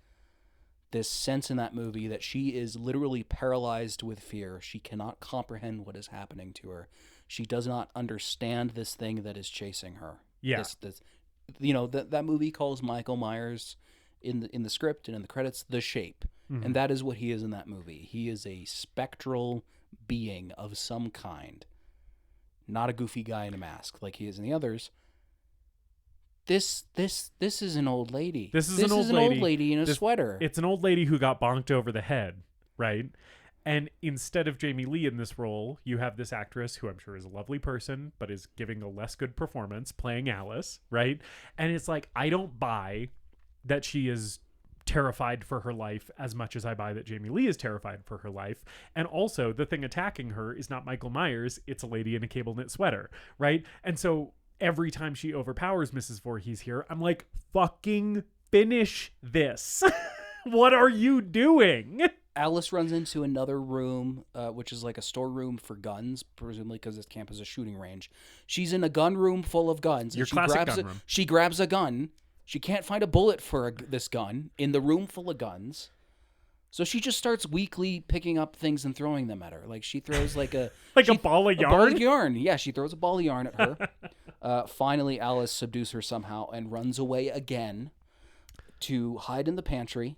this sense in that movie that she is literally paralyzed with fear. She cannot comprehend what is happening to her. She does not understand this thing that is chasing her. Yeah. That movie calls Michael Myers in the script and in the credits The Shape. Mm-hmm. And that is what he is in that movie. He is a spectral being of some kind. Not a goofy guy in a mask like he is in the others. This is an old lady. This is an old lady in a sweater. It's an old lady who got bonked over the head, right? And instead of Jamie Lee in this role, you have this actress who I'm sure is a lovely person, but is giving a less good performance playing Alice, right? And it's like, I don't buy that she is terrified for her life as much as I buy that Jamie Lee is terrified for her life. And also, the thing attacking her is not Michael Myers, it's a lady in a cable knit sweater, right? And so every time she overpowers Mrs. Voorhees here, I'm like, fucking finish this. What are you doing? Alice runs into another room, which is like a storeroom for guns, presumably because this camp is a shooting range. She's in a gun room full of guns. Your classic gun room. She grabs a gun. She can't find a bullet for this gun in the room full of guns. So she just starts weakly picking up things and throwing them at her. Like she throws like a... a ball of yarn? A ball of yarn. Yeah, she throws a ball of yarn at her. Finally, Alice subdues her somehow and runs away again to hide in the pantry.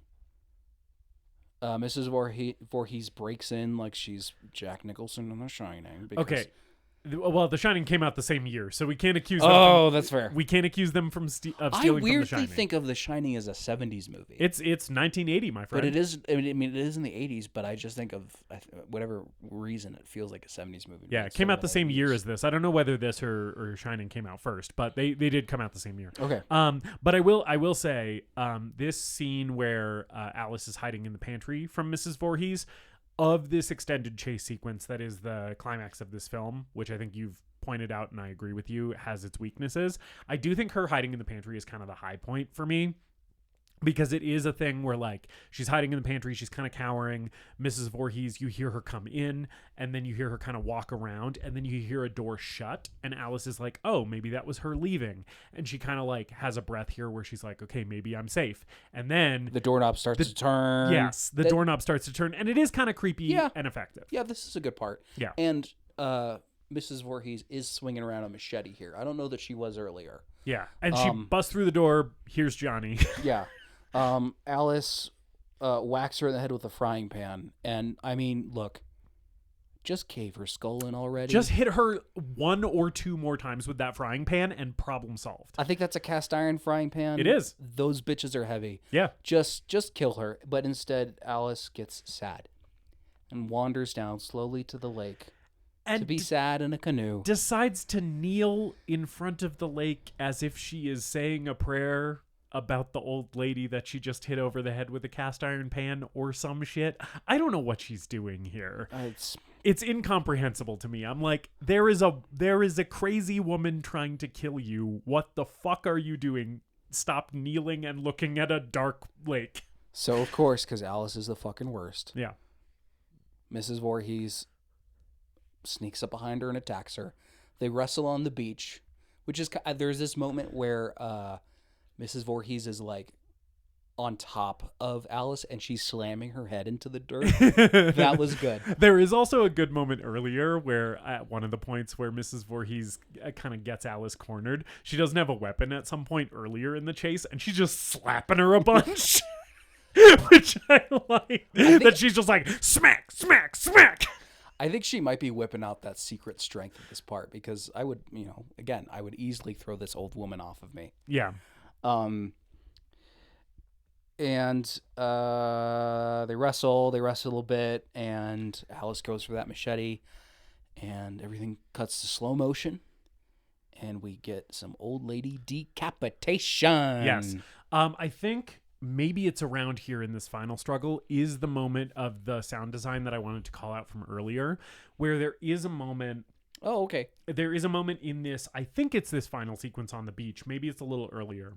Mrs. Voorhees breaks in like she's Jack Nicholson in The Shining. Okay. Well, The Shining came out the same year, so we can't accuse them. Oh, that's fair. We can't accuse them of stealing from The Shining. I weirdly think of The Shining as a 70s movie. It's 1980, my friend. But it is. I mean, it is in the 80s. But I just think of whatever reason it feels like a 70s movie. Yeah, it came out the same year as this. I don't know whether this or Shining came out first, but they did come out the same year. Okay. But I will say this scene where Alice is hiding in the pantry from Mrs. Voorhees. Of this extended chase sequence that is the climax of this film, which I think you've pointed out and I agree with you, has its weaknesses. I do think her hiding in the pantry is kind of the high point for me, because it is a thing where like she's hiding in the pantry, she's kind of cowering. Mrs. Voorhees, you hear her come in and then you hear her kind of walk around and then you hear a door shut and Alice is like, oh, maybe that was her leaving. And she kind of like has a breath here where she's like, okay, maybe I'm safe. And then the doorknob starts to turn. Yes, the doorknob starts to turn and it is kind of creepy and effective. Yeah, this is a good part. Yeah. And Mrs. Voorhees is swinging around a machete here. I don't know that she was earlier. Yeah. And she busts through the door. Here's Johnny. Yeah. Alice whacks her in the head with a frying pan. And, I mean, look, just cave her skull in already. Just hit her one or two more times with that frying pan and problem solved. I think that's a cast iron frying pan. It is. Those bitches are heavy. Yeah. Just kill her. But instead, Alice gets sad and wanders down slowly to the lake And to be sad in a canoe. decides to kneel in front of the lake as if she is saying a prayer about the old lady that she just hit over the head with a cast iron pan or some shit. I don't know what she's doing here. It's incomprehensible to me. I'm like, there is a crazy woman trying to kill you. What the fuck are you doing? Stop kneeling and looking at a dark lake. So, of course, because Alice is the fucking worst, Yeah. Mrs. Voorhees sneaks up behind her and attacks her. They wrestle on the beach, which is... There's this moment where Mrs. Voorhees is, like, on top of Alice, and she's slamming her head into the dirt. That was good. There is also a good moment earlier where at one of the points where Mrs. Voorhees kind of gets Alice cornered, she doesn't have a weapon at some point earlier in the chase, and she's just slapping her a bunch. Which I like. That she's just like, smack, smack, smack. I think she might be whipping out that secret strength at this part, because I would, again, I would easily throw this old woman off of me. Yeah. And they wrestle a little bit, and Alice goes for that machete, and everything cuts to slow motion, and we get some old lady decapitation. Yes. I think maybe it's around here in this final struggle is the moment of the sound design that I wanted to call out from earlier, where there is a moment. Oh, okay. There is a moment in this, I think it's this final sequence on the beach. Maybe it's a little earlier.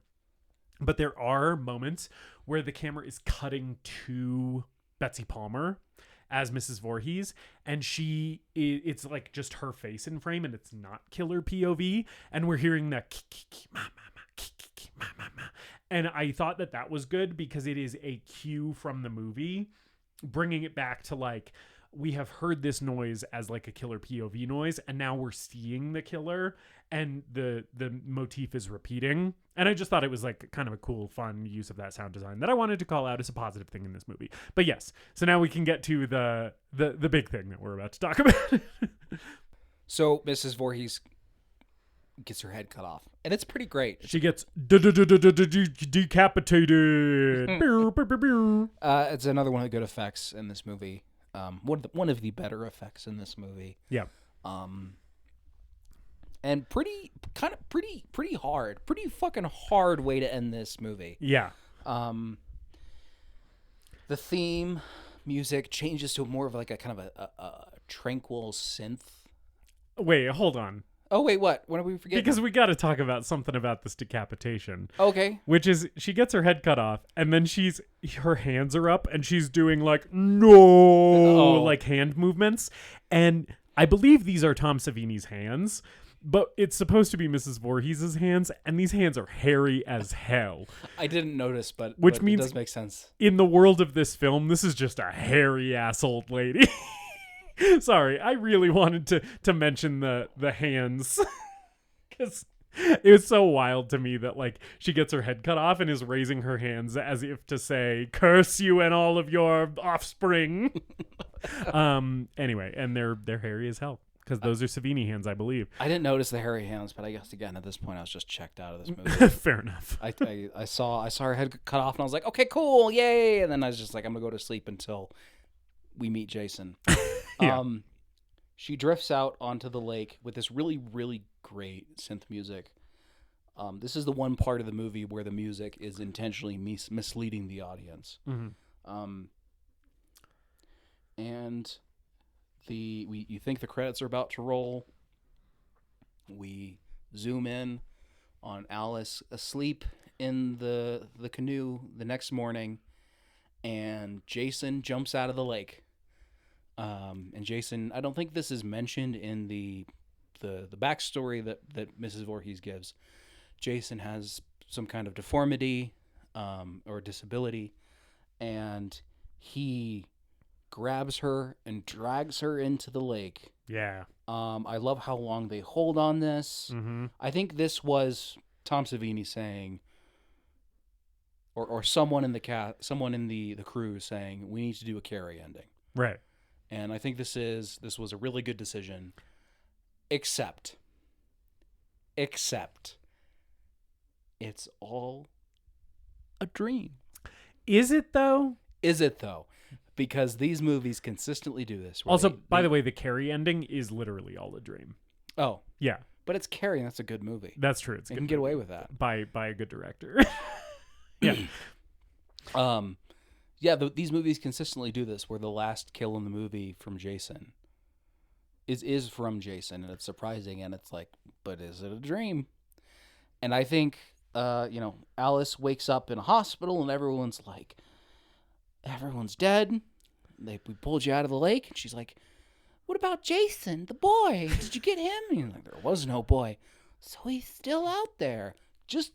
But there are moments where the camera is cutting to Betsy Palmer as Mrs. Voorhees, and it's like just her face in frame, and it's not killer POV, and we're hearing that and I thought that was good because it is a cue from the movie, bringing it back to like, we have heard this noise as like a killer POV noise, and now we're seeing the killer, and the motif is repeating. And I just thought it was like kind of a cool, fun use of that sound design that I wanted to call out as a positive thing in this movie. But yes, so now we can get to the big thing that we're about to talk about. So Mrs. Voorhees gets her head cut off, and it's pretty great. She gets decapitated. It's another one of the good effects in this movie. One of the better effects in this movie. Yeah. And pretty fucking hard way to end this movie. Yeah. The theme music changes to more of like a kind of a tranquil synth. Wait, hold on. Oh wait, what? What are we forgetting? Because we got to talk about something about this decapitation. Okay. Which is, she gets her head cut off, and then her hands are up, and she's doing like, no, like hand movements. And I believe these are Tom Savini's hands, but it's supposed to be Mrs. Voorhees' hands, and these hands are hairy as hell. I didn't notice, but which means it does make sense. In the world of this film, this is just a hairy ass old lady. Sorry, I really wanted to mention the hands because it was so wild to me that like she gets her head cut off and is raising her hands as if to say, "Curse you and all of your offspring." Anyway, and they're hairy as hell because those are Savini hands, I believe. I didn't notice the hairy hands, but I guess again at this point I was just checked out of this movie. Fair enough. I saw her head cut off and I was like, okay, cool, yay! And then I was just like, I'm gonna go to sleep until we meet Jason. Yeah. She drifts out onto the lake with this really, really great synth music. This is the one part of the movie where the music is intentionally misleading the audience. Mm-hmm. And you think the credits are about to roll. We zoom in on Alice asleep in the canoe the next morning, and Jason jumps out of the lake. And Jason, I don't think this is mentioned in the backstory that Mrs. Voorhees gives. Jason has some kind of deformity or disability, and he grabs her and drags her into the lake. Yeah. I love how long they hold on this. Mm-hmm. I think this was Tom Savini saying, or someone in the crew saying, we need to do a Carrie ending. Right. And I think this was a really good decision, except it's all a dream. Is it though? Is it though? because these movies consistently do this. where Also, they- by they- the way, the Carrie ending is literally all a dream. Oh, Yeah, but it's Carrie, and that's a good movie. that's true. It's They good can get movie. away with that. by a good director. Yeah. Yeah, these movies consistently do this, where the last kill in the movie from Jason is from Jason, and it's surprising, and it's like, but is it a dream? And I think, Alice wakes up in a hospital, and everyone's like, everyone's dead. We pulled you out of the lake, and she's like, what about Jason, the boy? Did you get him? And he's like, there was no boy, so he's still out there. Just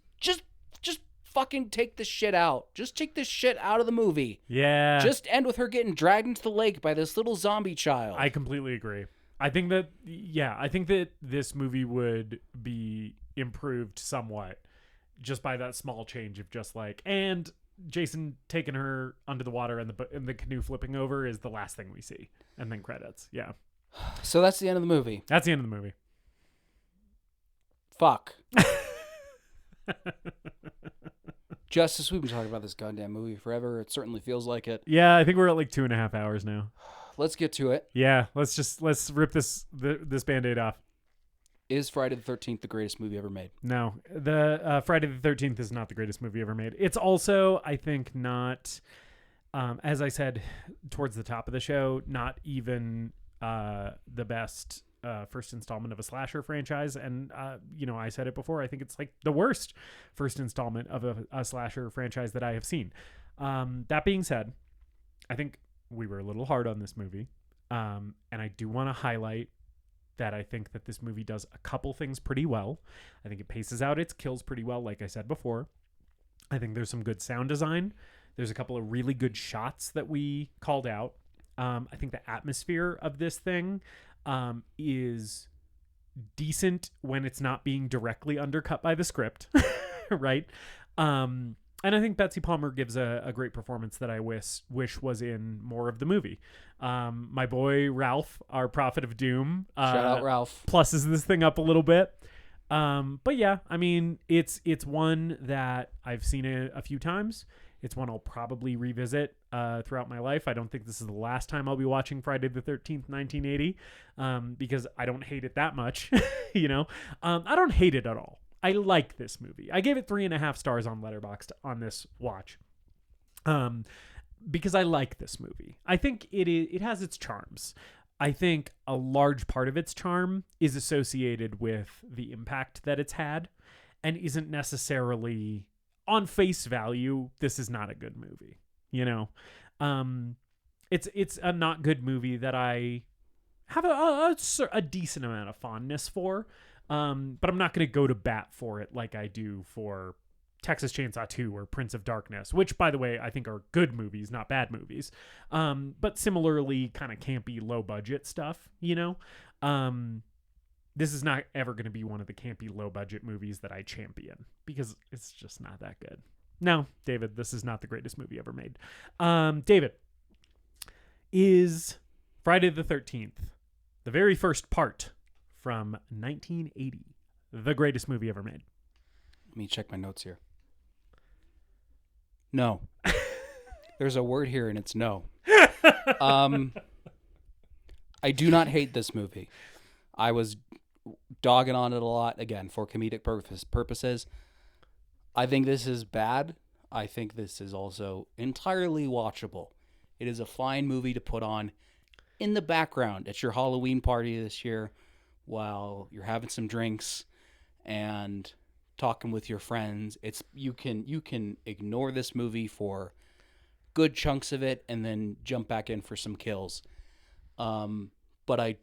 fucking take this shit out. Just take this shit out of the movie. Yeah. Just end with her getting dragged into the lake by this little zombie child. I completely agree. I think that this movie would be improved somewhat just by that small change of just like, and Jason taking her under the water and the canoe flipping over is the last thing we see, and then credits. Yeah, So that's the end of the movie. that's the end of the movie. Fuck. Justus, we've been talking about this goddamn movie forever. It certainly feels like it. Yeah, I think we're at like 2.5 hours now. Let's get to it. Yeah, let's rip this Band-Aid off. Is Friday the 13th the greatest movie ever made? No, the Friday the 13th is not the greatest movie ever made. It's also, I think, not, as I said towards the top of the show, not even the best first installment of a slasher franchise. And, I said it before, I think it's like the worst first installment of a slasher franchise that I have seen. That being said, I think we were a little hard on this movie. And I do want to highlight that I think that this movie does a couple things pretty well. I think it paces out its kills pretty well, like I said before. I think there's some good sound design. There's a couple of really good shots that we called out. I think the atmosphere of this thing is decent when it's not being directly undercut by the script, right? And I think Betsy Palmer gives a great performance that I wish was in more of the movie. My boy Ralph, our Prophet of Doom, Shout out Ralph. pluses this thing up a little bit. But yeah, I mean, it's one that I've seen a few times. It's one I'll probably revisit throughout my life. I don't think this is the last time I'll be watching Friday the 13th, 1980, because I don't hate it that much. I don't hate it at all. I like this movie. I gave it 3.5 stars on Letterboxd on this watch, because I like this movie. I think it has its charms. I think a large part of its charm is associated with the impact that it's had, and isn't necessarily on face value. This is not a good movie. It's a not good movie that I have a decent amount of fondness for. But I'm not going to go to bat for it like I do for Texas Chainsaw 2 or Prince of Darkness, which, by the way, I think are good movies, not bad movies. But similarly kind of campy, low-budget stuff, This is not ever going to be one of the campy, low-budget movies that I champion, because it's just not that good. No, David, this is not the greatest movie ever made. David, is Friday the 13th, the very first part from 1980, the greatest movie ever made? Let me check my notes here. No. There's a word here, and it's no. I do not hate this movie. I was dogging on it a lot, again, for comedic purposes. I think this is bad. I think this is also entirely watchable. It is a fine movie to put on in the background at your Halloween party this year, while you're having some drinks and talking with your friends. You can ignore this movie for good chunks of it and then jump back in for some kills. But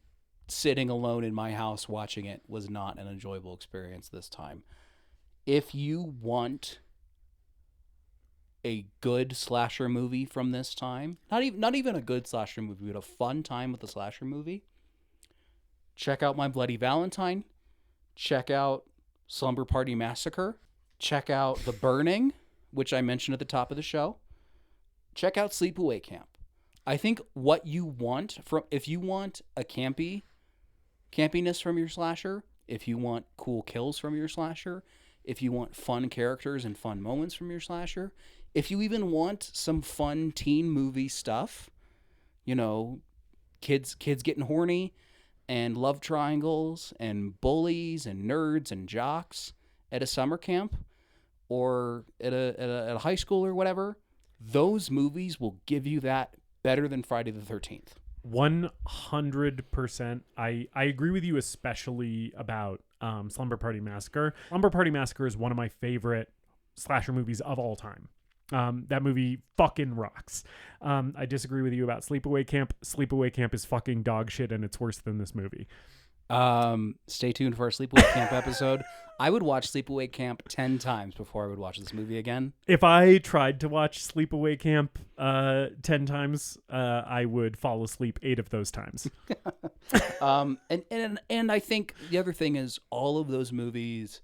sitting alone in my house watching it was not an enjoyable experience this time. If you want a good slasher movie from this time, not even a good slasher movie, but a fun time with a slasher movie, check out My Bloody Valentine. Check out Slumber Party Massacre. Check out The Burning, which I mentioned at the top of the show. Check out Sleepaway Camp. I think what you want if you want a campiness from your slasher, if you want cool kills from your slasher, if you want fun characters and fun moments from your slasher, if you even want some fun teen movie stuff, kids getting horny and love triangles and bullies and nerds and jocks at a summer camp or at a high school or whatever, those movies will give you that better than Friday the 13th. 100%. I agree with you, especially about Slumber Party Massacre. Slumber Party Massacre is one of my favorite slasher movies of all time. That movie fucking rocks. I disagree with you about Sleepaway Camp. Sleepaway Camp is fucking dog shit, and it's worse than this movie. Stay tuned for our Sleepaway Camp episode. I would watch Sleepaway Camp 10 times before I would watch this movie again. If I tried to watch Sleepaway Camp 10 times, I would fall asleep 8 of those times. And I think the other thing is all of those movies,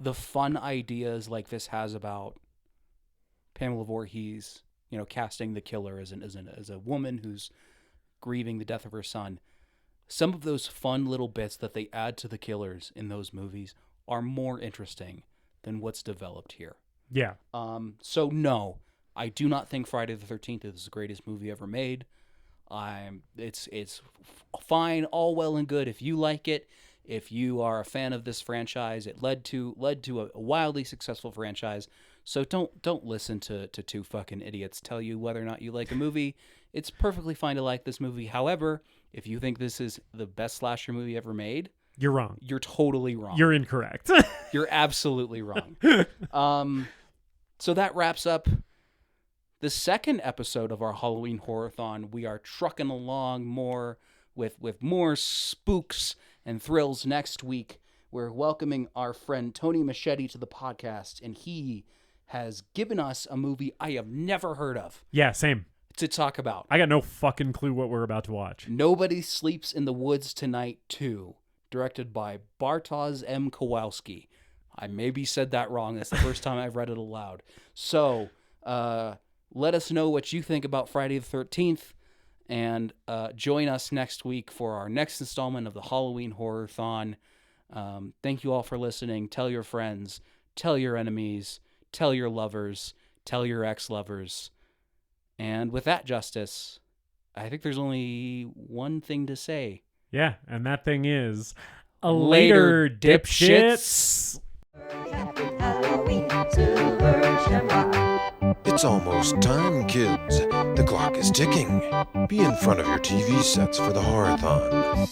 the fun ideas like this has about Pamela Voorhees, casting the killer as a woman who's grieving the death of her son. Some of those fun little bits that they add to the killers in those movies are more interesting than what's developed here. Yeah. So no, I do not think Friday the 13th is the greatest movie ever made. It's fine, all well and good if you like it. If you are a fan of this franchise, it led to a wildly successful franchise. So don't listen to two fucking idiots tell you whether or not you like a movie. It's perfectly fine to like this movie. However, if you think this is the best slasher movie ever made, you're wrong. You're totally wrong. You're incorrect. You're absolutely wrong. So that wraps up the second episode of our Halloween Horrorthon. We are trucking along more with more spooks and thrills next week. We're welcoming our friend Tony Machete to the podcast, and he has given us a movie I have never heard of. Yeah, same. To talk about. I got no fucking clue what we're about to watch. Nobody Sleeps in the Woods Tonight 2, directed by Bartosz M. Kowalski. I maybe said that wrong. That's the first time I've read it aloud. So, let us know what you think about Friday the 13th, and join us next week for our next installment of the Halloween Horrorthon. Thank you all for listening. Tell your friends, tell your enemies, tell your lovers, tell your ex-lovers. And with that, Justus, I think there's only one thing to say. Yeah, and that thing is later, dipshits. It's almost time, kids. The clock is ticking. Be in front of your TV sets for the Horrorthon.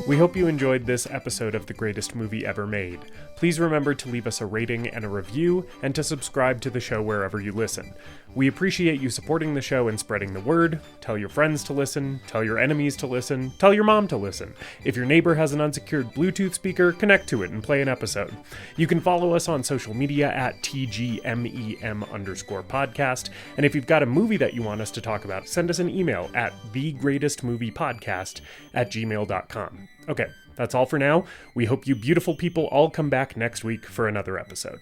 We hope you enjoyed this episode of The Greatest Movie Ever Made. Please remember to leave us a rating and a review, and to subscribe to the show wherever you listen. We appreciate you supporting the show and spreading the word. Tell your friends to listen, tell your enemies to listen, tell your mom to listen. If your neighbor has an unsecured Bluetooth speaker, connect to it and play an episode. You can follow us on social media at TGMEM_podcast, and if you've got a movie that you want us to talk about, send us an email at thegreatestmoviepodcast@gmail.com. Okay, that's all for now. We hope you beautiful people all come back next week for another episode.